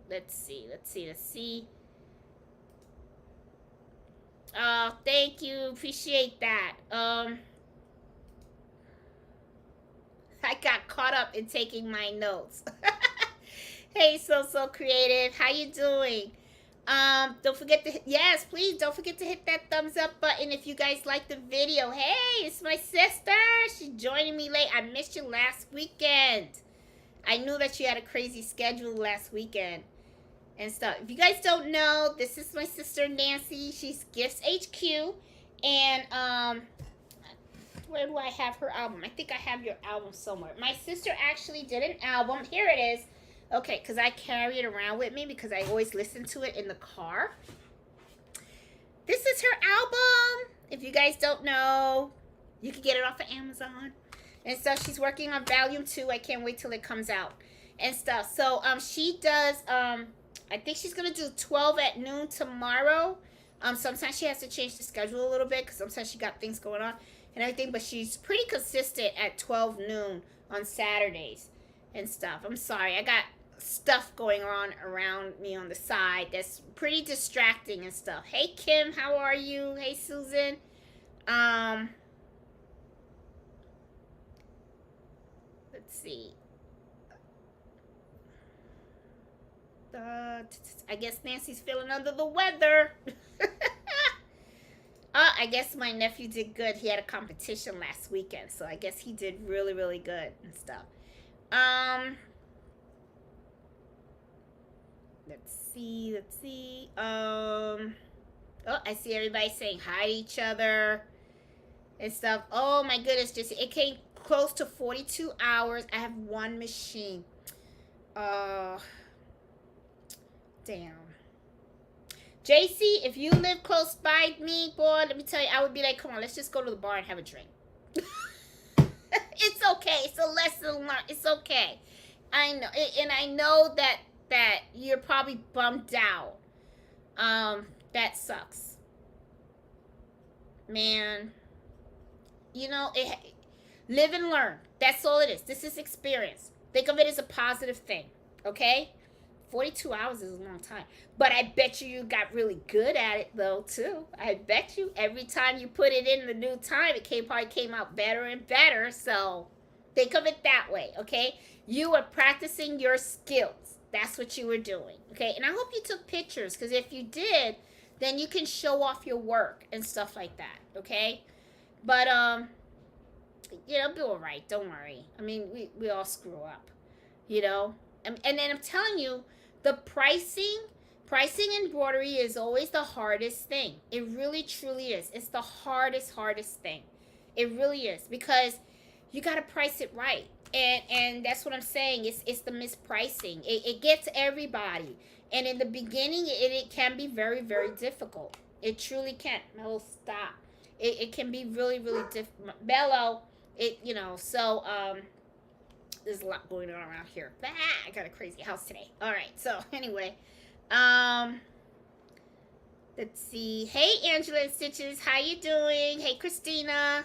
Let's see. Oh, thank you, appreciate that. I got caught up in taking my notes. Hey, so creative, how you doing? Don't forget to yes, please don't forget to hit that thumbs up button if you guys like the video. Hey, it's my sister. She's joining me late. I missed you last weekend. I knew that you had a crazy schedule last weekend and stuff. If you guys don't know, this is my sister Nancy. She's Gifts HQ, and where do I have her album? I think I have your album somewhere. My sister actually did an album. Here it is. Okay, because I carry it around with me because I always listen to it in the car. This is her album. If you guys don't know, you can get it off of Amazon. And so she's working on volume 2. I can't wait till it comes out and stuff. So she does, I think she's going to do 12 at noon tomorrow. Sometimes she has to change the schedule a little bit because sometimes she got things going on and everything. But she's pretty consistent at 12 noon on Saturdays and stuff. I'm sorry. I got stuff going on around me on the side that's pretty distracting and stuff. Hey Kim, how are you? Hey Susan. Let's see. I guess Nancy's feeling under the weather. I guess my nephew did good. He had a competition last weekend, so I guess he did really, really good and stuff. Let's see. I see everybody saying hi to each other and stuff. Oh my goodness, just it came close to 42 hours. I have one machine. Damn. JC, if you live close by me, boy, let me tell you, I would be like, come on, let's just go to the bar and have a drink. It's okay. It's a lesson learned. It's okay. I know, and I know that you're probably bummed out. That sucks, man. You know, live and learn. That's all it is. This is experience. Think of it as a positive thing. Okay? 42 hours is a long time. But I bet you got really good at it, though, too. I bet you every time you put it in the new time, probably came out better and better. So think of it that way, okay? You were practicing your skills. That's what you were doing, okay? And I hope you took pictures, because if you did, then you can show off your work and stuff like that, okay? But, it'll be all right. Don't worry. I mean, we all screw up, you know? And then I'm telling you, the pricing embroidery is always the hardest thing. It really truly is. It's the hardest thing. It really is, because you got to price it right. And that's what I'm saying. It's the mispricing. It gets everybody. And in the beginning, it can be very, very difficult. It truly can. Mellow, stop. It can be really, really difficult. Mellow, so there's a lot going on around here. I got a crazy house today. All right, so anyway, let's see. Hey, Angela and Stitches, how you doing? Hey, Christina.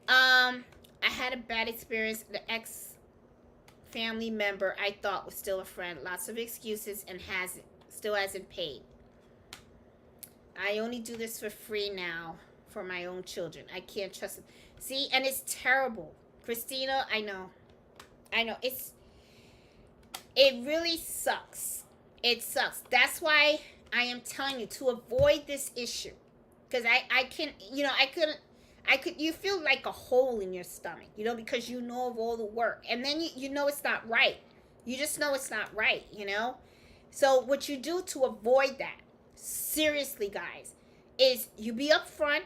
I had a bad experience. The ex-family member I thought was still a friend. Lots of excuses and still hasn't paid. I only do this for free now for my own children. I can't trust them. See, and it's terrible. Christina, I know. It really sucks. It sucks. That's why I am telling you to avoid this issue. Because you feel like a hole in your stomach, because you know of all the work. And then you know it's not right. You just know it's not right, So what you do to avoid that, seriously, guys, is you be upfront.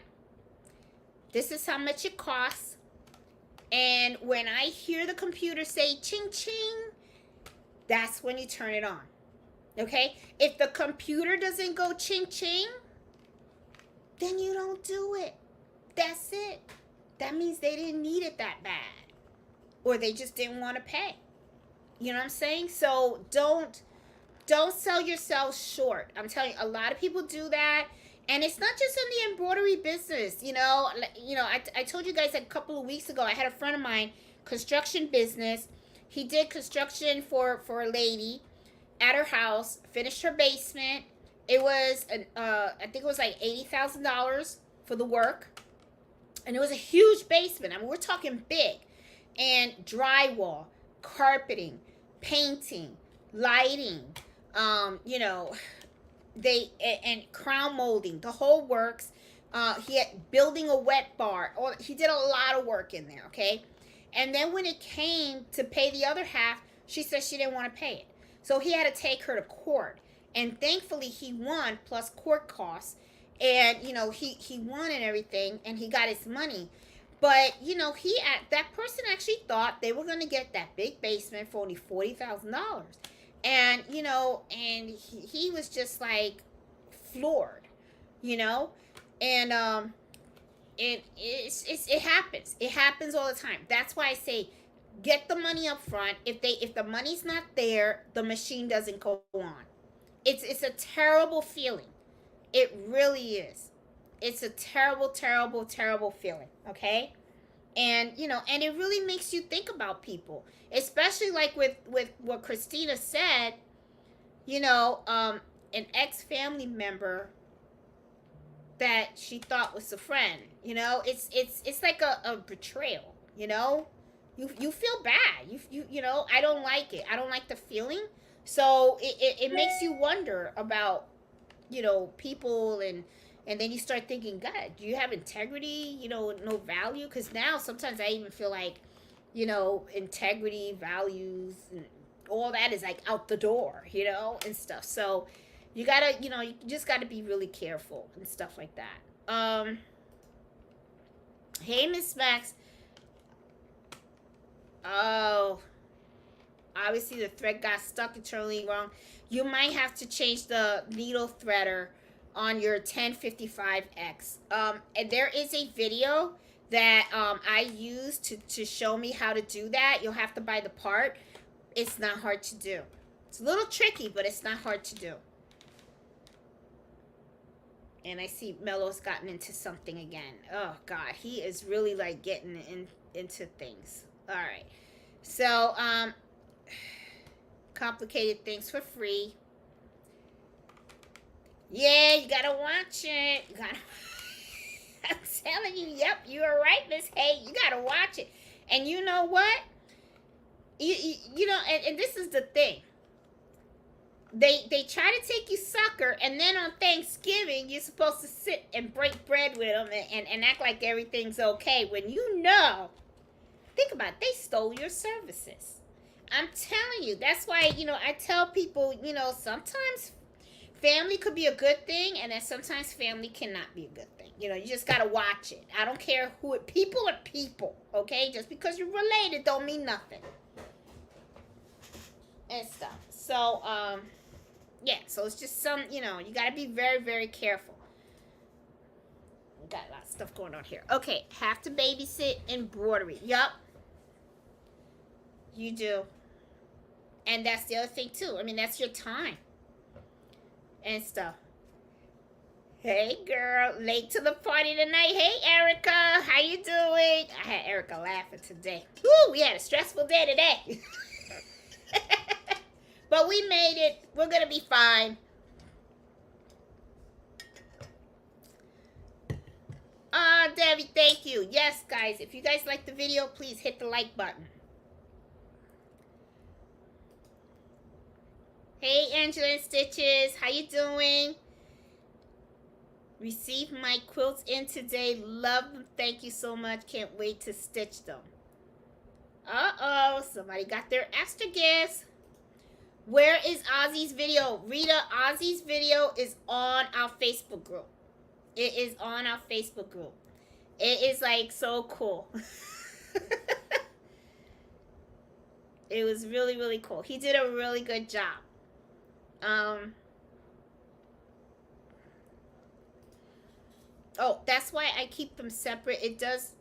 This is how much it costs. And when I hear the computer say ching ching, that's when you turn it on. Okay? If the computer doesn't go ching ching, then you don't do it. That's it. That means they didn't need it that bad. Or they just didn't want to pay. You know what I'm saying? So don't sell yourself short. I'm telling you, a lot of people do that. And it's not just in the embroidery business, I told you guys a couple of weeks ago, I had a friend of mine, construction business. He did construction for a lady at her house, finished her basement. It was, I think it was like $80,000 for the work. And it was a huge basement. I mean, we're talking big. And drywall, carpeting, painting, lighting, and crown molding, the whole works. He had building a wet bar. He did a lot of work in there, okay? And then when it came to pay the other half, she said she didn't want to pay it. So he had to take her to court. And thankfully he won, plus court costs. And, he won and everything, and he got his money. But, that person actually thought they were going to get that big basement for only $40,000. And, and he was just like floored, and it happens. It happens all the time. That's why I say get the money up front. If the money's not there, the machine doesn't go on. It's a terrible feeling. It really is. It's a terrible, terrible, terrible feeling, okay? And, and it really makes you think about people, especially like with what Christina said, an ex-family member that she thought was a friend, it's like a betrayal, you feel bad. I don't like it. I don't like the feeling. So it makes you wonder about, people, and then you start thinking, God, do you have integrity? No value? Because now sometimes I even feel like, integrity, values, and all that is like out the door, and stuff. So you gotta, you just gotta be really careful and stuff like that. Hey, Miss Max. Oh, obviously the thread got stuck internally wrong. You might have to change the needle threader on your 1055X. And there is a video that I use to show me how to do that. You'll have to buy the part. It's not hard to do. It's a little tricky, but it's not hard to do. And I see Mello's gotten into something again. Oh God, he is really like getting into things. All right. So, complicated things for free. Yeah, you gotta watch it. You gotta. I'm telling you, yep, you are right, Miss Hay. You gotta watch it. And you know what? You know, and this is the thing. They try to take you sucker, and then on Thanksgiving you're supposed to sit and break bread with them and act like everything's okay when you know. Think about it, they stole your services. I'm telling you. That's why, you know, I tell people, you know, sometimes family could be a good thing, and then sometimes family cannot be a good thing. You know, you just gotta watch it. I don't care who it. People are people, okay? Just because you're related don't mean nothing and stuff. So, yeah. So it's just some, you know, you gotta be very, very careful. Got a lot of stuff going on here. Okay, have to babysit embroidery. Yup, you do. And that's the other thing too. I mean, that's your time and stuff. Hey girl, late to the party tonight. Hey Erica, how you doing? I had Erica laughing today. Woo, we had a stressful day today. But we made it. We're gonna be fine. Debbie, thank you. Yes, guys, if you guys like the video, please hit the like button. Hey Angela and Stitches, how you doing? Received my quilts in today. Love them. Thank you so much. Can't wait to stitch them. Uh-oh, somebody got their extra gifts. Where is Ozzy's video? Rita, Ozzy's video is on our Facebook group. It is on our Facebook group. It is like so cool. It was really, really cool. He did a really good job. Oh, that's why I keep them separate. It does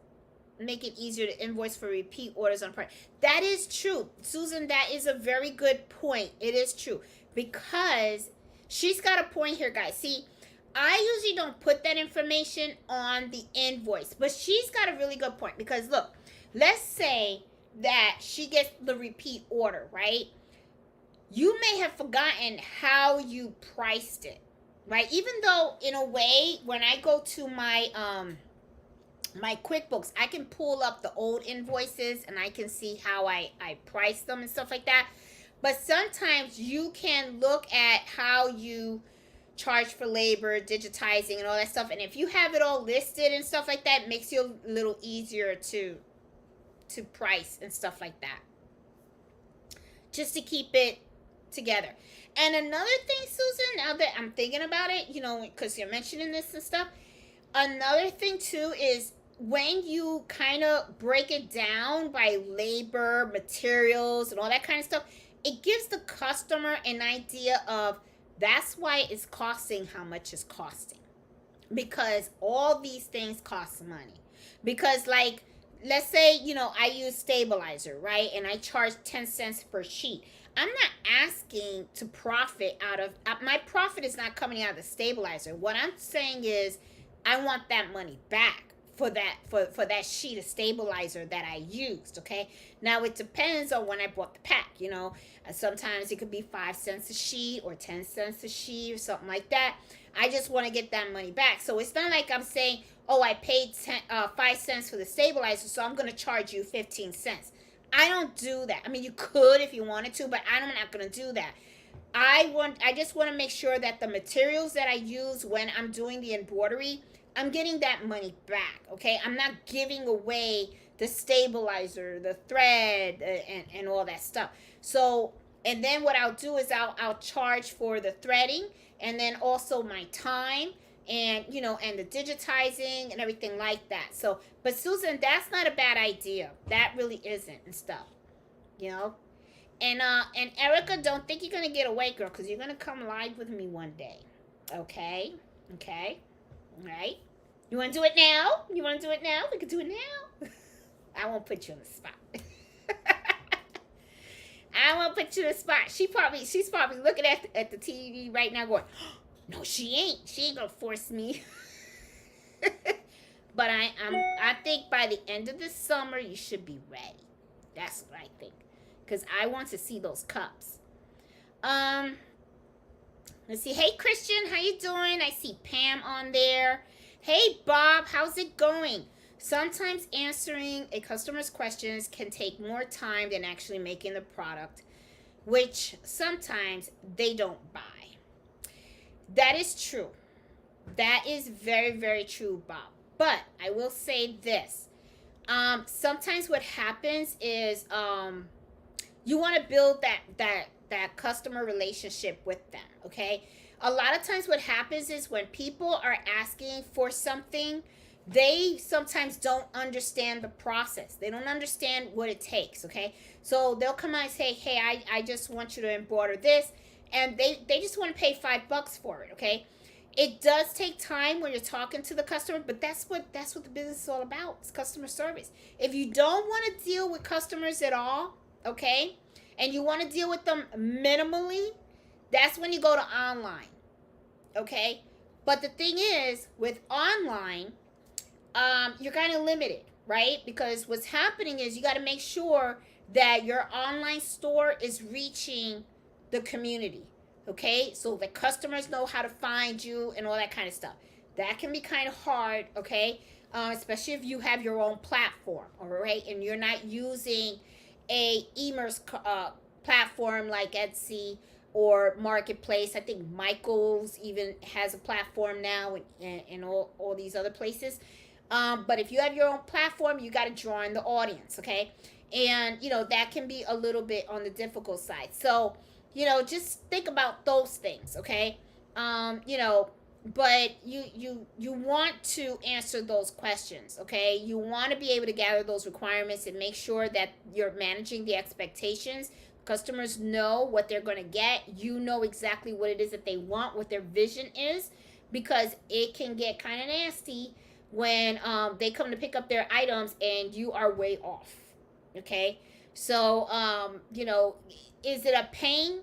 make it easier to invoice for repeat orders on price. That is true. Susan, that is a very good point. It is true. Because she's got a point here, guys. See, I usually don't put that information on the invoice. But she's got a really good point. Because look, let's say that she gets the repeat order, right? You may have forgotten how you priced it, right? Even though, in a way, when I go to my my QuickBooks, I can pull up the old invoices and I can see how I priced them and stuff like that. But sometimes you can look at how you charge for labor, digitizing, and all that stuff. And if you have it all listed and stuff like that, it makes you a little easier to price and stuff like that. Just to keep it together. And another thing, Susan, now that I'm thinking about it, you know, because you're mentioning this and stuff, another thing too is when you kind of break it down by labor, materials, and all that kind of stuff, it gives the customer an idea of that's why it's costing how much it's costing. Because all these things cost money. Because, like, let's say, you know, I use stabilizer, right? And I charge 10 cents per sheet. I'm not asking to profit out of, my profit is not coming out of the stabilizer. What I'm saying is I want that money back for that sheet of stabilizer that I used, okay? Now, it depends on when I bought the pack, you know. Sometimes it could be 5 cents a sheet or 10 cents a sheet or something like that. I just want to get that money back. So it's not like I'm saying, oh, I paid 5 cents for the stabilizer, so I'm going to charge you 15 cents. I don't do that. I mean, you could if you wanted to, but I'm not going to do that. I just want to make sure that the materials that I use when I'm doing the embroidery, I'm getting that money back, okay? I'm not giving away the stabilizer, the thread, and all that stuff. So, and then what I'll do is I'll charge for the threading and then also my time and, you know, and the digitizing and everything like that. So, but Susan, that's not a bad idea. That really isn't and stuff, you know? And Erica, don't think you're going to get away, girl, because you're going to come live with me one day, okay? Okay? All right? You want to do it now? You want to do it now? We can do it now. I won't put you on the spot. I won't put you on the spot. She's probably looking at the TV right now going, No, she ain't gonna force me. But I think by the end of the summer you should be ready. That's what I think, because I want to see those cups. Um, let's see. Hey Christian, how you doing? I see Pam on there. Hey Bob, how's it going? Sometimes answering a customer's questions can take more time than actually making the product, which sometimes they don't buy. That is true. That is very, very true, Bob. But I will say this. Sometimes what happens is you want to build that customer relationship with them, okay? A lot of times what happens is when people are asking for something, they sometimes don't understand the process. They don't understand what it takes, okay? So they'll come out and say, hey, I just want you to embroider this, and they just want to pay $5 for it, okay? It does take time when you're talking to the customer, but that's what the business is all about. It's customer service. If you don't want to deal with customers at all, okay, and you want to deal with them minimally, that's when you go to online, okay? But the thing is, with online, you're kind of limited, right? Because what's happening is you got to make sure that your online store is reaching the community, okay? So the customers know how to find you and all that kind of stuff. That can be kind of hard, okay? Especially if you have your own platform, all right? And you're not using a e-commerce platform like Etsy or Marketplace. I think Michael's even has a platform now, and all these other places. But if you have your own platform, you got to draw in the audience, okay? And, that can be a little bit on the difficult side. So, just think about those things, okay? But you want to answer those questions, okay? You want to be able to gather those requirements and make sure that you're managing the expectations. Customers know what they're going to get. You know exactly what it is that they want, what their vision is, because it can get kind of nasty when they come to pick up their items and you are way off, okay? So, is it a pain?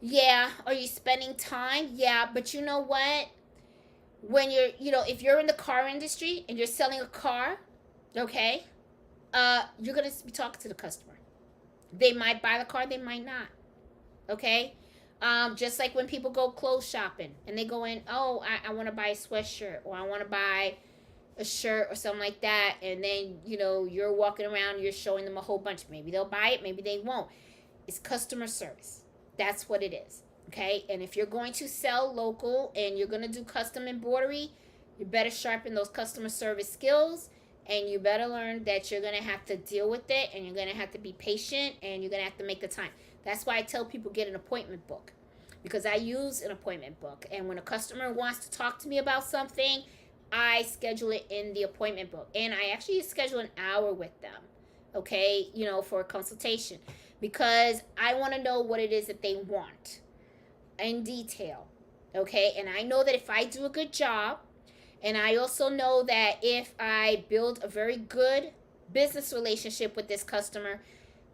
Yeah. Are you spending time? Yeah. But you know what? When if you're in the car industry and you're selling a car, okay, you're going to be talking to the customer. They might buy the car, they might not, okay? Just like when people go clothes shopping and they go in, oh, I want to buy a sweatshirt, or I want to buy a shirt or something like that, and then you're walking around, you're showing them a whole bunch. Maybe they'll buy it, maybe they won't. It's customer service. That's what it is, okay? And if you're going to sell local and you're going to do custom embroidery, you better sharpen those customer service skills, and you better learn that you're going to have to deal with it, and you're going to have to be patient, and you're going to have to make the time. That's why I tell people get an appointment book, because I use an appointment book, and when a customer wants to talk to me about something, I schedule it in the appointment book, and I actually schedule an hour with them, okay, for a consultation, because I want to know what it is that they want in detail, okay? And I know that if I do a good job, and I also know that if I build a very good business relationship with this customer,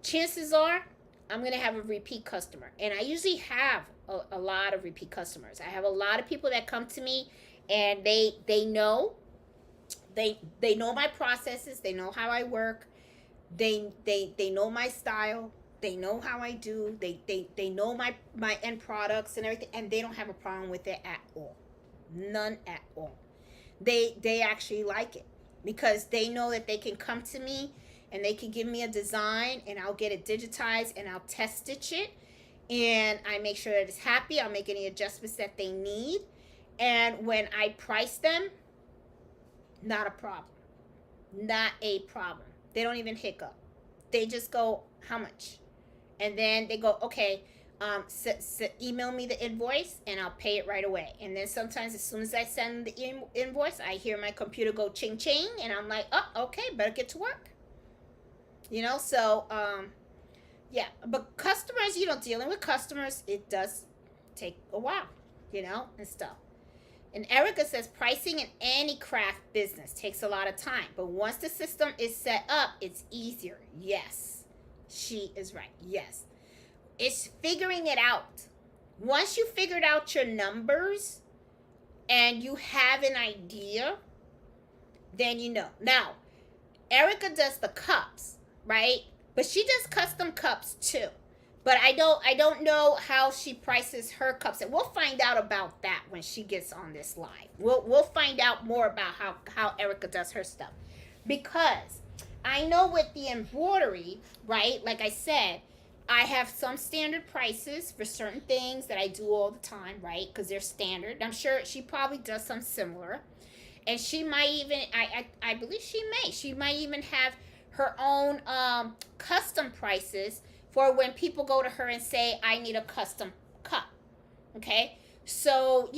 chances are I'm going to have a repeat customer. And I usually have a lot of repeat customers. I have a lot of people that come to me, and they know my processes, they know how I work, they know my style, they know how I do, they know my end products and everything, and they don't have a problem with it at all. None at all. They actually like it, because they know that they can come to me and they can give me a design, and I'll get it digitized, and I'll test stitch it, and I make sure that it's happy. I'll make any adjustments that they need. And when I price them, not a problem. Not a problem. They don't even hiccup. They just go, how much? And then they go, okay, email me the invoice and I'll pay it right away. And then sometimes as soon as I send the invoice, I hear my computer go ching ching, and I'm like, oh, okay, better get to work. So yeah, but customers, dealing with customers, it does take a while, and stuff. And Erica says pricing in any craft business takes a lot of time, but once the system is set up, it's easier. Yes, she is right. Yes, it's figuring it out. Once you figured out your numbers and you have an idea, then you know. Now, Erica does the cups, right? But she does custom cups too. But I don't know how she prices her cups. And we'll find out about that when she gets on this live. We'll find out more about how Erica does her stuff. Because I know with the embroidery, right? Like I said, I have some standard prices for certain things that I do all the time, right? Because they're standard. I'm sure she probably does some similar. And she might even, I believe she might even have her own custom prices for when people go to her and say, I need a custom cup. Okay. So,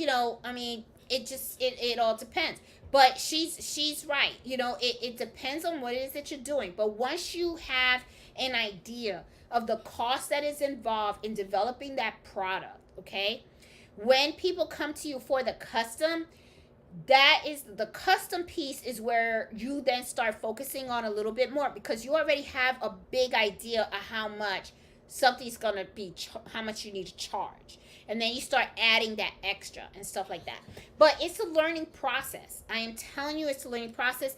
I mean, it all depends. But she's right. It depends on what it is that you're doing. But once you have an idea of the cost that is involved in developing that product, okay, when people come to you for the custom, that is the custom piece is where you then start focusing on a little bit more, because you already have a big idea of how much something's gonna be, how much you need to charge, and then you start adding that extra and stuff like that. But it's a learning process. I am telling you, it's a learning process.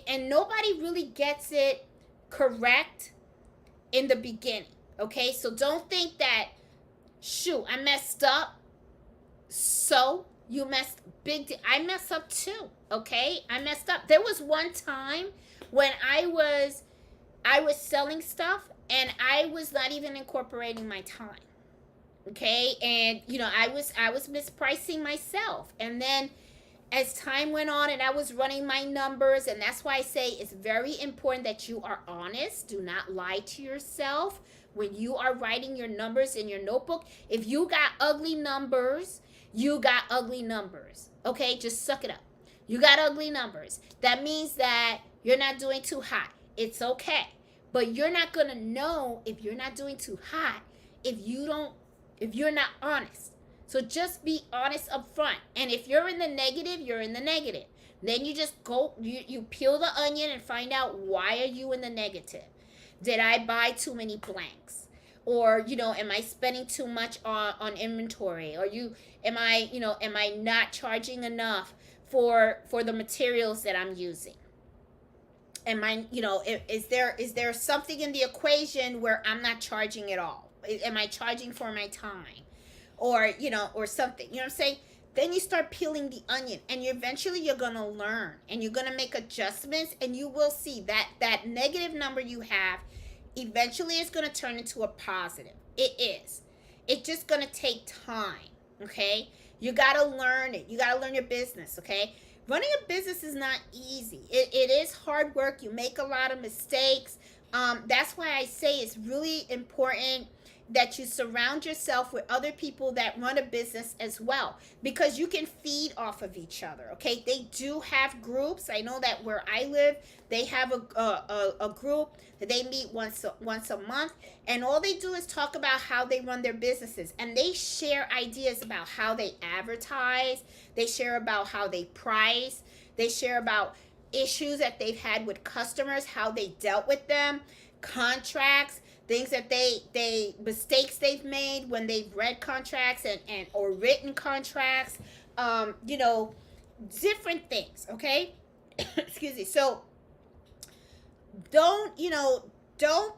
And nobody really gets it correct in the beginning. Okay, so don't think that, shoot, I messed up, so you messed I messed up too. Okay, I messed up. There was one time when I was selling stuff and I was not even incorporating my time. Okay, and I was mispricing myself. And then as time went on and I was running my numbers, and that's why I say it's very important that you are honest. Do not lie to yourself when you are writing your numbers in your notebook. If you got ugly numbers, you got ugly numbers. Okay, just suck it up. You got ugly numbers. That means that you're not doing too hot. It's okay. But you're not going to know if you're not doing too hot if you're not honest. So just be honest up front. And if you're in the negative, you're in the negative. Then you just go, you peel the onion and find out, why are you in the negative? Did I buy too many blanks? Or, am I spending too much on inventory? Or am I not charging enough for the materials that I'm using? Am I, is there something in the equation where I'm not charging at all? Am I charging for my time? Or, or something, you know what I'm saying? Then you start peeling the onion, and eventually you're going to learn, and you're going to make adjustments, and you will see that negative number you have eventually is going to turn into a positive. It is. It's just going to take time, okay? You got to learn it. You got to learn your business, okay? Running a business is not easy. It is hard work. You make a lot of mistakes. That's why I say it's really important that you surround yourself with other people that run a business as well, because you can feed off of each other. Okay, they do have groups. I know that where I live, they have a group that they meet once a month, and all they do is talk about how they run their businesses, and they share ideas about how they advertise. They share about how they price. They share about issues that they've had with customers, how they dealt with them, contracts, things that they mistakes they've made when they've read contracts and or written contracts, different things. Okay. Excuse me. So don't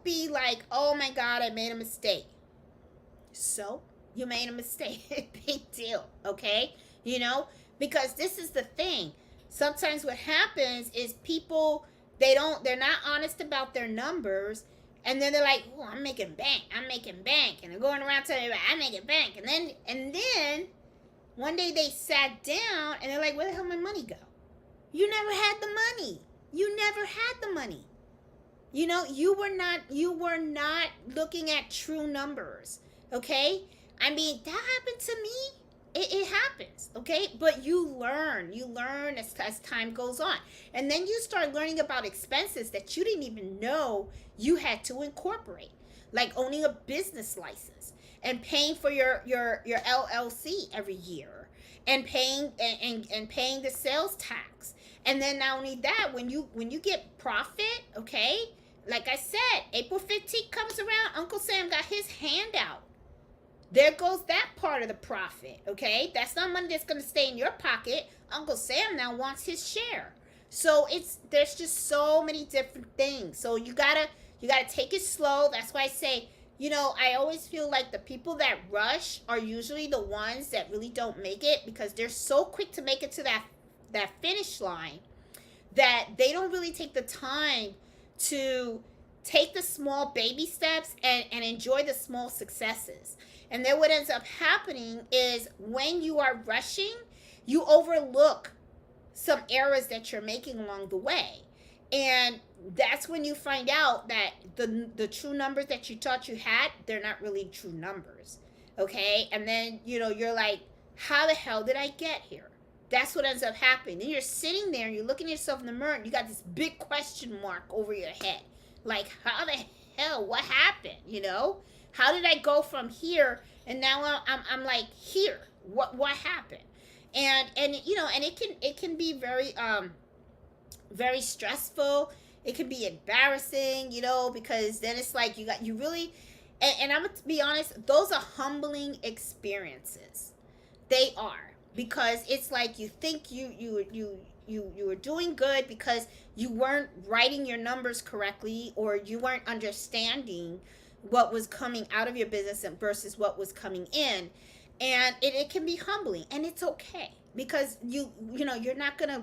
be like, oh my God, I made a mistake. So you made a mistake. Big deal. Okay. Because this is the thing. Sometimes what happens is people, they're not honest about their numbers. And then they're like, oh, I'm making bank. And they're going around telling everybody, I'm making bank. And then one day they sat down and they're like, where the hell did my money go? You never had the money. You were not looking at true numbers. Okay? I mean, that happened to me. It happens, okay? But you learn as time goes on. And then you start learning about expenses that you didn't even know you had to incorporate, like owning a business license and paying for your LLC every year, and paying the sales tax. And then not only that, when you get profit, okay? Like I said, April 15th comes around, Uncle Sam got his hand out. There goes that part of the profit, okay? That's not money that's going to stay in your pocket. Uncle Sam now wants his share. So there's just so many different things. So you gotta take it slow. That's why I say, I always feel like the people that rush are usually the ones that really don't make it, because they're so quick to make it to that finish line that they don't really take the time to take the small baby steps and enjoy the small successes. And then what ends up happening is when you are rushing, you overlook some errors that you're making along the way. And that's when you find out that the true numbers that you thought you had, they're not really true numbers. Okay? And then, you're like, how the hell did I get here? That's what ends up happening. Then you're sitting there and you're looking at yourself in the mirror and you got this big question mark over your head. Like, how the hell? What happened? How did I go from here and now I'm like here? What happened? And it can be very stressful. It can be embarrassing, because then it's like you really, and I'm gonna be honest, those are humbling experiences. They are, because it's like you think you were doing good because you weren't writing your numbers correctly, or you weren't understanding what was coming out of your business versus what was coming in. And it can be humbling, and it's okay, because you're not gonna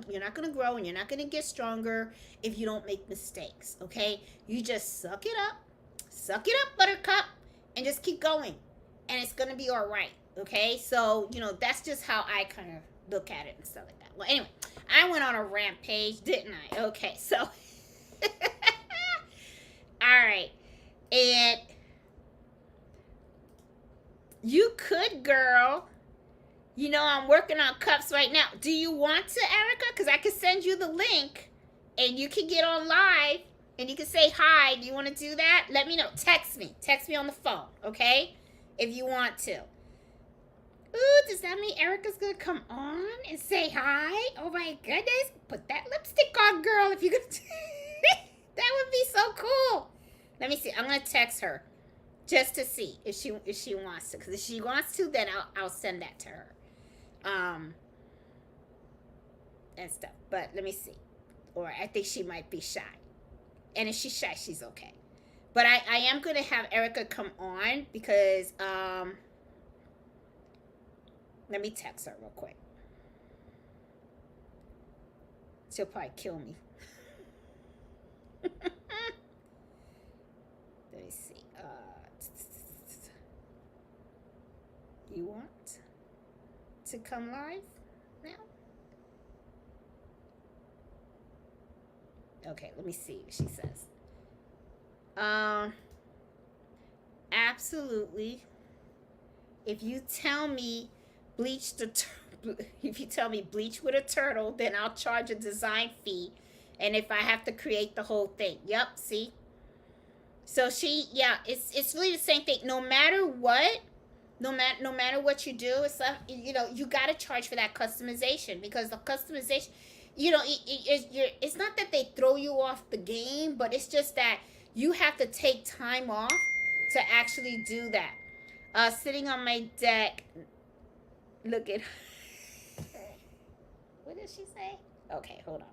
grow, and you're not gonna get stronger if you don't make mistakes. Okay, you just suck it up, buttercup, and just keep going, and it's gonna be all right. Okay, so that's just how I kind of look at it and stuff like that. Well, anyway, I went on a rampage, didn't I? Okay, so all right. And you could, girl. I'm working on cups right now. Do you want to, Erica? Because I could send you the link and you can get on live and you can say hi. Do you want to do that? Let me know. Text me. Text me on the phone, okay? If you want to. Ooh, does that mean Erica's going to come on and say hi? Oh my goodness. Put that lipstick on, girl, if you're going to. That would be so cool. Let me see. I'm going to text her just to see if she wants to. Because if she wants to, then I'll send that to her. And stuff. But let me see. Or I think she might be shy. And if she's shy, she's okay. But I am going to have Erica come on because, let me text her real quick. She'll probably kill me. Let me see. You want to come live now? Okay, let me see what she says. Absolutely. If you tell me bleach with a turtle, then I'll charge a design fee. And if I have to create the whole thing. Yep, see? So it's really the same thing. No matter what what you do, it's you got to charge for that customization, because the customization, it's not that they throw you off the game, but it's just that you have to take time off to actually do that. Sitting on my deck, look at what did she say? Okay, hold on.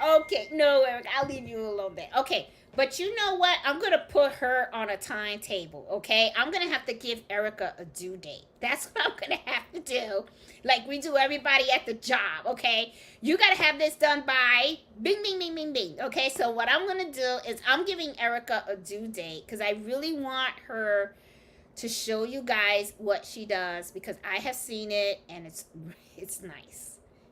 Okay, no, Eric, I'll leave you alone there. Okay, but you know what? I'm going to put her on a timetable, okay? I'm going to have to give Erica a due date. That's what I'm going to have to do, like we do everybody at the job, okay? You got to have this done by bing, bing, bing, bing, bing, okay? So what I'm going to do is I'm giving Erica a due date because I really want her to show you guys what she does, because I have seen it and it's nice.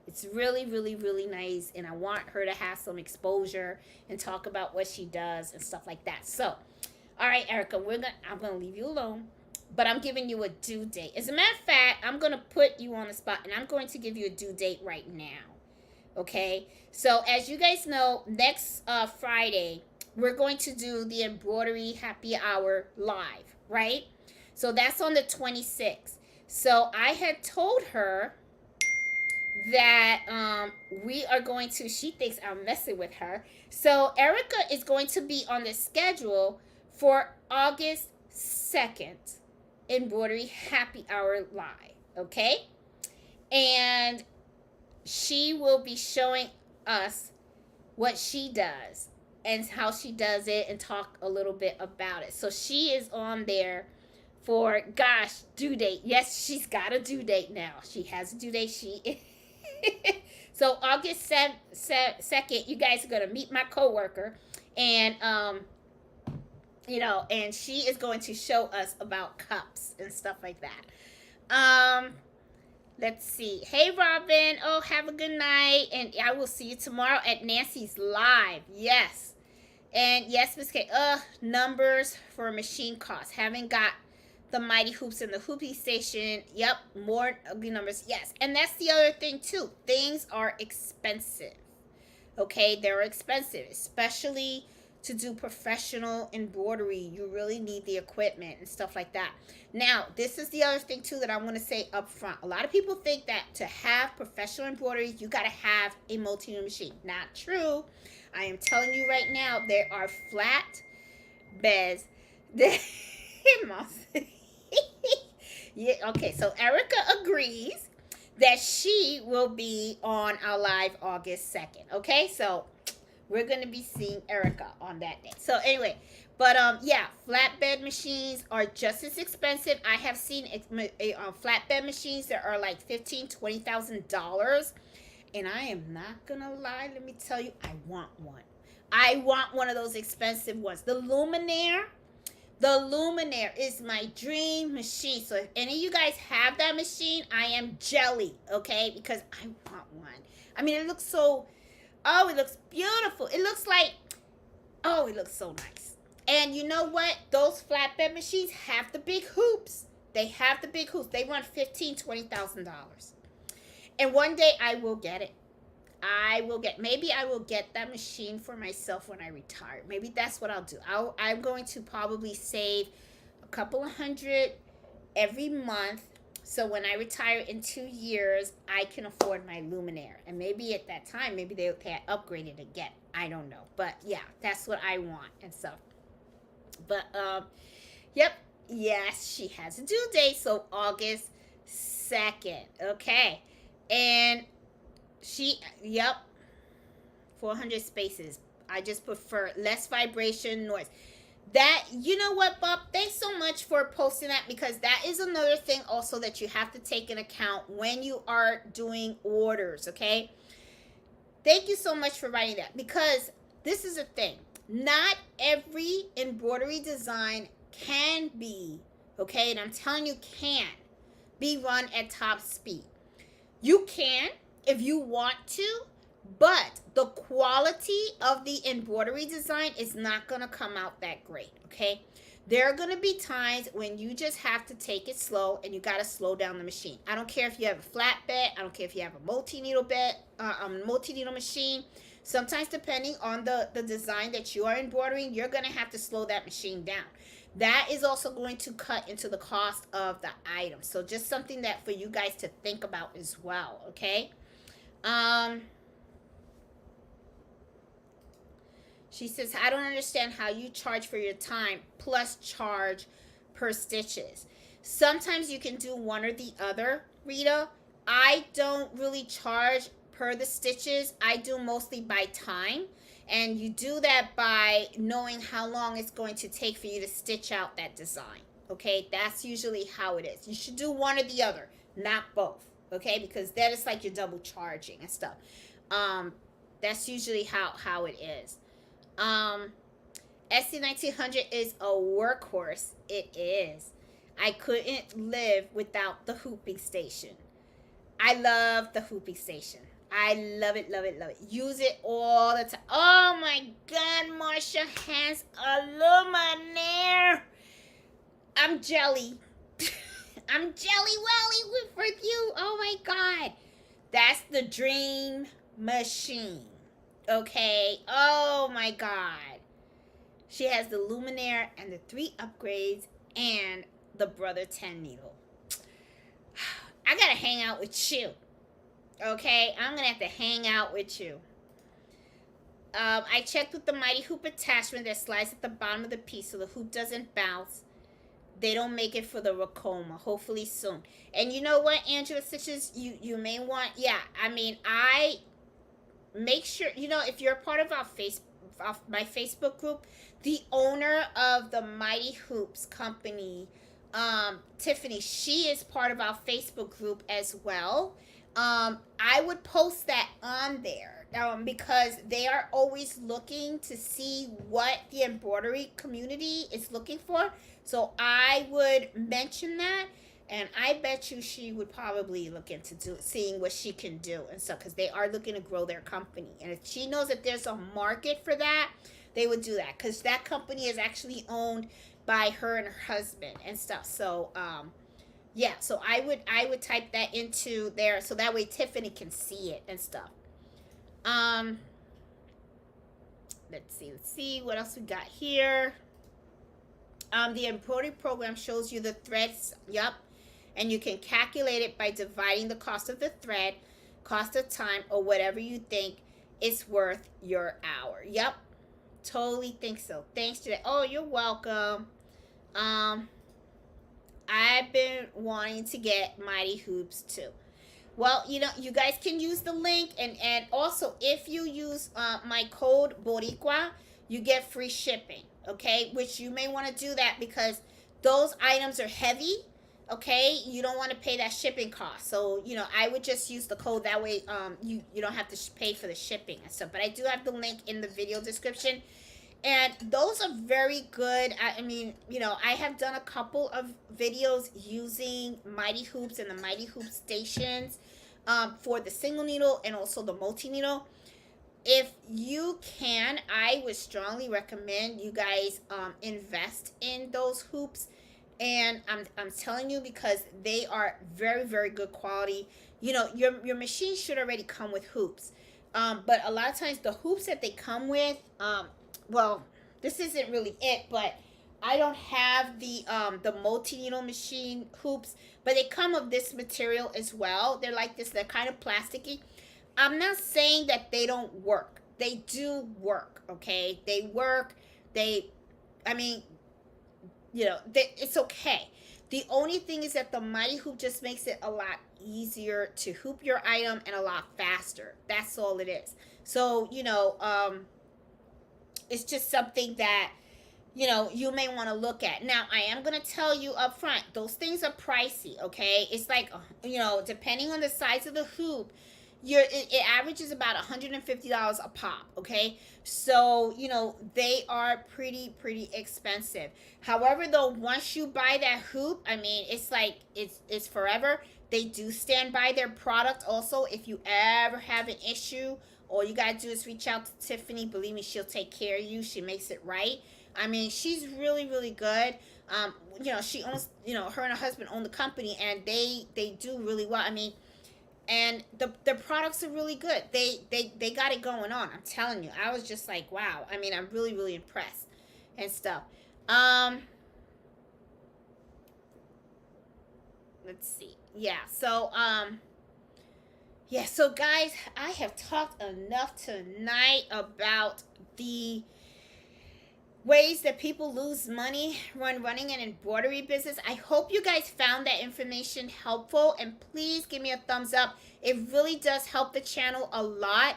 It's really, really, really nice, and I want her to have some exposure and talk about what she does and stuff like that. So, all right, Erica, I'm gonna leave you alone, but I'm giving you a due date. As a matter of fact, I'm gonna put you on the spot, and I'm going to give you a due date right now. Okay? So, as you guys know, next Friday we're going to do the Embroidery Happy Hour live, right? So that's on the 26th. So I had told her that we are going to, she thinks I'm messing with her. So Erica is going to be on the schedule for August 2nd, Embroidery Happy Hour Live. Okay? And she will be showing us what she does and how she does it and talk a little bit about it. So she is on there for, gosh, due date. Yes, she's got a due date now. She has a due date. She so August 2nd, you guys are going to meet my coworker, and and she is going to show us about cups and stuff like that. Let's see. Hey, Robin. Oh, have a good night. And I will see you tomorrow at Nancy's Live. Yes. And yes, Miss K. Numbers for machine costs. Haven't got the mighty hoops in the hoopy station. Yep. More ugly numbers. Yes. And that's the other thing, too. Things are expensive. Okay. They're expensive, especially to do professional embroidery. You really need the equipment and stuff like that. Now, this is the other thing too that I want to say up front. A lot of people think that to have professional embroidery, you got to have a multi-needle machine. Not true. I am telling you right now, there are flat beds that yeah, okay, so Erica agrees that she will be on our live August 2nd. Okay, so we're going to be seeing Erica on that day. So anyway, but yeah, flatbed machines are just as expensive. I have seen flatbed machines that are like $15,000-$20,000, and I am not gonna lie. Let me tell you, I want one. I want one of those expensive ones. The Luminaire is my dream machine. So if any of you guys have that machine, I am jelly, okay? Because I want one. I mean, it looks so. Oh, it looks beautiful. It looks like, oh, it looks so nice. And you know what? Those flatbed machines have the big hoops. They have the big hoops. They run $15,000-$20,000. And one day I will get it. Maybe I will get that machine for myself when I retire. Maybe that's what I'll do. I'm going to probably save a couple of hundred every month. So when I retire in 2 years, I can afford my Luminaire. And maybe at that time, maybe they upgrade it again. I don't know. But yeah, that's what I want and stuff. But yep. Yes, she has a due date. So August 2nd. Okay. And yep. 400 spaces. I just prefer less vibration, noise. That, you know what, Bob, thanks so much for posting that, because that is another thing also that you have to take into account when you are doing orders. Okay, thank you so much for writing that, because this is a thing. Not every embroidery design can be, okay, and I'm telling you, can be run at top speed. You can if you want to, but the quality of the embroidery design is not going to come out that great, okay? There are going to be times when you just have to take it slow, and you got to slow down the machine. I don't care if you have a flat bed. I don't care if you have a multi-needle machine. Sometimes, depending on the design that you are embroidering, you're going to have to slow that machine down. That is also going to cut into the cost of the item. So just something that for you guys to think about as well, okay? She says, I don't understand how you charge for your time plus charge per stitches. Sometimes you can do one or the other, Rita. I don't really charge per the stitches. I do mostly by time. And you do that by knowing how long it's going to take for you to stitch out that design. Okay, that's usually how it is. You should do one or the other, not both. Okay, because that is like you're double charging and stuff. That's usually how it is. SC1900 is a workhorse. It is. I couldn't live without the hooping station. I love the hooping station. I love it, love it, love it. Use it all the time. Oh my God, Marsha has a Luminaire. I'm jelly. I'm jelly welly with you. Oh my God. That's the dream machine. Okay. Oh my God. She has the Luminaire and the 3 upgrades and the Brother 10 needle. I gotta hang out with you. Okay, I'm gonna have to hang out with you. I checked with the Mighty Hoop attachment that slides at the bottom of the piece so the hoop doesn't bounce. They don't make it for the Racoma. Hopefully soon. And you know what, Angela Stitches, you may want. Yeah, I mean, I make sure if you're a part of our my Facebook group, the owner of the Mighty Hoops company, Tiffany, she is part of our Facebook group as well. I would post that on there, because they are always looking to see what the embroidery community is looking for. So I would mention that, and I bet you she would probably look into seeing what she can do and stuff, because they are looking to grow their company. And if she knows that there's a market for that, they would do that, because that company is actually owned by her and her husband and stuff. So yeah, so I would type that into there so that way Tiffany can see it and stuff. Um, let's see what else we got here. The embroidery program shows you the threads. Yep. And you can calculate it by dividing the cost of the thread, cost of time, or whatever you think is worth your hour. Yep. Totally think so. Thanks to that. Oh, you're welcome. Um, I've been wanting to get Mighty Hoops too. Well, you guys can use the link, and also if you use my code Boricua, you get free shipping. Okay, which you may want to do that because those items are heavy. Okay, you don't want to pay that shipping cost. So I would just use the code, that way you don't have to pay for the shipping and stuff. But I do have the link in the video description. And those are very good. I mean, I have done a couple of videos using Mighty Hoops and the Mighty Hoop stations, for the single needle and also the multi needle. If you can, I would strongly recommend you guys invest in those hoops. And I'm telling you, because they are very, very good quality. Your machine should already come with hoops. But a lot of times the hoops that they come with, well, this isn't really it, but I don't have the multi needle machine hoops, but they come of this material as well. They're like this. They're kind of plasticky. I'm not saying that they don't work. They do work. Okay, they work. I mean, it's okay. The only thing is that the Mighty Hoop just makes it a lot easier to hoop your item and a lot faster. That's all it is. So it's just something that you may want to look at. Now, I am going to tell you up front, those things are pricey. Okay, it's like depending on the size of the hoop, it averages about $150 a pop. Okay, so they are pretty expensive. However, though, once you buy that hoop, I mean, it's like it's forever. They do stand by their product. Also, if you ever have an issue, all you gotta do is reach out to Tiffany. Believe me, she'll take care of you. She makes it right. I mean, she's really good. She owns, her and her husband own the company, and they do really well. I mean, and the products are really good. They got it going on. I'm telling you, I was just like, wow. I mean, I'm really impressed and stuff. Let's see. Yeah. So so guys, I have talked enough tonight about the ways that people lose money when running an embroidery business. I hope you guys found that information helpful, and please give me a thumbs up. It really does help the channel a lot.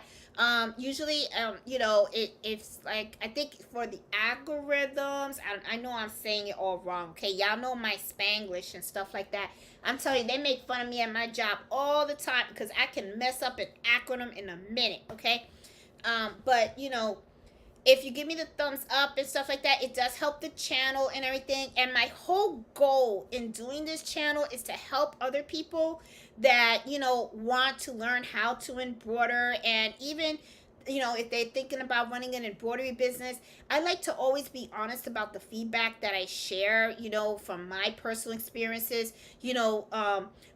Usually, it's like, I think for the algorithms, I know I'm saying it all wrong. Okay, y'all know my Spanglish and stuff like that. I'm telling you, they make fun of me at my job all the time because I can mess up an acronym in a minute. Okay, but if you give me the thumbs up and stuff like that, it does help the channel and everything. And my whole goal in doing this channel is to help other people that want to learn how to embroider. And even if they're thinking about running an embroidery business, I like to always be honest about the feedback that I share, from my personal experiences,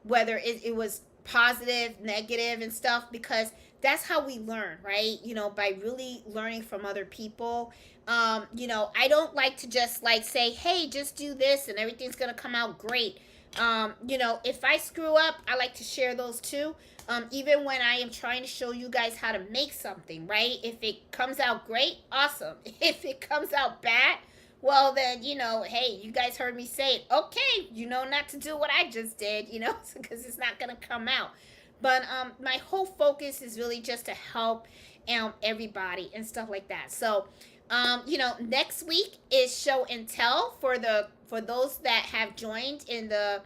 whether it was positive, negative, and stuff, because that's how we learn, right? By really learning from other people. I don't like to just like say, hey, just do this and everything's gonna come out great. You know, if I screw up, I like to share those too. Even when I am trying to show you guys how to make something, right? If it comes out great, awesome. If it comes out bad, well then, you know, hey, you guys heard me say it. Okay, you know not to do what I just did, you know, because it's not gonna come out. But my whole focus is really just to help everybody and stuff like that. So, you know, next week is show and tell for those that have joined in the,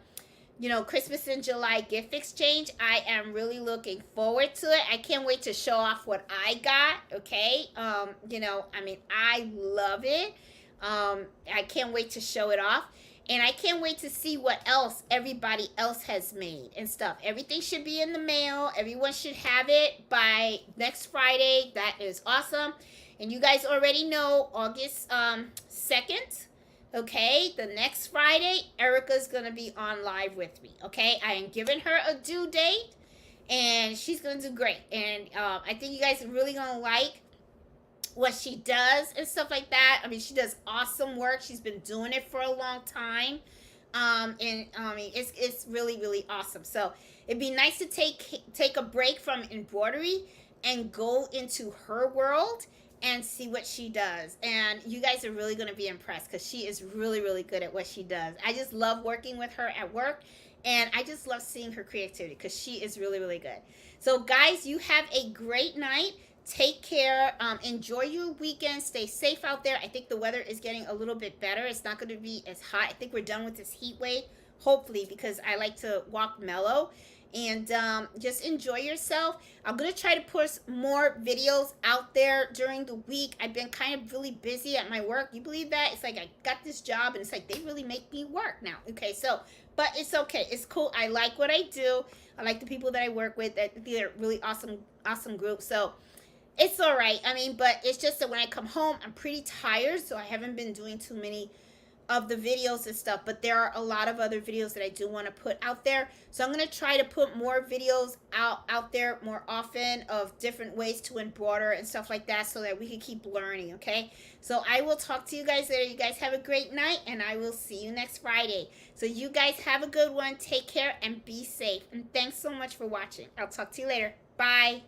you know, Christmas in July gift exchange. I am really looking forward to it. I can't wait to show off what I got. Okay. You know, I mean, I love it. I can't wait to show it off. And I can't wait to see what else everybody else has made and stuff. Everything should be in the mail. Everyone should have it by next Friday. That is awesome. And you guys already know August 2nd. Okay, the next Friday, Erica's gonna be on live with me. Okay, I am giving her a due date, and she's gonna do great. And I think you guys are really gonna like what she does and stuff like that. I mean, she does awesome work. She's been doing it for a long time. And I mean, it's really really awesome. So it'd be nice to take a break from embroidery and go into her world and see what she does. And you guys are really going to be impressed because she is really really good at what she does. I just love working with her at work, and I just love seeing her creativity because she is really really good. So guys, you have a great night. Take care. Enjoy your weekend. Stay safe out there. I think the weather is getting a little bit better. It's not going to be as hot. I think we're done with this heat wave, hopefully, because I like to walk mellow. And just enjoy yourself. I'm going to try to push more videos out there during the week. I've been kind of really busy at my work. You believe that? It's like I got this job, and it's like they really make me work now. Okay, so, but it's okay. It's cool. I like what I do. I like the people that I work with. They're really awesome group. So, it's all right. I mean, but it's just that when I come home, I'm pretty tired, so I haven't been doing too many of the videos and stuff. But there are a lot of other videos that I do want to put out there. So I'm going to try to put more videos out there more often of different ways to embroider and stuff like that so that we can keep learning, okay? So I will talk to you guys later. You guys have a great night, and I will see you next Friday. So you guys have a good one. Take care and be safe. And thanks so much for watching. I'll talk to you later. Bye.